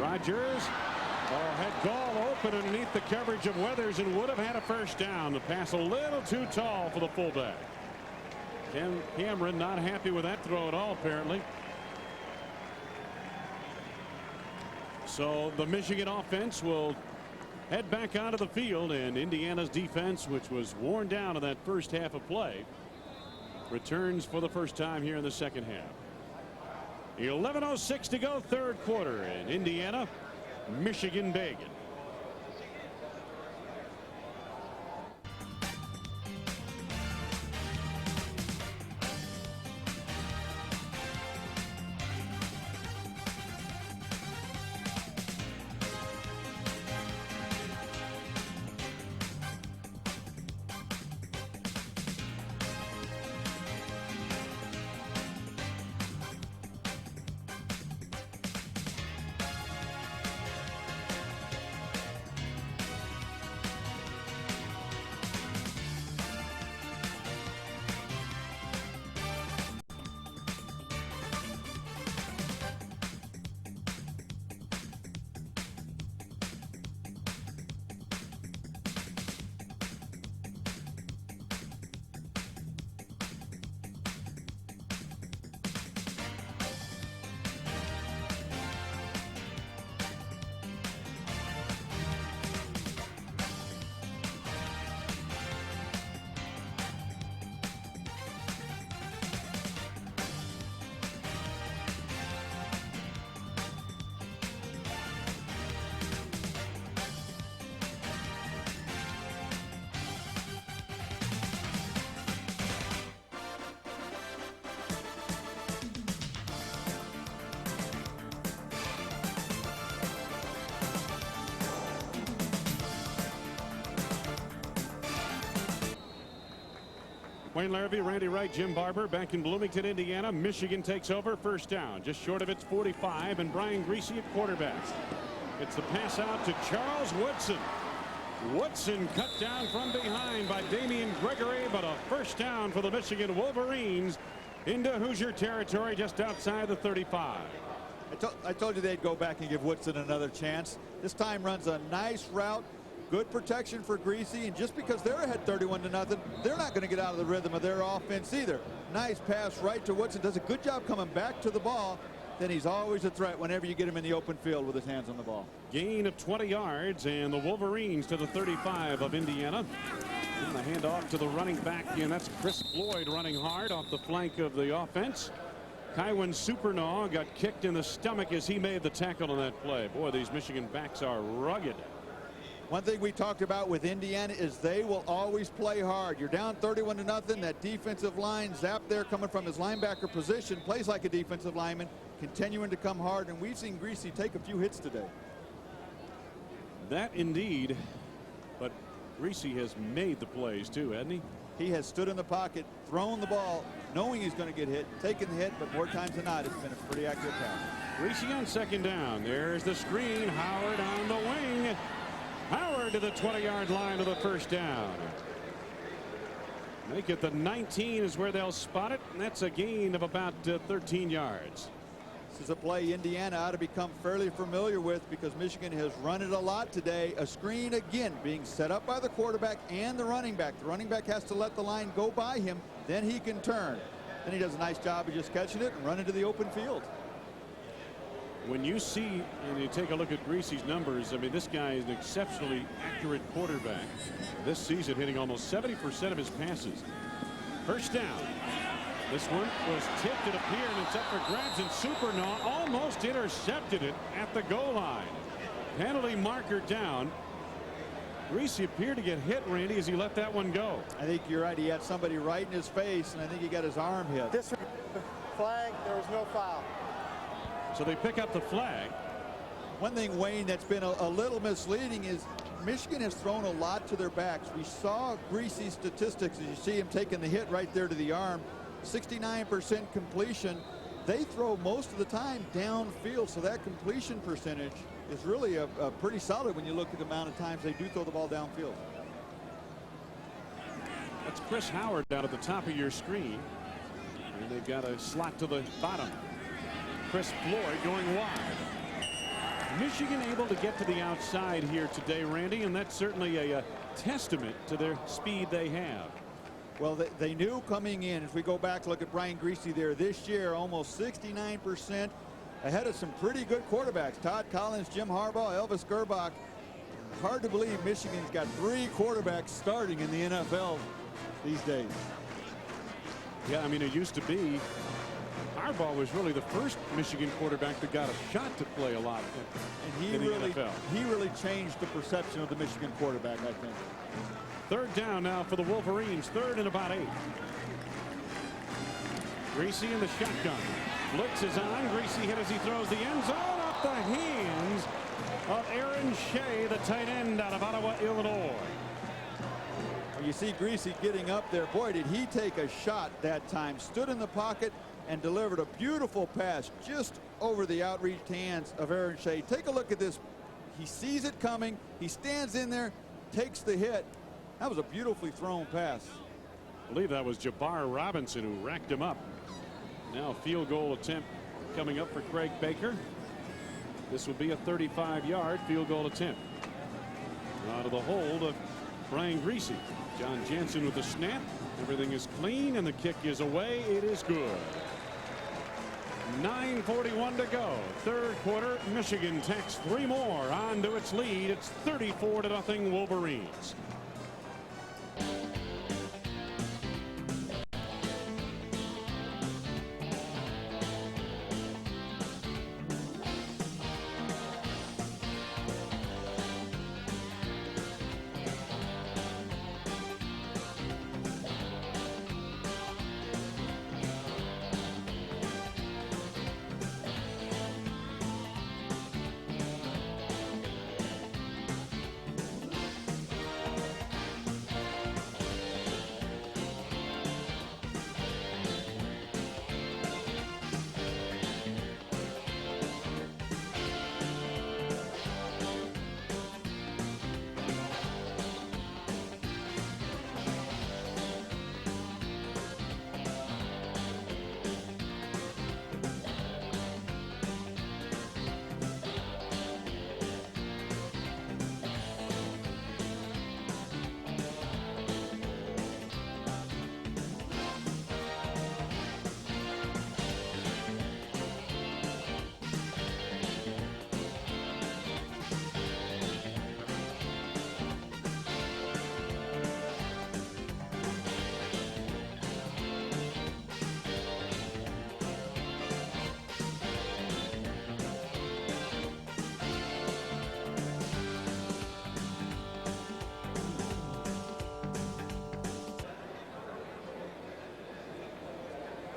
Rogers had Gall open underneath the coverage of Weathers and would have had a first down. The pass a little too tall for the fullback. Cameron not happy with that throw at all, apparently. So the Michigan offense will head back onto the field, and Indiana's defense, which was worn down in that first half of play, returns for the first time here in the second half. 11:06 to go, third quarter in Indiana, Michigan Beggin. Wayne Larrabee, Randy Wright, Jim Barber back in Bloomington, Indiana. Michigan takes over, first down, just short of its 45, and Brian Griese at quarterback. It's the pass out to Charles Woodson. Woodson cut down from behind by Damian Gregory, but a first down for the Michigan Wolverines into Hoosier territory just outside the 35. I told you they'd go back and give Woodson another chance. This time runs a nice route. Good protection for Griese, and just because they're ahead 31-0, they're not going to get out of the rhythm of their offense either. Nice pass right to Woodson. Does a good job coming back to the ball. Then he's always a threat whenever you get him in the open field with his hands on the ball. Gain of 20 yards, and the Wolverines to the 35 of Indiana. And the handoff to the running back, and that's Chris Floyd running hard off the flank of the offense. Kywin Supernaw got kicked in the stomach as he made the tackle on that play. Boy, these Michigan backs are rugged. One thing we talked about with Indiana is they will always play hard. You're down 31-0. That defensive line, Zapp there coming from his linebacker position, plays like a defensive lineman, continuing to come hard, and we've seen Griese take a few hits today. That indeed, but Griese has made the plays too, hasn't he? He has stood in the pocket, thrown the ball, knowing he's going to get hit, taken the hit, but more times than not, it's been a pretty accurate pass. Griese on second down. There's the screen. Howard on the wing. Howard to the 20-yard line of the first down. Make it the 19 is where they'll spot it, and that's a gain of about 13 yards. This is a play Indiana ought to become fairly familiar with because Michigan has run it a lot today. A screen again being set up by the quarterback and the running back. The running back has to let the line go by him, then he can turn. Then he does a nice job of just catching it and running to the open field. When you see and you take a look at Griese's numbers, I mean, this guy is an exceptionally accurate quarterback. This season hitting almost 70% of his passes. First down. This one was tipped, it appeared, and it's up for grabs, and Supernaw almost intercepted it at the goal line. Penalty marker down. Griese appeared to get hit, Randy, as he let that one go. I think you're right. He had somebody right in his face, and I think he got his arm hit. This flag, there was no foul. So they pick up the flag. One thing, Wayne, that's been a little misleading is Michigan has thrown a lot to their backs. We saw Griese's statistics as you see him taking the hit right there to the arm. 69% completion. They throw most of the time downfield, so that completion percentage is really a pretty solid when you look at the amount of times they do throw the ball downfield. That's Chris Howard down at the top of your screen. And they've got a slot to the bottom. Chris Floyd going wide. Michigan able to get to the outside here today, Randy, and that's certainly a testament to their speed they have. Well, they knew coming in, as we go back, look at Brian Griese there this year, almost 69% ahead of some pretty good quarterbacks. Todd Collins, Jim Harbaugh, Elvis Gerbach. Hard to believe Michigan's got 3 quarterbacks starting in the NFL these days. Yeah, I mean, it used to be Harbaugh was really the first Michigan quarterback that got a shot to play a lot in the NFL. He really changed the perception of the Michigan quarterback, I think. Third down now for the Wolverines. 3rd and about 8. Greasy in the shotgun. Blitz is on. Greasy hit as he throws the end zone off the hands of Aaron Shea, the tight end out of Ottawa, Illinois. You see Greasy getting up there. Boy, did he take a shot that time. Stood in the pocket and delivered a beautiful pass just over the outreached hands of Aaron Shea. Take a look at this. He sees it coming. He stands in there, takes the hit. That was a beautifully thrown pass. I believe that was Jabbar Robinson who racked him up. Now field goal attempt coming up for Craig Baker. This will be a 35-yard field goal attempt. Out of the hold of Brian Greasy. John Jansen with the snap. Everything is clean and the kick is away. It is good. 9:41 to go. 3rd quarter. Michigan tacks 3 more onto its lead. It's 34-0 Wolverines.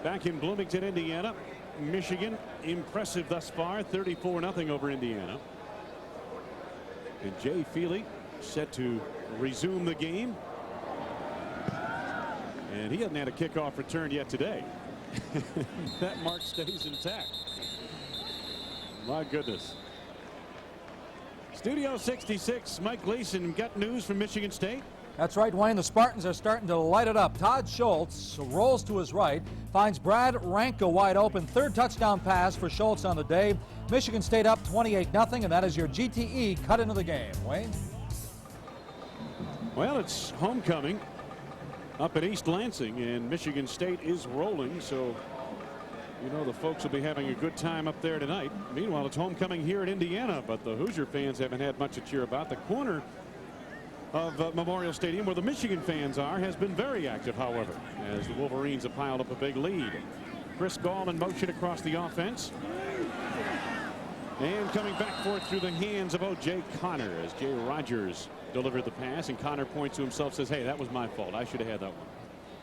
Back in Bloomington, Indiana. Michigan impressive thus far. 34-0 over Indiana. And Jay Feely set to resume the game. And he hasn't had a kickoff return yet today. That mark stays intact. My goodness. Studio 66, Mike Gleason, got news from Michigan State. That's right, Wayne. The Spartans are starting to light it up. Todd Schultz rolls to his right, finds Brad Ranka wide open. 3rd touchdown pass for Schultz on the day. Michigan State up 28-0, and that is your GTE cut into the game. Wayne? Well, it's homecoming up at East Lansing, and Michigan State is rolling, so you know the folks will be having a good time up there tonight. Meanwhile, it's homecoming here in Indiana, but the Hoosier fans haven't had much to cheer about. The corner of Memorial Stadium, where the Michigan fans are, has been very active, however, as the Wolverines have piled up a big lead. Chris Gall in motion across the offense. And coming back for it through the hands of O.J. Connor as Jay Rogers delivered the pass, and Connor points to himself, says, hey, that was my fault. I should have had that one.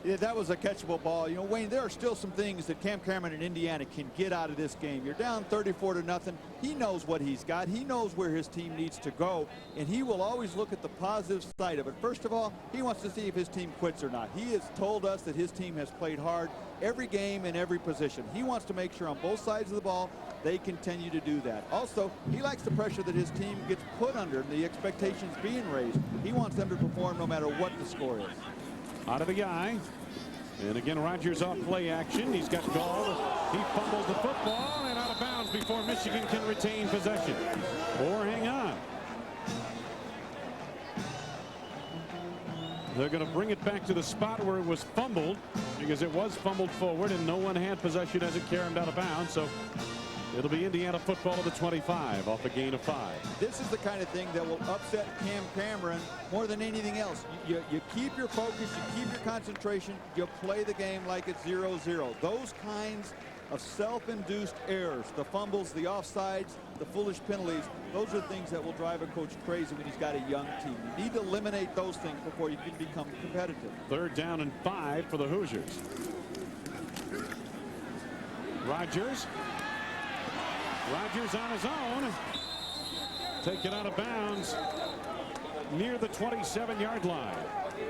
Yeah, that was a catchable ball. You know, Wayne, there are still some things that Cam Cameron and Indiana can get out of this game. You're down 34-0. He knows what he's got. He knows where his team needs to go, and he will always look at the positive side of it. First of all, he wants to see if his team quits or not. He has told us that his team has played hard every game in every position. He wants to make sure on both sides of the ball they continue to do that. Also, he likes the pressure that his team gets put under and the expectations being raised. He wants them to perform no matter what the score is. Out of the eye. And again, Rogers off play action. He's got Gall. He fumbles the football and out of bounds before Michigan can retain possession. Or hang on. They're going to bring it back to the spot where it was fumbled, because it was fumbled forward and no one had possession as it carried out of bounds. So it'll be Indiana football to the 25 off a gain of 5. This is the kind of thing that will upset Cam Cameron more than anything else. You keep your focus, you keep your concentration, you play the game like it's 0-0. Those kinds of self-induced errors, the fumbles, the offsides, the foolish penalties. Those are things that will drive a coach crazy when he's got a young team. You need to eliminate those things before you can become competitive. 3rd down and 5 for the Hoosiers. Rogers on his own. Taken out of bounds near the 27-yard line.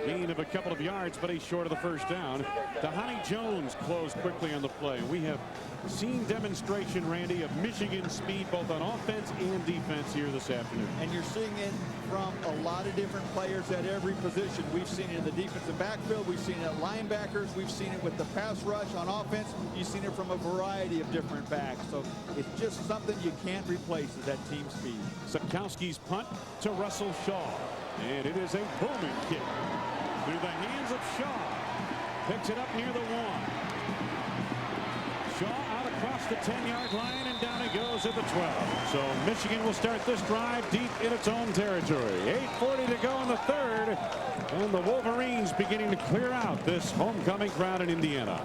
Gain of a couple of yards, but he's short of the 1st down. Tahani Jones closed quickly on the play. We have seen demonstration, Randy, of Michigan's speed both on offense and defense here this afternoon. And you're seeing it from a lot of different players at every position. We've seen it in the defensive backfield. We've seen it at linebackers. We've seen it with the pass rush on offense. You've seen it from a variety of different backs. So it's just something you can't replace, is that team speed. Sikowski's punt to Russell Shaw. And it is a booming kick through the hands of Shaw. Picks it up near the 1. Shaw out across the 10-yard line, and down he goes at the 12. So Michigan will start this drive deep in its own territory. 8:40 to go in the 3rd, and the Wolverines beginning to clear out this homecoming crowd in Indiana.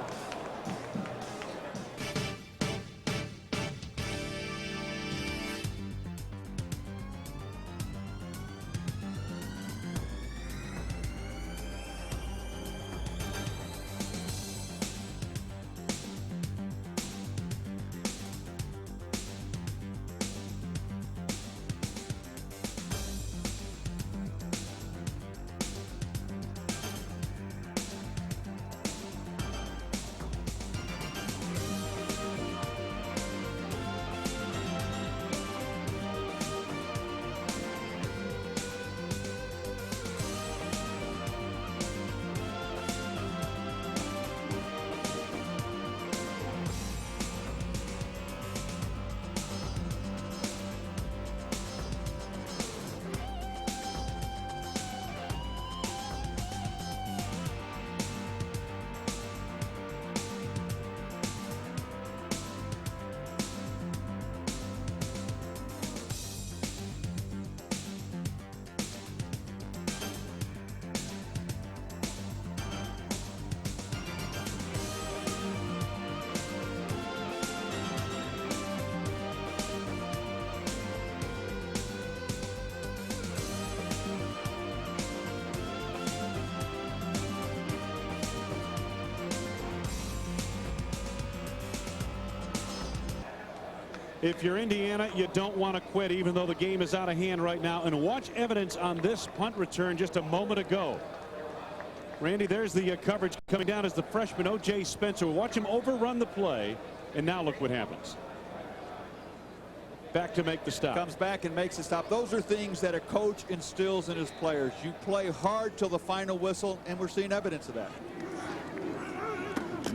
If you're Indiana, you don't want to quit, even though the game is out of hand right now. And watch evidence on this punt return just a moment ago. Randy, there's the coverage coming down as the freshman O.J. Spencer. Watch him overrun the play, and now look what happens. Back to make the stop. Comes back and makes the stop. Those are things that a coach instills in his players. You play hard till the final whistle, and we're seeing evidence of that.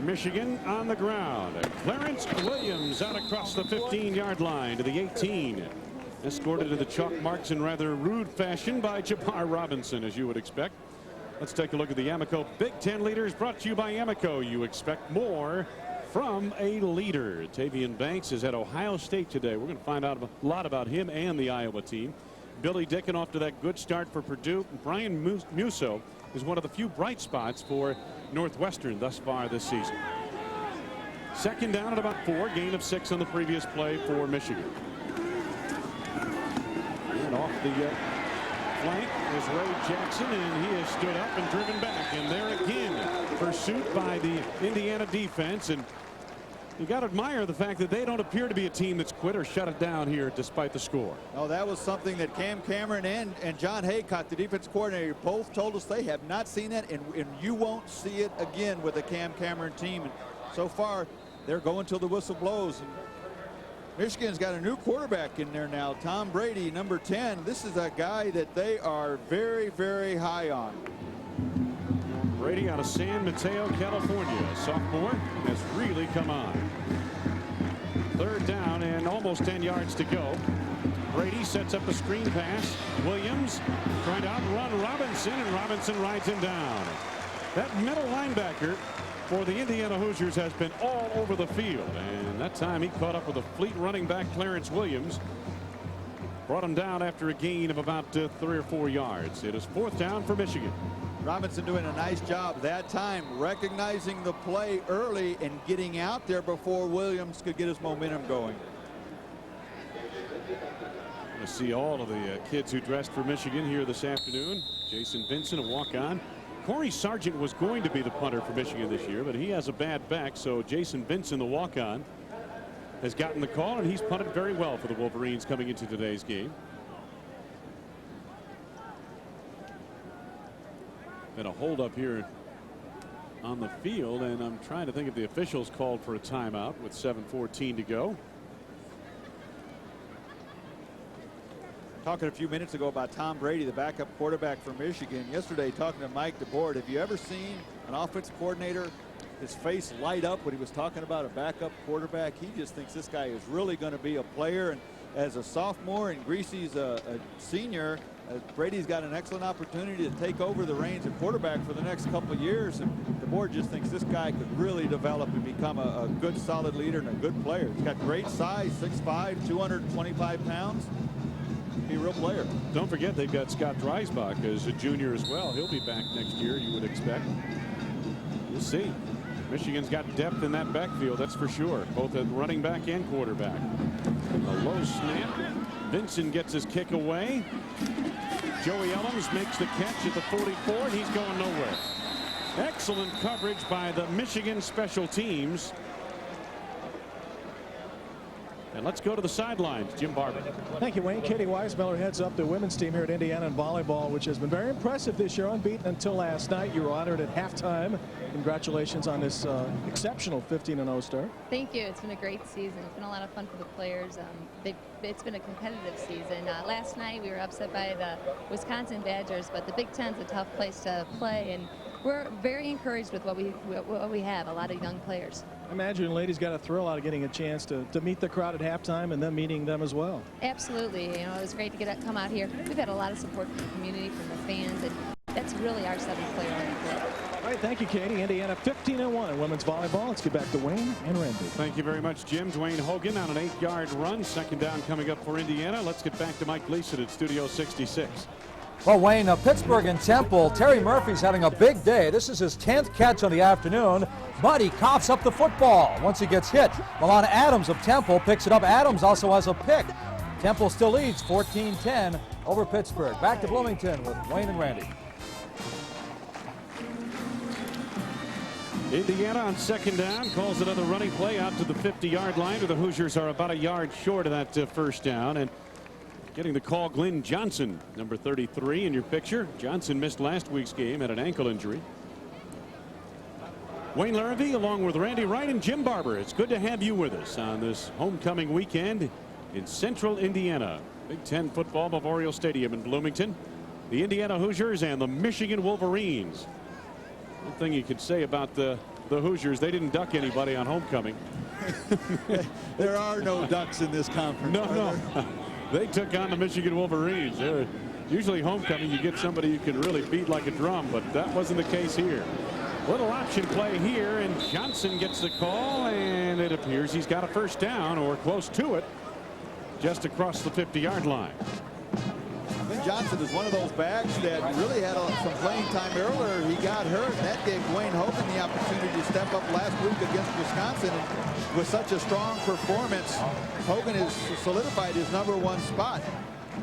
Michigan on the ground. Clarence Williams out across the 15-yard line to the 18. Escorted to the chalk marks in rather rude fashion by Jabbar Robinson, as you would expect. Let's take a look at the Amoco Big Ten leaders, brought to you by Amoco. You expect more from a leader. Tavian Banks is at Ohio State today. We're going to find out a lot about him and the Iowa team. Billy Dicken off to that good start for Purdue. Brian Musso is one of the few bright spots for Northwestern thus far this season. 2nd down at about 4, gain of 6 on the previous play for Michigan. And off the flank is Ray Jackson, and he has stood up and driven back. And there again, pursuit by the Indiana defense. And you got to admire the fact that they don't appear to be a team that's quit or shut it down here despite the score. Oh, that was something that Cam Cameron and John Haycock, the defense coordinator, both told us they have not seen that, and you won't see it again with the Cam Cameron team. And so far, they're going till the whistle blows. And Michigan's got a new quarterback in there now, Tom Brady, number 10. This is a guy that they are very, very high on. Brady out of San Mateo, California. Sophomore has really come on. 3rd down and almost 10 yards to go. Brady sets up a screen pass. Williams trying to outrun Robinson, and Robinson rides him down. That middle linebacker for the Indiana Hoosiers has been all over the field, and that time he caught up with a fleet running back, Clarence Williams. Brought him down after a gain of about 3 or 4 yards. It is 4th down for Michigan. Robinson doing a nice job that time, recognizing the play early and getting out there before Williams could get his momentum going. To see all of the kids who dressed for Michigan here this afternoon. Jason Vincent, a walk-on. Corey Sargent was going to be the punter for Michigan this year, but he has a bad back, so Jason Vincent, the walk-on, has gotten the call, and he's punted very well for the Wolverines coming into today's game. Been a hold-up here on the field, and I'm trying to think if the officials called for a timeout with 7:14 to go. Talking a few minutes ago about Tom Brady, the backup quarterback for Michigan. Yesterday, talking to Mike DeBoer, have you ever seen an offensive coordinator, his face light up when he was talking about a backup quarterback? He just thinks this guy is really going to be a player. And as a sophomore and Greasy's a senior, Brady's got an excellent opportunity to take over the reins of quarterback for the next couple of years. And DeBoer just thinks this guy could really develop and become a good, solid leader and a good player. He's got great size, 6'5", 225 pounds. Be a real player. Don't forget they've got Scott Dreisbach as a junior as well. He'll be back next year, you would expect. We'll see. Michigan's got depth in that backfield, that's for sure, both at running back and quarterback. A low snap. Vincent gets his kick away. Joey Ellums makes the catch at the 44, and he's going nowhere. Excellent coverage by the Michigan special teams. And let's go to the sidelines. Jim Barber. Thank you, Wayne. Katie Weismiller heads up the women's team here at Indiana in volleyball, which has been very impressive this year, unbeaten until last night. You were honored at halftime. Congratulations on this exceptional 15-0 start. Thank you. It's been a great season. It's been a lot of fun for the players. It's been a competitive season. Last night we were upset by the Wisconsin Badgers, but the Big Ten's a tough place to play, and we're very encouraged with what we have. A lot of young players. I imagine ladies got a thrill out of getting a chance to meet the crowd at halftime and then meeting them as well. Absolutely. You know, it was great to come out here. We've had a lot of support from the community, from the fans, and that's really our 7th player on the field. All right, thank you, Katie. Indiana 15-1 in women's volleyball. Let's get back to Wayne and Randy. Thank you very much, Jim. Dwayne Hogan on an 8-yard run. 2nd down coming up for Indiana. Let's get back to Mike Gleason at Studio 66. Well, Wayne, Pittsburgh and Temple. Terry Murphy's having a big day. This is his 10th catch on the afternoon, but he coughs up the football once he gets hit. Milana Adams of Temple picks it up. Adams also has a pick. Temple still leads 14-10 over Pittsburgh. Back to Bloomington with Wayne and Randy. Indiana on 2nd down calls another running play out to the 50-yard line. The Hoosiers are about a yard short of that 1st down. And getting the call, Glenn Johnson, number 33 in your picture. Johnson missed last week's game, had an ankle injury. Wayne Larrivee along with Randy Wright and Jim Barber. It's good to have you with us on this homecoming weekend in central Indiana. Big Ten football, Memorial Stadium in Bloomington. The Indiana Hoosiers and the Michigan Wolverines. One thing you could say about the Hoosiers, they didn't duck anybody on homecoming. There are no ducks in this conference. No. They took on the Michigan Wolverines. They're usually homecoming, you get somebody you can really beat like a drum, but that wasn't the case here. Little option play here, and Johnson gets the call, and it appears he's got a 1st down or close to it, just across the 50-yard line. Glenn Johnson is one of those backs that really had some playing time earlier. He got hurt. That gave Dwayne Hogan the opportunity to step up last week against Wisconsin. And with such a strong performance, Hogan has solidified his #1 spot.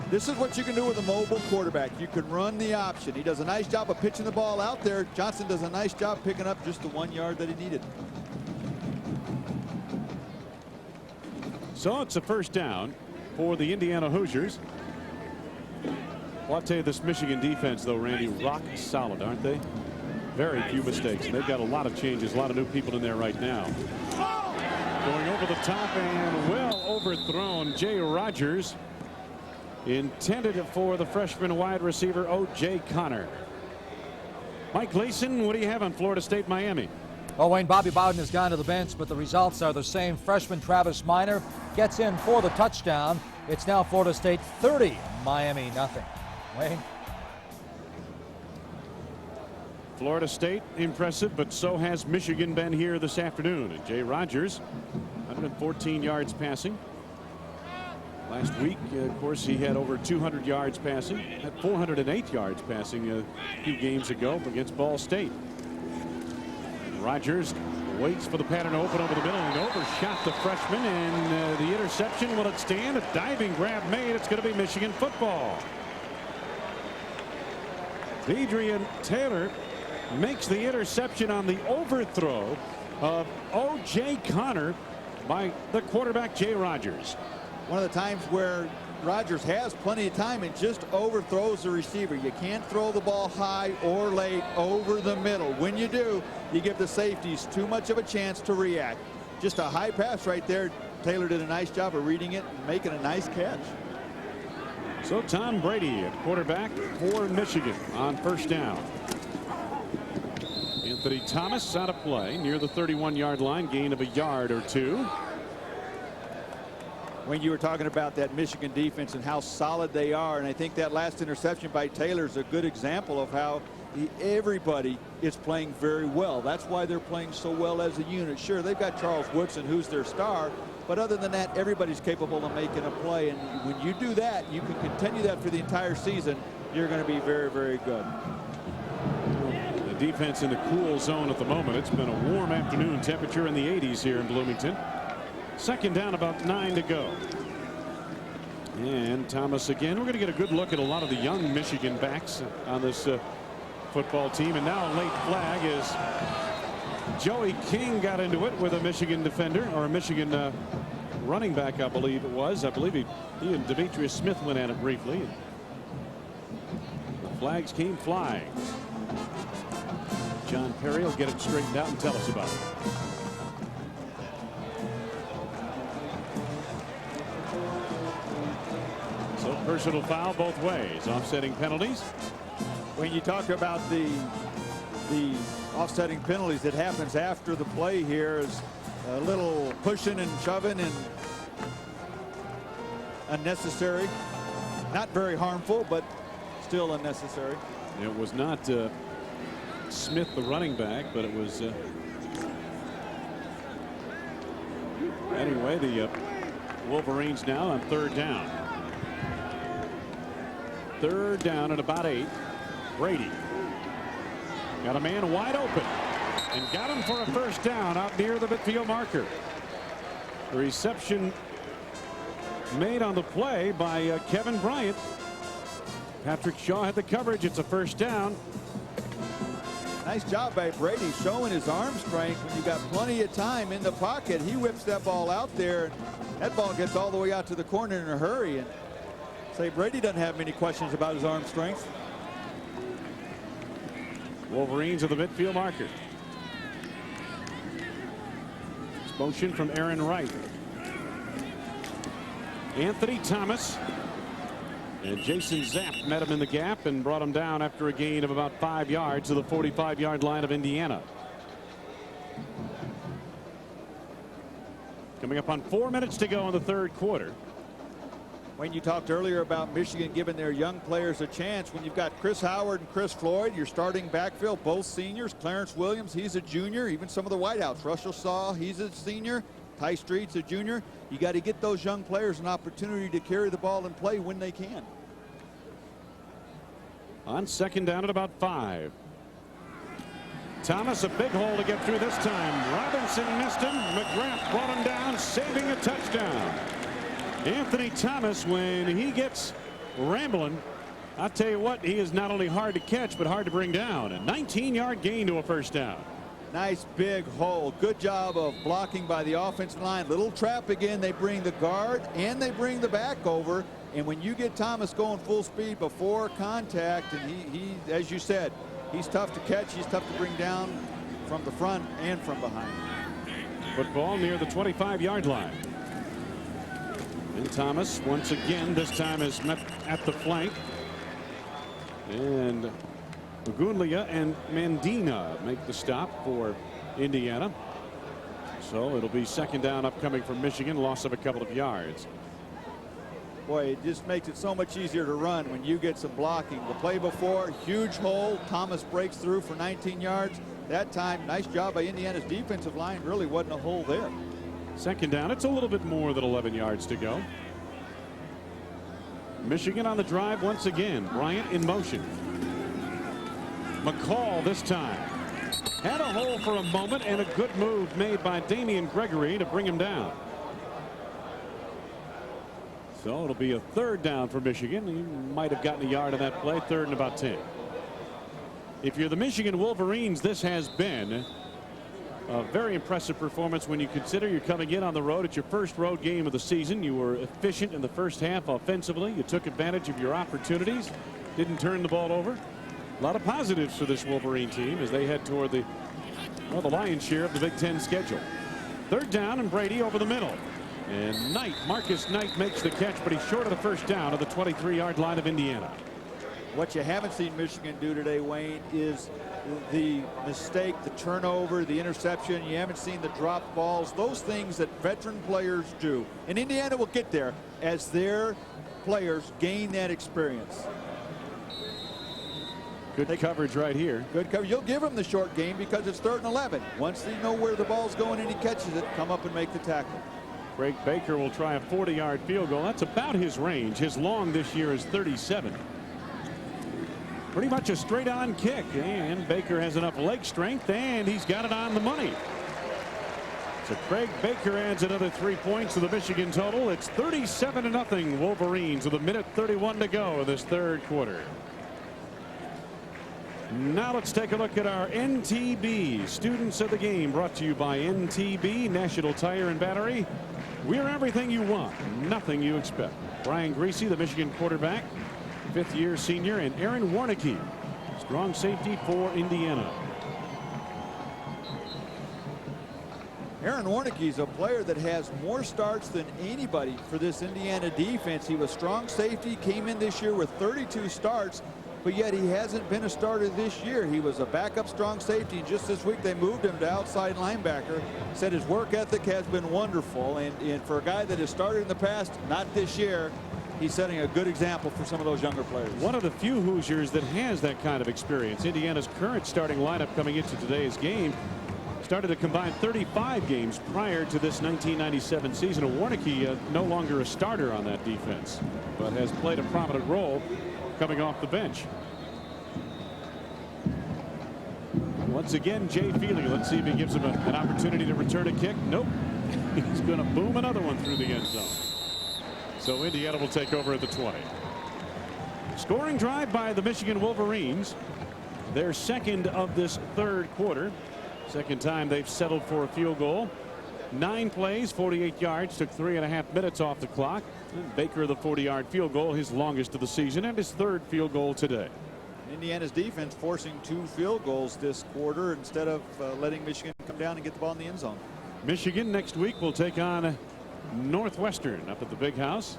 This is what you can do with a mobile quarterback. You can run the option. He does a nice job of pitching the ball out there. Johnson does a nice job picking up just the 1 yard that he needed. So it's a 1st down for the Indiana Hoosiers. Well, I'll tell you, this Michigan defense, though, Randy, rock solid, aren't they? Very few mistakes. And they've got a lot of changes, a lot of new people in there right now. Going over the top and well overthrown. Jay Rogers intended for the freshman wide receiver O.J. Connor. Mike Gleason, what do you have on Florida State, Miami? Well, Wayne, Bobby Bowden has gone to the bench, but the results are the same. Freshman Travis Minor gets in for the touchdown. It's now Florida State 30, Miami nothing. Wayne? Florida State impressive, but so has Michigan been here this afternoon. And Jay Rogers, 114 yards passing. Last week, of course, he had over 200 yards passing, had 408 yards passing a few games ago against Ball State. Rogers waits for the pattern to open over the middle and overshot the freshman, and the interception, will it stand? A diving grab made. It's going to be Michigan football. Deidrean Taylor makes the interception on the overthrow of O.J. Connor by the quarterback, Jay Rogers. One of the times where Rogers has plenty of time and just overthrows the receiver. You can't throw the ball high or late over the middle. When you do, you give the safeties too much of a chance to react. Just a high pass right there. Taylor did a nice job of reading it and making a nice catch. So Tom Brady at quarterback for Michigan on first down. Anthony Thomas out of play near the 31-yard line, gain of a yard or two. When you were talking about that Michigan defense and how solid they are, and I think that last interception by Taylor is a good example of how everybody is playing very well. That's why they're playing so well as a unit. Sure, they've got Charles Woodson, who's their star, but other than that, everybody's capable of making a play, and when you do that, you can continue that for the entire season. You're going to be very, very good. The defense in the cool zone at the moment. It's been a warm afternoon, temperature in the 80s here in Bloomington. Second down, about 9 to go. And Thomas again. We're going to get a good look at a lot of the young Michigan backs on this football team. And now a late flag is Joey King got into it with a Michigan defender, or a Michigan running back, I believe it was. I believe he and Demetrius Smith went at it briefly. The flags came flying. John Perry will get it straightened out and tell us about it. So personal foul both ways, offsetting penalties. When you talk about the offsetting penalties, that happens after the play here is a little pushing and shoving and unnecessary. Not very harmful, but still unnecessary. It was not Smith, the running back, but it was anyway, the Wolverines now on third down. Third down at about 8. Brady got a man wide open and got him for a first down out near the midfield marker. The reception made on the play by Kevin Bryant. Patrick Shaw had the coverage. It's a first down. Nice job by Brady showing his arm strength. When you got plenty of time in the pocket, he whips that ball out there. That ball gets all the way out to the corner in a hurry. And say Brady doesn't have many questions about his arm strength. Wolverines of the midfield marker. Motion from Aaron Wright. Anthony Thomas and Jason Zapp met him in the gap and brought him down after a gain of about 5 yards to the 45-yard line of Indiana. Coming up on 4 minutes to go in the third quarter. When you talked earlier about Michigan giving their young players a chance, when you've got Chris Howard and Chris Floyd, your starting backfield, both seniors. Clarence Williams, he's a junior. Even some of the wideouts. Russell Shaw, he's a senior. Ty Street's a junior. You got to get those young players an opportunity to carry the ball and play when they can. On second down at about 5. Thomas, a big hole to get through this time. Robinson missed him. McGrath brought him down, saving a touchdown. Anthony Thomas, when he gets rambling, I'll tell you what, he is not only hard to catch, but hard to bring down. A 19-yard gain to a first down. Nice big hole. Good job of blocking by the offensive line. Little trap again. They bring the guard and they bring the back over. And when you get Thomas going full speed before contact, and he as you said, he's tough to catch. He's tough to bring down from the front and from behind. Football near the 25-yard line. And Thomas once again, this time is met at the flank. And Maguglia and Mandina make the stop for Indiana. So it'll be second down upcoming for Michigan. Loss of a couple of yards. Boy, it just makes it so much easier to run when you get some blocking. The play before, huge hole. Thomas breaks through for 19 yards. That time, nice job by Indiana's defensive line. Really wasn't a hole there. Second down. It's a little bit more than 11 yards to go. Michigan on the drive once again. Bryant in motion. McCall this time. Had a hole for a moment, and a good move made by Damian Gregory to bring him down. So it'll be a third down for Michigan. He might have gotten a yard on that play. Third and about 10. If you're the Michigan Wolverines, this has been a very impressive performance when you consider you're coming in on the road. It's your first road game of the season. You were efficient in the first half offensively. You took advantage of your opportunities. Didn't turn the ball over. A lot of positives for this Wolverine team as they head toward the lion's share of the Big Ten schedule. Third down, and Brady over the middle. And Knight, Marcus Knight, makes the catch, but he's short of the first down at the 23-yard line of Indiana. What you haven't seen Michigan do today, Wayne, is the mistake, the turnover, the interception. You haven't seen the drop balls, those things that veteran players do. And Indiana will get there as their players gain that experience. Good coverage right here. Good coverage. You'll give him the short game because it's 3rd and 11. Once they know where the ball's going and he catches it, come up and make the tackle. Greg Baker will try a 40-yard field goal. That's about his range. His long this year is 37. Pretty much a straight-on kick, and Baker has enough leg strength, and he's got it on the money. So Craig Baker adds another 3 points to the Michigan total. It's 37-0 Wolverines with a minute 31 to go in this third quarter. Now let's take a look at our NTB Students of the Game, brought to you by NTB National Tire and Battery. We're everything you want, nothing you expect. Brian Griese, the Michigan quarterback, 5th-year senior, and Aaron Warnicki, strong safety for Indiana. Aaron Warnicki is a player that has more starts than anybody for this Indiana defense. He was strong safety, came in this year with 32 starts, but yet he hasn't been a starter this year. He was a backup strong safety, and just this week they moved him to outside linebacker. Said his work ethic has been wonderful, and for a guy that has started in the past, not this year, he's setting a good example for some of those younger players. One of the few Hoosiers that has that kind of experience. Indiana's current starting lineup coming into today's game started a combined 35 games prior to this 1997 season. Warnicki no longer a starter on that defense, but has played a prominent role coming off the bench. Once again, Jay Feely. Let's see if he gives him an opportunity to return a kick. Nope. He's going to boom another one through the end zone. So Indiana will take over at the 20. Scoring drive by the Michigan Wolverines. Their second of this third quarter. Second time they've settled for a field goal. 9 plays, 48 yards, took 3.5 minutes off the clock. Baker, the 40-yard field goal, his longest of the season, and his third field goal today. Indiana's defense forcing 2 field goals this quarter instead of letting Michigan come down and get the ball in the end zone. Michigan next week will take on Northwestern up at the Big House.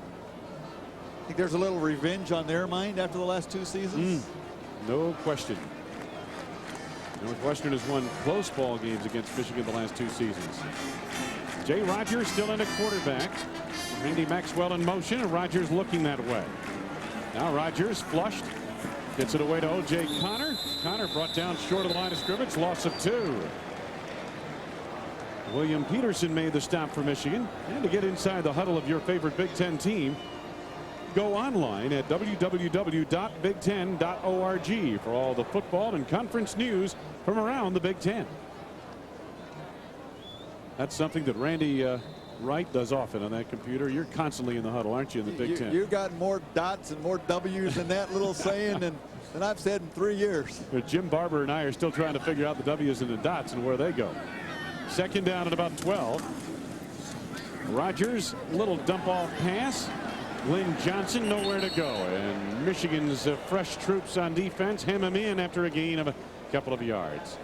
I think there's a little revenge on their mind after the last 2 seasons. No question. Northwestern has won close ball games against Michigan the last 2 seasons. Jay Rogers still in at quarterback. Randy Maxwell in motion, and Rogers looking that way. Now Rogers flushed. Gets it away to O.J. Connor. Connor brought down short of the line of scrimmage. Loss of 2. William Peterson made the stop for Michigan. And to get inside the huddle of your favorite Big Ten team, go online at www.big10.org for all the football and conference news from around the Big Ten. That's something that Randy Wright does often on that computer. You're constantly in the huddle, aren't you, in the Big Ten? You've got more dots and more W's than that little saying than I've said in 3 years. But Jim Barber and I are still trying to figure out the W's and the dots and where they go. Second down at about 12. Rogers, little dump off pass. Lynn Johnson nowhere to go, and Michigan's fresh troops on defense hem him in after a gain of a couple of yards.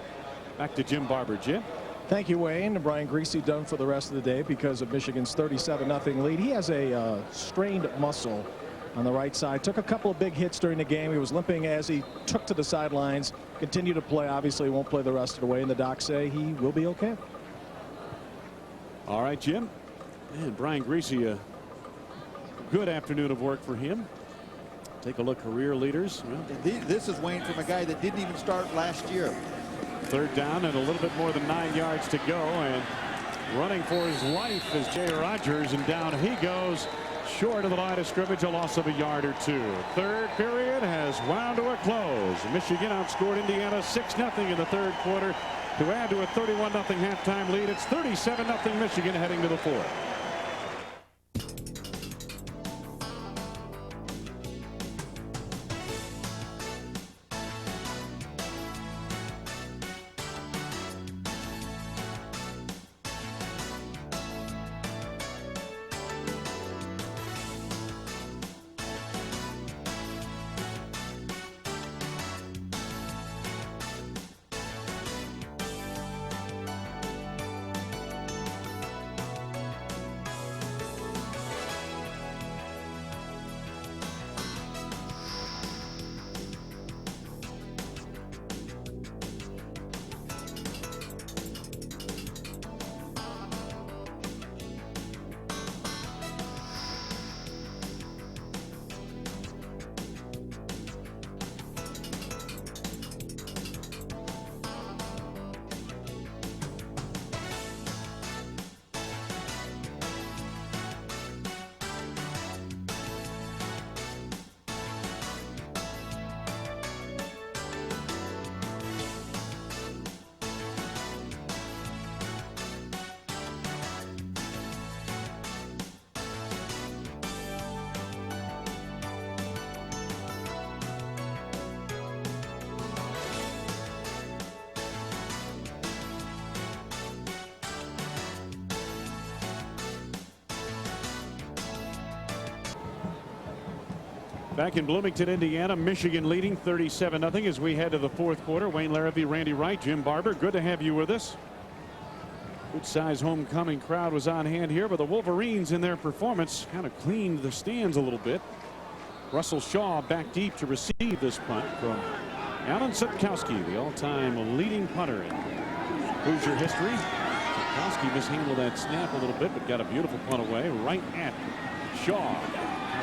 Back to Jim Barber. Jim. Thank you, Wayne. Brian Griese done for the rest of the day because of Michigan's 37-0 lead. He has a strained muscle on the right side. Took a couple of big hits during the game. He was limping as he took to the sidelines. Continued to play. Obviously won't play the rest of the way, and the docs say he will be okay. All right, Jim. And Brian Griese, a good afternoon of work for him. Take a look, career leaders. Well, this is Wayne from a guy that didn't even start last year. Third down and a little bit more than 9 yards to go, and running for his life is Jay Rogers, and down he goes short of the line of scrimmage, a loss of a yard or two. Third period has wound to a close. Michigan outscored Indiana 6-0 in the third quarter to add to a 31-0 halftime lead. It's 37-0 Michigan heading to the fourth. Back in Bloomington, Indiana, Michigan leading 37-0 as we head to the fourth quarter. Wayne Larrivee, Randy Wright, Jim Barber, good to have you with us. Good size homecoming crowd was on hand here, but the Wolverines in their performance kind of cleaned the stands a little bit. Russell Shaw back deep to receive this punt from Alan Sutkowski, the all-time leading punter in Hoosier history. Sutkowski mishandled that snap a little bit, but got a beautiful punt away right at Shaw.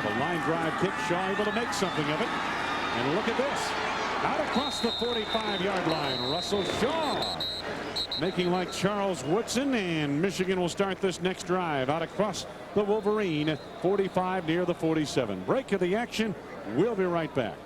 The line drive kick, Shaw able to make something of it. And look at this. Out across the 45-yard line, Russell Shaw making like Charles Woodson, and Michigan will start this next drive out across the Wolverine 45 near the 47. Break of the action. We'll be right back.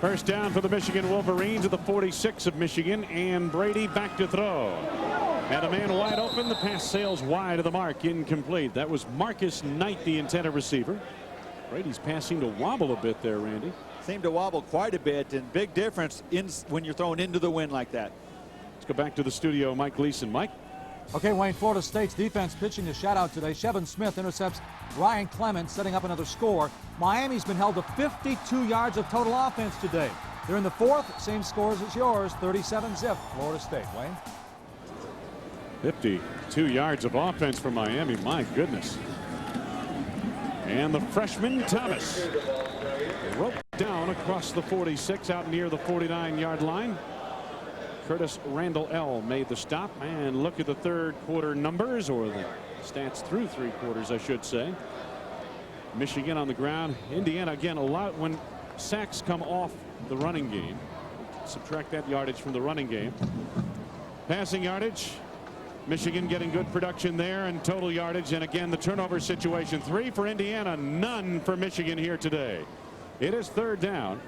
First down for the Michigan Wolverines at the 46 of Michigan, and Brady back to throw. And a man wide open. The pass sails wide of the mark, incomplete. That was Marcus Knight, the intended receiver. Brady's pass seemed to wobble a bit there, Randy. Seemed to wobble quite a bit, and big difference when you're thrown into the wind like that. Let's go back to the studio. Mike Gleason. Mike. Okay, Wayne, Florida State's defense pitching a shutout today. Shevin Smith intercepts Ryan Clements, setting up another score. Miami's been held to 52 yards of total offense today. They're in the fourth, same scores as yours, 37-zip, Florida State. Wayne. 52 yards of offense for Miami. My goodness. And the freshman Thomas roped down across the 46 out near the 49-yard line. Curtis Randall L. made the stop. And look at the third quarter numbers, or the stats through 3 quarters, I should say. Michigan on the ground. Indiana again a lot when sacks come off the running game. Subtract that yardage from the running game. Passing yardage. Michigan getting good production there, and total yardage, and again the turnover situation. 3 for Indiana, none for Michigan here today. It is third down.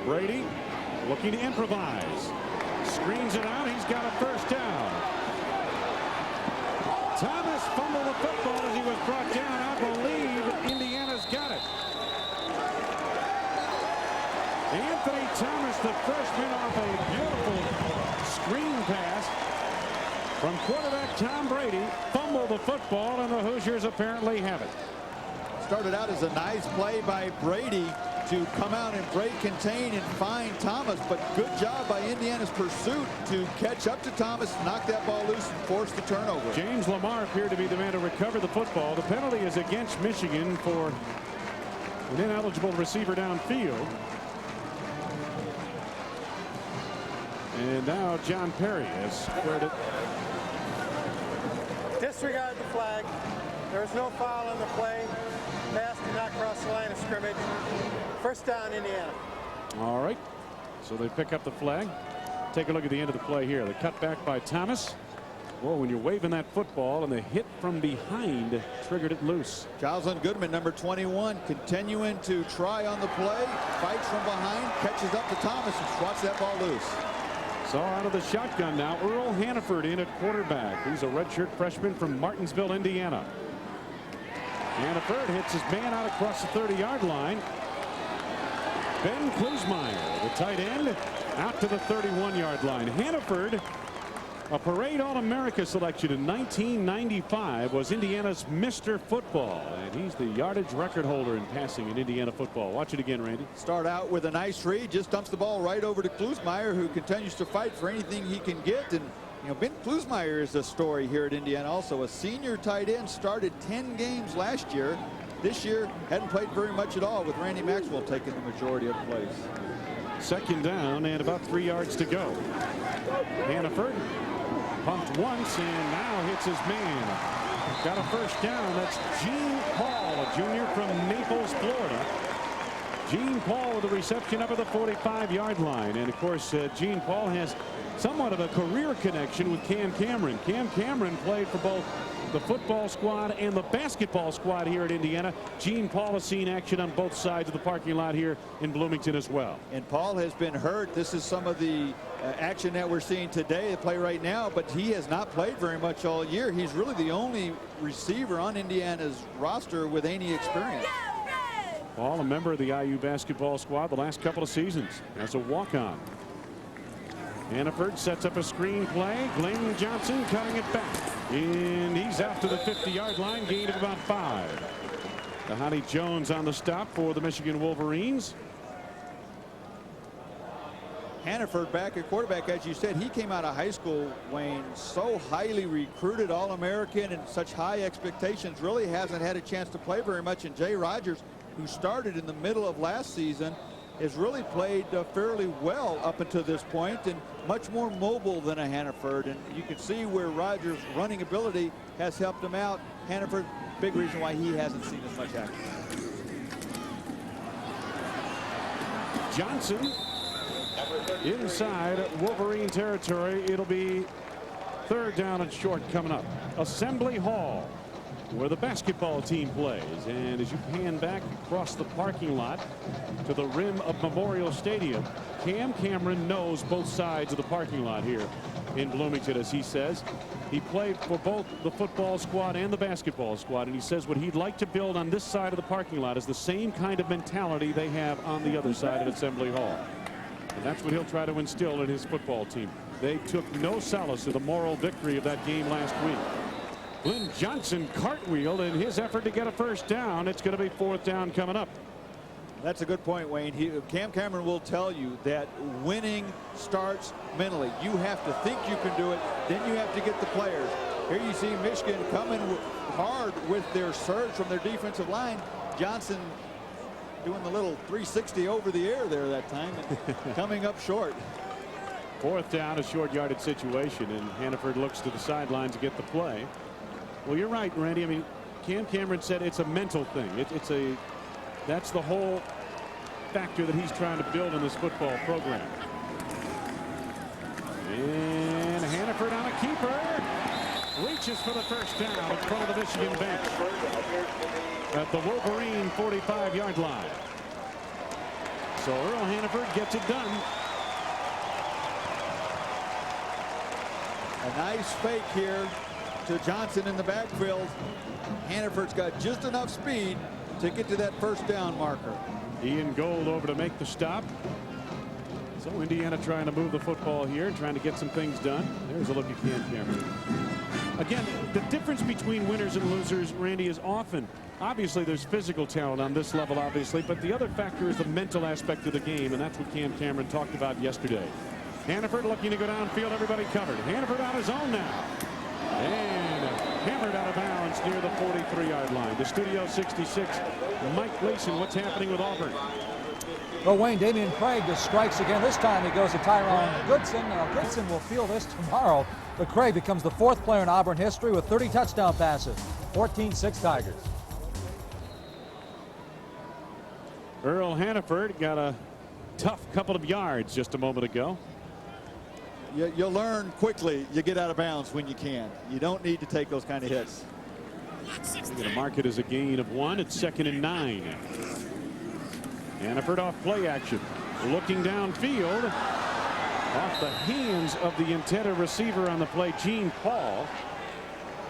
Brady looking to improvise. Screens it out. He's got a first down. Thomas fumbled the football as he was brought down. I believe Indiana's got it. Anthony Thomas, the freshman, off a beautiful screen pass from quarterback Tom Brady. Fumbled the football, and the Hoosiers apparently have it. Started out as a nice play by Brady to come out and break, contain, and find Thomas, but good job by Indiana's pursuit to catch up to Thomas, knock that ball loose, and force the turnover. James Lamar appeared to be the man to recover the football. The penalty is against Michigan for an ineligible receiver downfield. And now John Perry has squared it. Disregard the flag. There was no foul on the play. Pass did not cross the line of scrimmage. First down, Indiana. All right. So they pick up the flag. Take a look at the end of the play here. The cut back by Thomas. Well, when you're waving that football and the hit from behind triggered it loose. Joslyn Goodman, number 21, continuing to try on the play. Fights from behind, catches up to Thomas, and swats that ball loose. So out of the shotgun now, Earl Hannaford in at quarterback. He's a redshirt freshman from Martinsville, Indiana. Hannaford hits his man out across the 30-yard line. Ben Klusmeyer, the tight end, out to the 31-yard line. Hannaford, a Parade All-America selection in 1995, was Indiana's Mr. Football, and he's the yardage record holder in passing in Indiana football. Watch it again, Randy. Start out with a nice read, just dumps the ball right over to Klusmeyer, who continues to fight for anything he can get. And you know, Ben Klusmeyer is a story here at Indiana, also a senior tight end, started 10 games last year. This year hadn't played very much at all, with Randy Maxwell taking the majority of plays. Second down and about 3 yards to go. Hannaford pumped once and now hits his man. Got a first down. That's Gene Paul, a junior from Naples, Florida. Gene Paul with the reception up at the 45-yard line. And of course, Gene Paul has somewhat of a career connection with Cam Cameron. Cam Cameron played for both the football squad and the basketball squad here at Indiana. Gene Paul has seen action on both sides of the parking lot here in Bloomington as well. And Paul has been hurt. This is some of the action that we're seeing today, the play right now, but he has not played very much all year. He's really the only receiver on Indiana's roster with any experience. Paul, a member of the IU basketball squad the last couple of seasons as a walk-on. Hannaford sets up a screen play. Glenn Johnson cutting it back. And he's out to the 50-yard line, gain of about 5. Tahani Jones on the stop for the Michigan Wolverines. Hannaford back at quarterback, as you said, he came out of high school, Wayne, so highly recruited, All-American, and such high expectations, really hasn't had a chance to play very much. And Jay Rogers, who started in the middle of last season, has really played fairly well up until this point, and much more mobile than a Hannaford. And you can see where Rogers' running ability has helped him out. Hannaford, big reason why he hasn't seen as much action. Johnson inside Wolverine territory. It'll be third down and short coming up. Assembly Hall, where the basketball team plays. And as you pan back across the parking lot to the rim of Memorial Stadium, Cam Cameron knows both sides of the parking lot here in Bloomington, as he says. He played for both the football squad and the basketball squad, and he says what he'd like to build on this side of the parking lot is the same kind of mentality they have on the other side at Assembly Hall. And that's what he'll try to instill in his football team. They took no solace in the moral victory of that game last week. Glenn Johnson cartwheeled in his effort to get a first down. It's going to be fourth down coming up. That's a good point, Wayne. Cam Cameron will tell you that winning starts mentally. You have to think you can do it, then you have to get the players. Here you see Michigan coming hard with their surge from their defensive line. Johnson doing the little 360 over the air there that time and coming up short. 4th down, a short yardage situation, and Hannaford looks to the sideline to get the play. Well, you're right, Randy. I mean, Cam Cameron said it's a mental thing. That's the whole factor that he's trying to build in this football program. And Hannaford on a keeper. Reaches for the first down in front of the Michigan bench at the Wolverine 45-yard line. So Earl Hannaford gets it done. A nice fake here to Johnson in the backfield. Hannaford's got just enough speed to get to that first down marker. Ian Gold over to make the stop. So Indiana trying to move the football here, trying to get some things done. There's a look at Cam Cameron. Again, the difference between winners and losers, Randy, is often, obviously there's physical talent on this level, obviously, but the other factor is the mental aspect of the game, and that's what Cam Cameron talked about yesterday. Hannaford looking to go downfield, everybody covered. Hannaford on his own now. And hammered out of bounds near the 43-yard line. The Studio 66, Mike Gleason, what's happening with Auburn? Well, Wayne, Damian Craig just strikes again. This time he goes to Tyrone Goodson. Now, Goodson will feel this tomorrow, but Craig becomes the 4th player in Auburn history with 30 touchdown passes. 14-6 Tigers. Earl Hannaford got a tough couple of yards just a moment ago. You learn quickly you get out of bounds when you can. You don't need to take those kind of hits. We're going to mark it as a gain of 1. It's 2nd and 9. Hannaford off play action. Looking downfield. Off the hands of the intended receiver on the play, Gene Paul.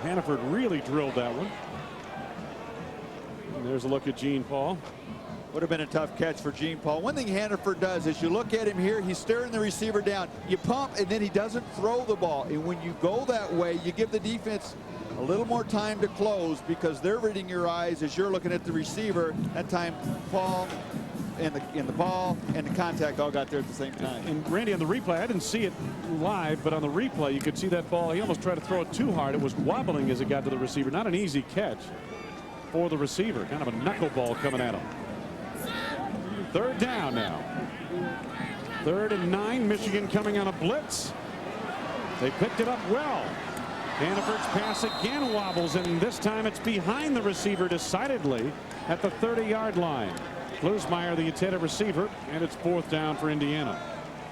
Hannaford really drilled that one. And there's a look at Gene Paul. Would have been a tough catch for Gene Paul. One thing Hannaford does is you look at him here, he's staring the receiver down. You pump, and then he doesn't throw the ball. And when you go that way, you give the defense a little more time to close because they're reading your eyes as you're looking at the receiver. That time, Paul and the ball and the contact all got there at the same time. And Randy, on the replay, I didn't see it live, but on the replay, you could see that ball. He almost tried to throw it too hard. It was wobbling as it got to the receiver. Not an easy catch for the receiver. Kind of a knuckleball coming at him. 3rd down now. 3rd and 9. Michigan coming on a blitz. They picked it up well. Hannaford's pass again wobbles, and this time it's behind the receiver decidedly at the 30-yard line. Klusmeyer, the intended receiver, and it's 4th down for Indiana.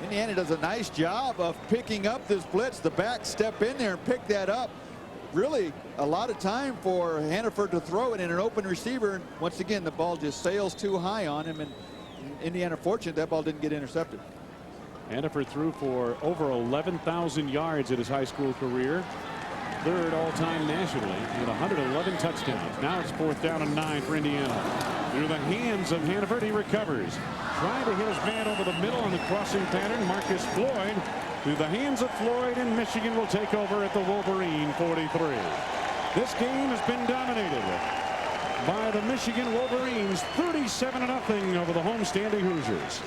Indiana does a nice job of picking up this blitz. The backs step in there and pick that up. Really a lot of time for Hannaford to throw it in an open receiver. And once again, the ball just sails too high on him, and Indiana fortunate that ball didn't get intercepted. Hannaford threw for over 11,000 yards in his high school career. 3rd all-time nationally with 111 touchdowns. Now it's 4th down and 9 for Indiana. Through the hands of Hannaford, he recovers. Trying to hit his man over the middle on the crossing pattern. Marcus Floyd through the hands of Floyd, and Michigan will take over at the Wolverine 43. This game has been dominated by the Michigan Wolverines, 37-0 over the homestanding Hoosiers.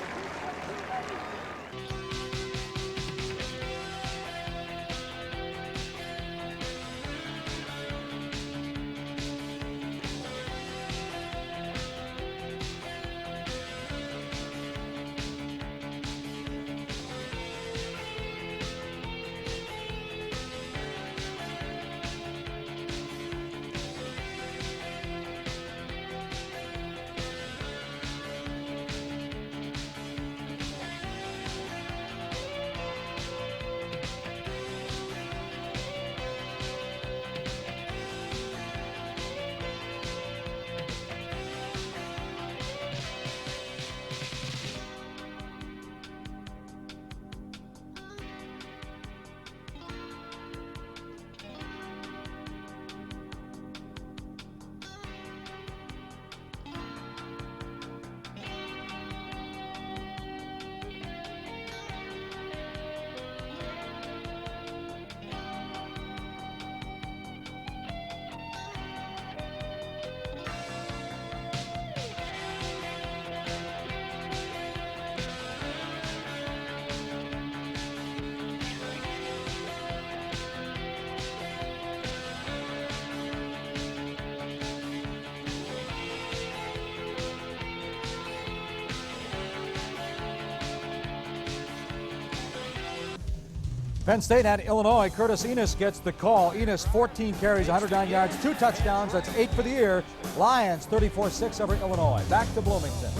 Penn State at Illinois. Curtis Enos gets the call. Enos 14 carries, 109 yards, 2 touchdowns. That's 8 for the year. Lions 34-6 over Illinois. Back to Bloomington.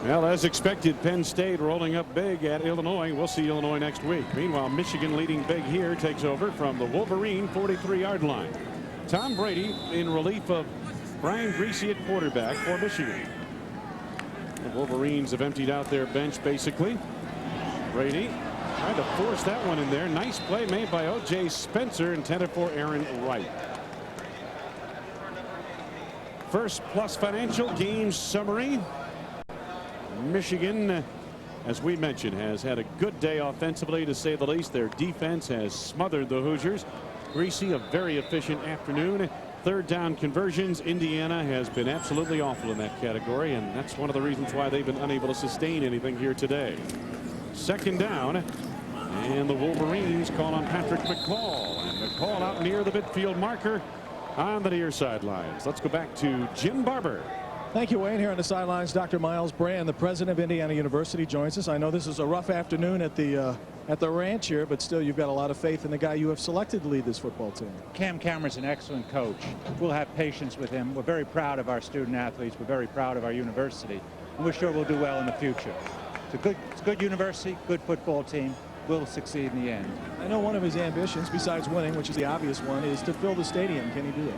Well, as expected, Penn State rolling up big at Illinois. We'll see Illinois next week. Meanwhile, Michigan leading big here takes over from the Wolverine 43-yard line. Tom Brady in relief of Brian Griese at quarterback for Michigan. The Wolverines have emptied out their bench basically. Brady tried to force that one in there. Nice play made by O.J. Spencer, intended for Aaron Wright. First Plus Financial game summary. Michigan, as we mentioned, has had a good day offensively, to say the least. Their defense has smothered the Hoosiers. Griese, a very efficient afternoon. Third down conversions. Indiana has been absolutely awful in that category, and that's one of the reasons why they've been unable to sustain anything here today. Second down, and the Wolverines call on Patrick McCall, and McCall out near the midfield marker on the near sidelines. Let's go back to Jim Barber. Thank you, Wayne. Here on the sidelines, Dr. Miles Brand, the president of Indiana University, joins us. I know this is a rough afternoon at the ranch here, but still you've got a lot of faith in the guy you have selected to lead this football team. Cam Cameron's an excellent coach. We'll have patience with him. We're very proud of our student athletes. We're very proud of our university, and we're sure we'll do well in the future. It's a good university, good football team. We'll succeed in the end. I know one of his ambitions, besides winning, which is the obvious one, is to fill the stadium. Can he do it?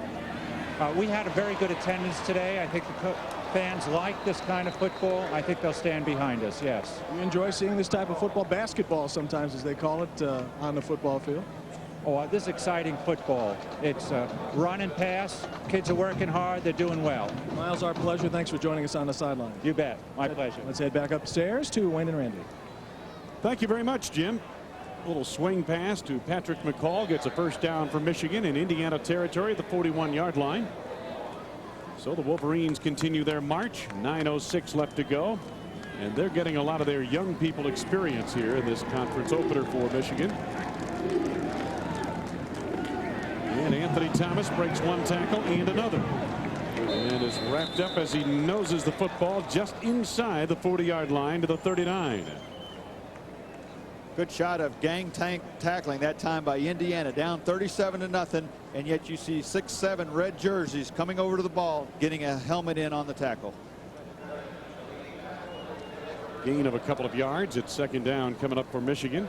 We had a very good attendance today. I think the fans like this kind of football. I think they'll stand behind us, yes. You enjoy seeing this type of football, basketball sometimes as they call it, on the football field? Oh, this is exciting football. It's run and pass. Kids are working hard. They're doing well. Miles, our pleasure. Thanks for joining us on the sideline. You bet. My pleasure. Let's head back upstairs to Wayne and Randy. Thank you very much, Jim. A little swing pass to Patrick McCall gets a first down for Michigan in Indiana territory at the 41-yard line. So the Wolverines continue their march. 9:06 left to go, and they're getting a lot of their young people experience here in this conference opener for Michigan. And Anthony Thomas breaks one tackle and another, and is wrapped up as he noses the football just inside the 40-yard line to the 39. Good shot of gang tackling that time by Indiana, down 37-0, and yet you see 6-7 red jerseys coming over to the ball, getting a helmet in on the tackle. Gain of a couple of yards. It's second down coming up for Michigan.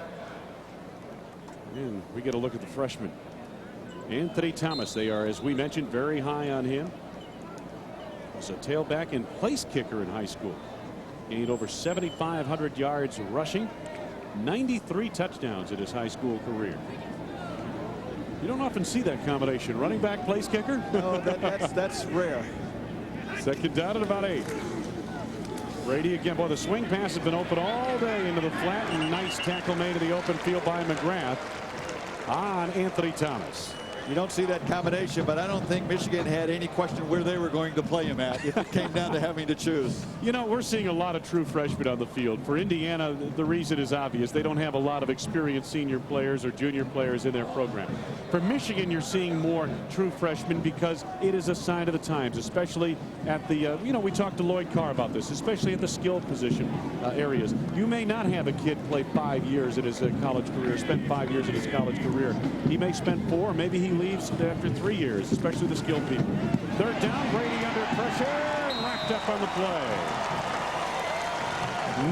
And we get a look at the freshman, Anthony Thomas. They are, as we mentioned, very high on him. He's a tailback and place kicker in high school. Gained over 7,500 yards rushing. 93 touchdowns in his high school career. You don't often see that combination, running back, place kicker. No, that's rare. Second down at about 8. Brady again. Boy, the swing pass has been open all day into the flat, and nice tackle made in the open field by McGrath on Anthony Thomas. You don't see that combination, but I don't think Michigan had any question where they were going to play him at if it came down to having to choose. You know, we're seeing a lot of true freshmen on the field. For Indiana, the reason is obvious. They don't have a lot of experienced senior players or junior players in their program. For Michigan, you're seeing more true freshmen because it is a sign of the times, especially at the, you know, we talked to Lloyd Carr about this, especially at the skill position areas. You may not have a kid play 5 years in his college career, spend 5 years in his college career. He may spend 4, maybe he leaves after 3 years, especially the skilled people. Third down, Brady under pressure, and wrapped up on the play.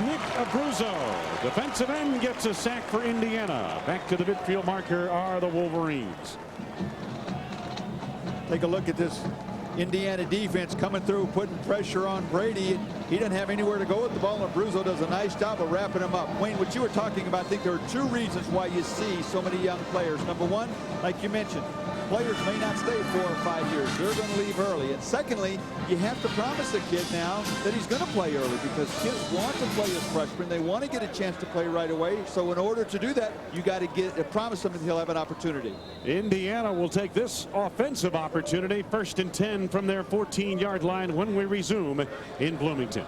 Nick Abruzzo, defensive end, gets a sack for Indiana. Back to the midfield marker are the Wolverines. Take a look at this Indiana defense coming through, putting pressure on Brady. He doesn't have anywhere to go with the ball, and Abruzzo does a nice job of wrapping him up. Wayne, what you were talking about, I think there are 2 reasons why you see so many young players. Number one, like you mentioned, players may not stay 4 or 5 years. They're going to leave early. And secondly, you have to promise a kid now that he's going to play early, because kids want to play as freshmen. They want to get a chance to play right away. So in order to do that, you got to promise him that he'll have an opportunity. Indiana will take this offensive opportunity, 1st and 10 from their 14-yard line when we resume in Bloomington.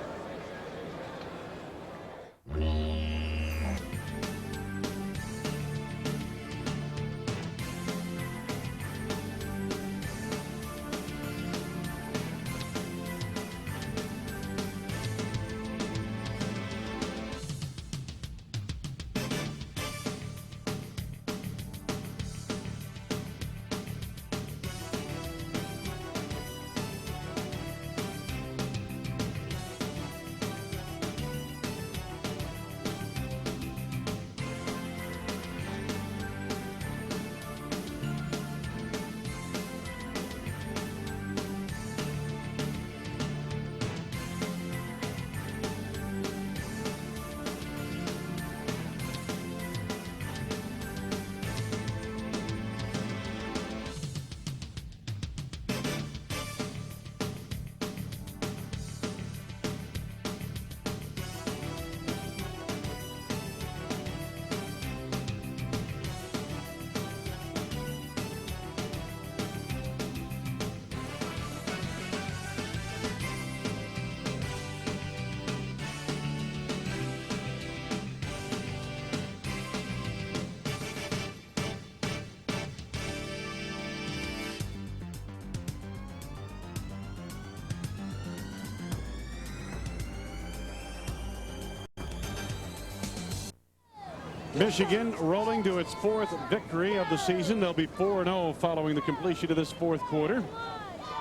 Michigan rolling to its 4th victory of the season. They'll be 4-0 following the completion of this 4th quarter.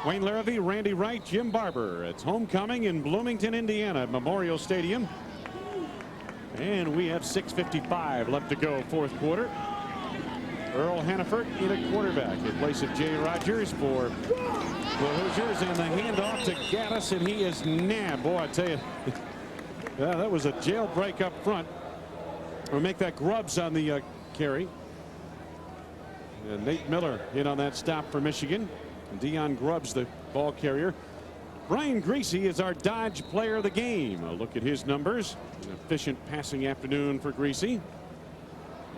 Wayne Larrivee, Randy Wright, Jim Barber. It's homecoming in Bloomington, Indiana at Memorial Stadium. And we have 6:55 left to go, 4th quarter. Earl Hannaford in at quarterback in place of Jay Rogers for the Hoosiers, and the handoff to Gaddis, and he is nabbed. Boy, I tell you, yeah, that was a jailbreak up front. We'll make that Grubbs on the carry. And Nate Miller in on that stop for Michigan. And Deion Grubbs, the ball carrier. Brian Griese is our Dodge player of the game. A look at his numbers. An efficient passing afternoon for Griese.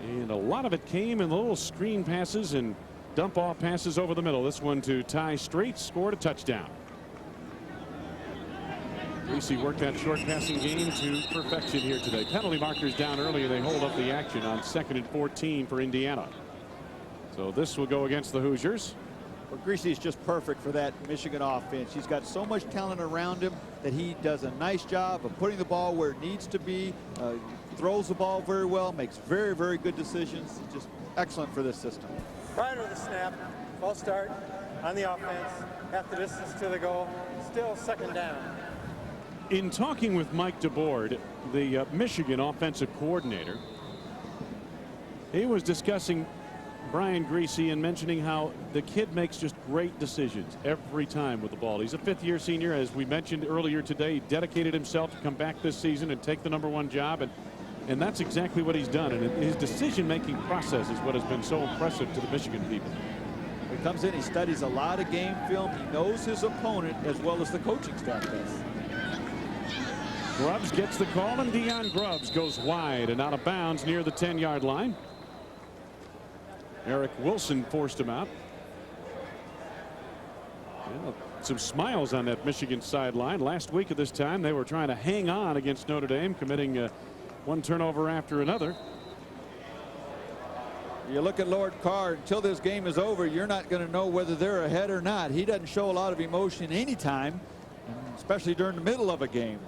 And a lot of it came in the little screen passes and dump off passes over the middle. This one to Ty Straits, scored a touchdown. Griese worked that short passing game to perfection here today. Penalty markers down earlier. They hold up the action on 2nd and 14 for Indiana. So this will go against the Hoosiers. Well, Griese is just perfect for that Michigan offense. He's got so much talent around him that he does a nice job of putting the ball where it needs to be, throws the ball very well, makes very, very good decisions. Just excellent for this system. Prior to the snap, false start on the offense, half the distance to the goal, still 2nd down. In talking with Mike DeBoard, the Michigan offensive coordinator, he was discussing Brian Griese and mentioning how the kid makes just great decisions every time with the ball. He's a 5th-year senior, as we mentioned earlier today. He dedicated himself to come back this season and take the #1 job, and that's exactly what he's done. And his decision-making process is what has been so impressive to the Michigan people. He comes in, he studies a lot of game film. He knows his opponent as well as the coaching staff does. Grubbs gets the call, and Deion Grubbs goes wide and out of bounds near the 10-yard line. Eric Wilson forced him out. Yeah, some smiles on that Michigan sideline. Last week at this time, they were trying to hang on against Notre Dame, committing one turnover after another. You look at Lord Carr, until this game is over, you're not going to know whether they're ahead or not. He doesn't show a lot of emotion anytime, especially during the middle of a game.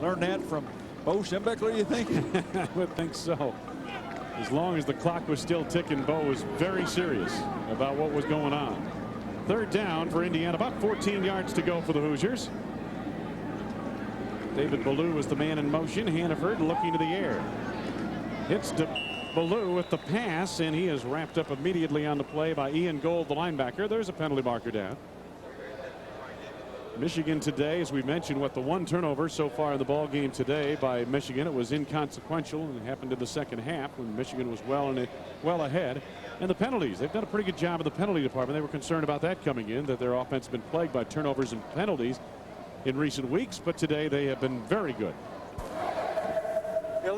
Learn that from Bo Schembechler, you think? I would think so. As long as the clock was still ticking, Bo was very serious about what was going on. 3rd down for Indiana, about 14 yards to go for the Hoosiers. David Ballou was the man in motion. Hannaford looking to the air. Hits to Ballou with the pass, and he is wrapped up immediately on the play by Ian Gold, the linebacker. There's a penalty marker down. Michigan today, as we mentioned, with the 1 turnover so far in the ball game today by Michigan. It was inconsequential, and it happened in the 2nd half when Michigan was well ahead. And the penalties, they've done a pretty good job in the penalty department. They were concerned about that coming in, that their offense has been plagued by turnovers and penalties in recent weeks, but today they have been very good. In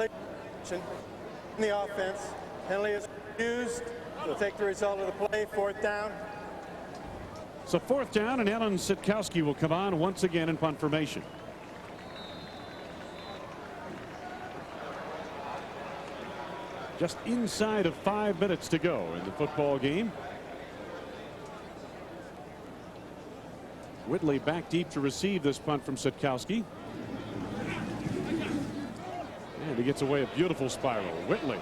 the offense, penalty is used. They'll take the result of the play. 4th down. So 4th down, and Alan Sitkowski will come on once again in punt formation. Just inside of 5 minutes to go in the football game. Whitley back deep to receive this punt from Sitkowski. And he gets away a beautiful spiral. Whitley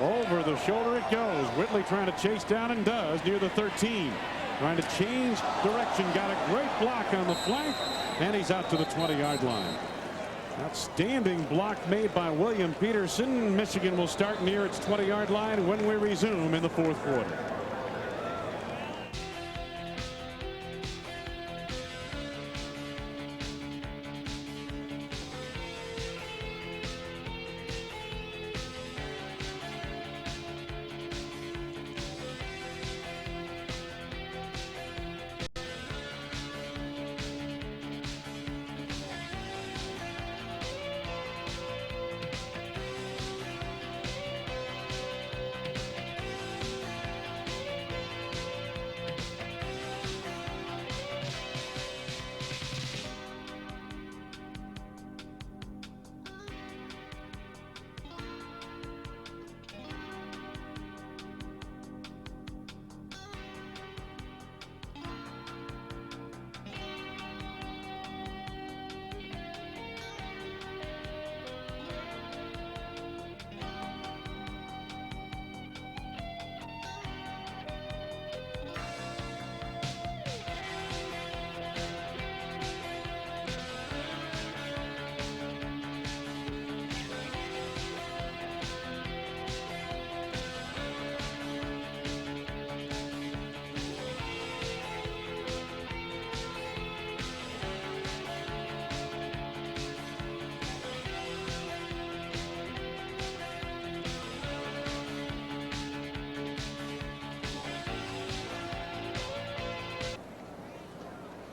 over the shoulder it goes. Whitley trying to chase down, and does, near the 13. Trying to change direction. Got a great block on the flank, and he's out to the 20-yard line. Outstanding block made by William Peterson. Michigan will start near its 20-yard line when we resume in the 4th quarter.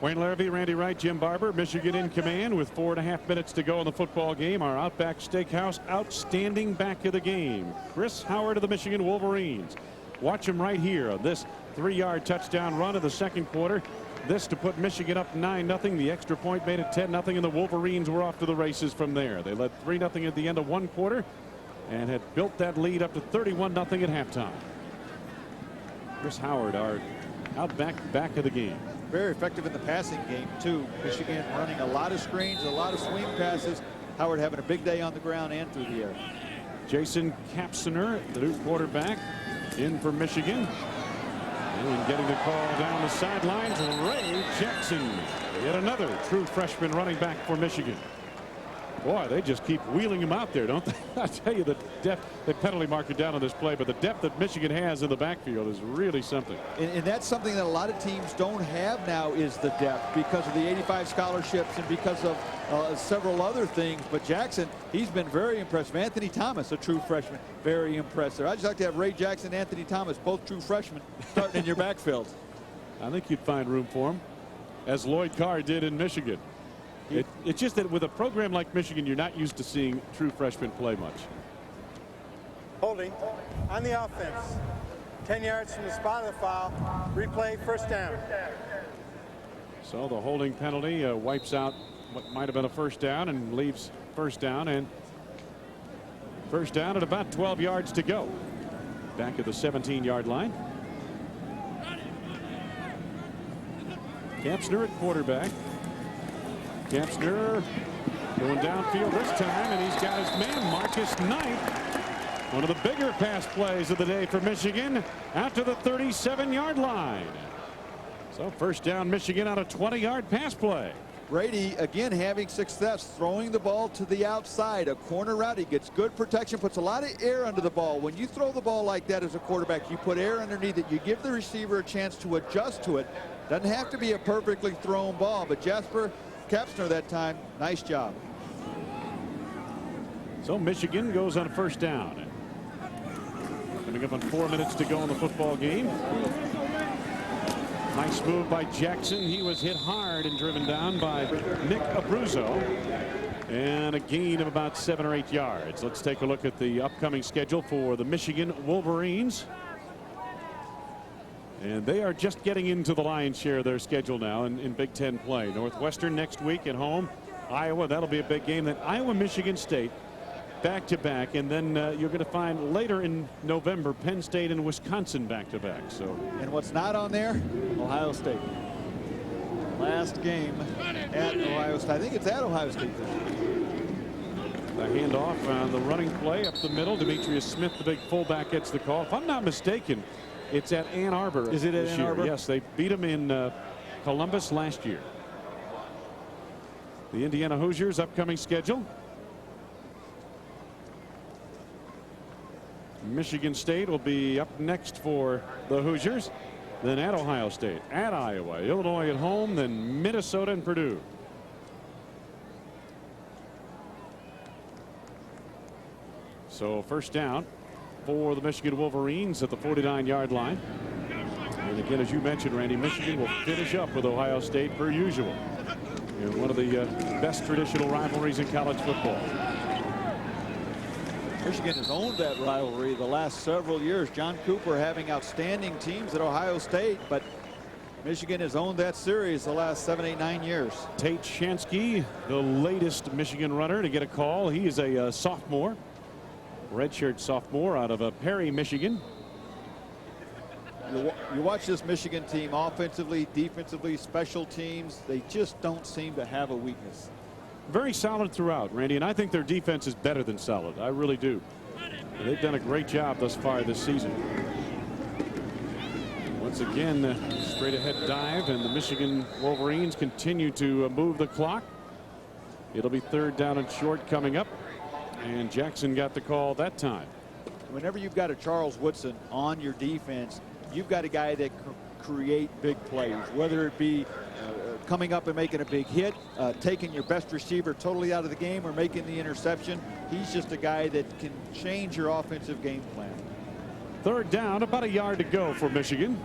Wayne Larrivee, Randy Wright, Jim Barber. Michigan in command with 4.5 minutes to go in the football game. Our Outback Steakhouse outstanding back of the game, Chris Howard of the Michigan Wolverines. Watch him right here on this 3-yard touchdown run of the second quarter. This to put Michigan up 9-0. The extra point made it 10-0, and the Wolverines were off to the races from there. They led 3-0 at the end of one quarter and had built that lead up to 31-0 at halftime. Chris Howard, our Outback back of the game. Very effective in the passing game, too. Michigan running a lot of screens, a lot of swing passes. Howard having a big day on the ground and through the air. Jason Kapsner, the new quarterback, in for Michigan. And getting the call down the sidelines, Ray Jackson, yet another true freshman running back for Michigan. Boy, they just keep wheeling him out there, don't they? I tell you, the depth, they penalty mark it down on this play, but the depth that Michigan has in the backfield is really something. And that's something that a lot of teams don't have now, is the depth, because of the 85 scholarships and because of several other things. But Jackson, he's been very impressive. Anthony Thomas, a true freshman, very impressive. I'd just like to have Ray Jackson and Anthony Thomas, both true freshmen, starting in your backfield. I think you'd find room for him, as Lloyd Carr did in Michigan. It's just that with a program like Michigan, you're not used to seeing true freshmen play much. Holding on the offense. 10 yards from the spot of the foul. Replay, first down. So the holding penalty wipes out what might have been a first down and leaves first down at about 12 yards to go. Back at the 17-yard line. Kapsner at quarterback. Kapsner going downfield this time, and he's got his man Marcus Knight. One of the bigger pass plays of the day for Michigan out to the 37-yard line. So first down, Michigan on a 20-yard pass play. Brady again having success throwing the ball to the outside, a corner route. He gets good protection, puts a lot of air under the ball. When you throw the ball like that as a quarterback, you put air underneath it. You give the receiver a chance to adjust to it. Doesn't have to be a perfectly thrown ball, but Jasper Kapsner that time, nice job. So Michigan goes on a first down. Coming up on 4 minutes to go in the football game. Nice move by Jackson. He was hit hard and driven down by Nick Abruzzo. And a gain of about 7 or 8 yards. Let's take a look at the upcoming schedule for the Michigan Wolverines. And they are just getting into the lion's share of their schedule now in Big Ten play. Northwestern next week at home. Iowa, that'll be a big game. Then Iowa, Michigan State back-to-back. And then you're going to find later in November Penn State and Wisconsin back-to-back. So, and what's not on there? Ohio State. Last game at Ohio State. I think it's at Ohio State. The handoff on the running play up the middle. Demetrius Smith, the big fullback, gets the call. If I'm not mistaken, it's at Ann Arbor. Is it at Ann Arbor? Yes, they beat them in Columbus last year. The Indiana Hoosiers upcoming schedule. Michigan State will be up next for the Hoosiers. Then at Ohio State, at Iowa, Illinois at home, then Minnesota and Purdue. So first down for the Michigan Wolverines at the 49-yard line. And again, as you mentioned, Randy, Michigan will finish up with Ohio State per usual in one of the best traditional rivalries in college football. Michigan has owned that rivalry the last several years. John Cooper having outstanding teams at Ohio State, but Michigan has owned that series the last 7, 8, 9 years. Tate Shansky, the latest Michigan runner to get a call. He is a sophomore. Redshirt sophomore out of Perry, Michigan. You watch this Michigan team offensively, defensively, special teams. They just don't seem to have a weakness. Very solid throughout, Randy, and I think their defense is better than solid. I really do. They've done a great job thus far this season. Once again, straight ahead dive, and the Michigan Wolverines continue to move the clock. It'll be third down and short coming up. And Jackson got the call that time. Whenever you've got a Charles Woodson on your defense, you've got a guy that can create big plays, whether it be coming up and making a big hit, taking your best receiver totally out of the game, or making the interception. He's just a guy that can change your offensive game plan. Third down, about a yard to go for Michigan.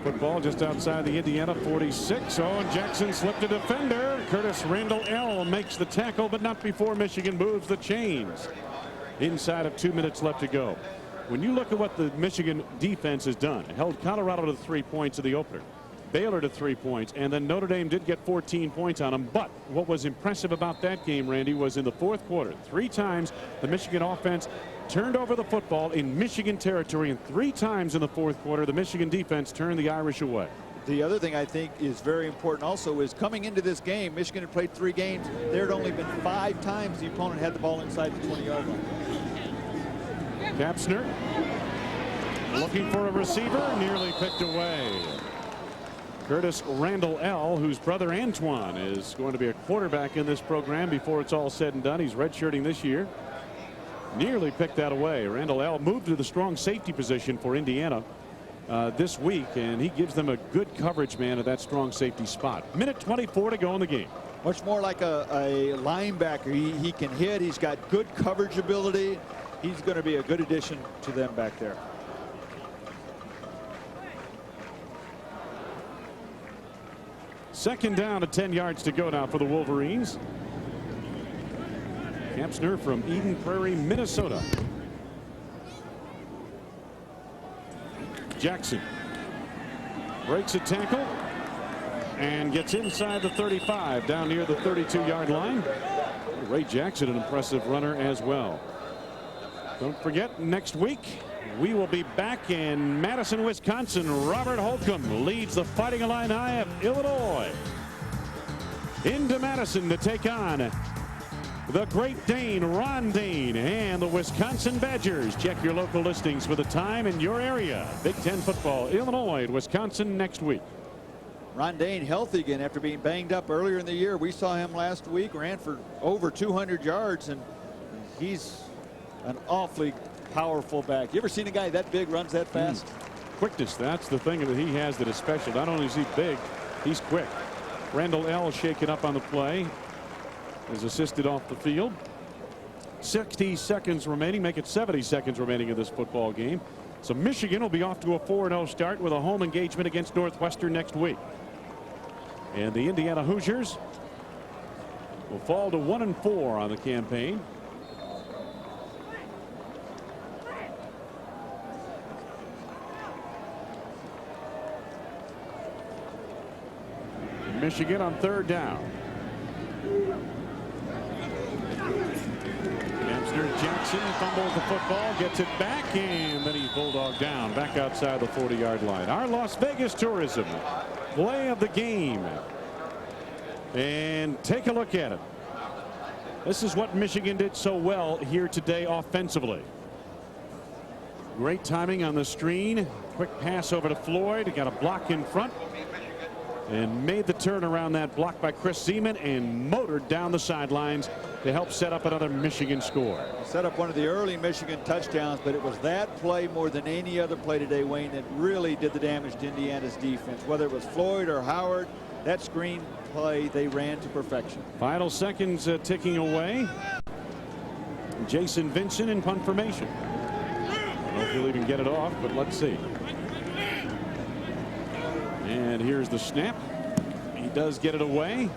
Football just outside the Indiana 46. Oh, and Jackson slipped a defender. Curtis Randall L. makes the tackle, but not before Michigan moves the chains. Inside of 2 minutes left to go. When you look at what the Michigan defense has done, held Colorado to 3 points in the opener, Baylor to 3 points, and then Notre Dame did get 14 points on them. But what was impressive about that game, Randy, was in the fourth quarter, 3 times the Michigan offense turned over the football in Michigan territory, and 3 times in the fourth quarter the Michigan defense turned the Irish away. The other thing I think is very important also is coming into this game, Michigan had played 3 games. There had only been 5 times the opponent had the ball inside the 20-yard line. Kapsner looking for a receiver, nearly picked away. Curtis Randall L., whose brother Antoine is going to be a quarterback in this program before it's all said and done. He's redshirting this year. Nearly picked that away. Randall L. moved to the strong safety position for Indiana this week, and he gives them a good coverage man at that strong safety spot. Minute 24 to go in the game. Much more like a linebacker. He can hit. He's got good coverage ability. He's going to be a good addition to them back there. Second down at 10 yards to go now for the Wolverines. Kapsner from Eden Prairie, Minnesota. Jackson breaks a tackle and gets inside the 35, down near the 32-yard line. Ray Jackson, an impressive runner as well. Don't forget, next week we will be back in Madison, Wisconsin. Robert Holcomb leads the Fighting Illini of Illinois into Madison to take on the Great Dane, Ron Dane, and the Wisconsin Badgers. Check your local listings for the time in your area. Big Ten football, Illinois and Wisconsin next week. Ron Dane healthy again after being banged up earlier in the year. We saw him last week, ran for over 200 yards, and he's an awfully powerful back. You ever seen a guy that big runs that fast? Quickness, that's the thing that he has that is special. Not only is he big, he's quick. Randall L. shaken up on the play. Is assisted off the field. 60 seconds remaining, make it 70 seconds remaining in this football game. So Michigan will be off to a 4-0 start with a home engagement against Northwestern next week. And the Indiana Hoosiers will fall to 1-4 on the campaign. Michigan on 3rd down. Jackson fumbles the football, gets it back, and then he's bulldogged down back outside the 40-yard line. Our Las Vegas Tourism play of the game. And take a look at it. This is what Michigan did so well here today offensively. Great timing on the screen. Quick pass over to Floyd. Got a block in front. And made the turn around that block by Chris Zeman and motored down the sidelines to help set up another Michigan score. Set up one of the early Michigan touchdowns, but it was that play more than any other play today, Wayne, that really did the damage to Indiana's defense. Whether it was Floyd or Howard, that screen play they ran to perfection. Final seconds ticking away. Jason Vincent in punt formation. I don't know if he'll even get it off, but let's see. And here's the snap. He does get it away.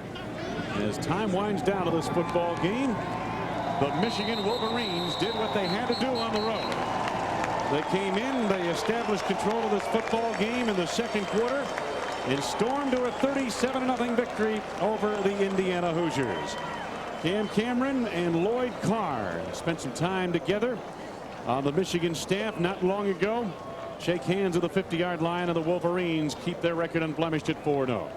As time winds down to this football game, the Michigan Wolverines did what they had to do on the road. They came in, they established control of this football game in the second quarter and stormed to a 37-0 victory over the Indiana Hoosiers. Cam Cameron and Lloyd Carr spent some time together on the Michigan staff not long ago. Shake hands at the 50-yard line, and the Wolverines keep their record unblemished at 4-0.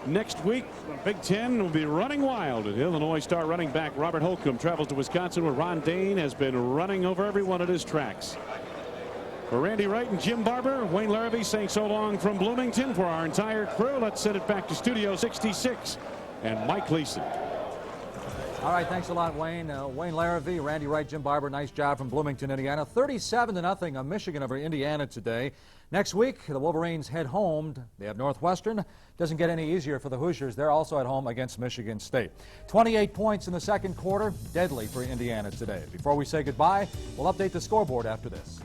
Next week, the Big Ten will be running wild. Illinois star running back Robert Holcomb travels to Wisconsin, where Ron Dane has been running over every one of his tracks. For Randy Wright and Jim Barber, Wayne Larrabee saying so long from Bloomington. For our entire crew, let's send it back to Studio 66 and Mike Gleason. All right, thanks a lot, Wayne. Wayne Larrabee, Randy Wright, Jim Barber, nice job from Bloomington, Indiana. 37-0 on Michigan over Indiana today. Next week, the Wolverines head home. They have Northwestern. Doesn't get any easier for the Hoosiers. They're also at home against Michigan State. 28 points in the second quarter. Deadly for Indiana today. Before we say goodbye, we'll update the scoreboard after this.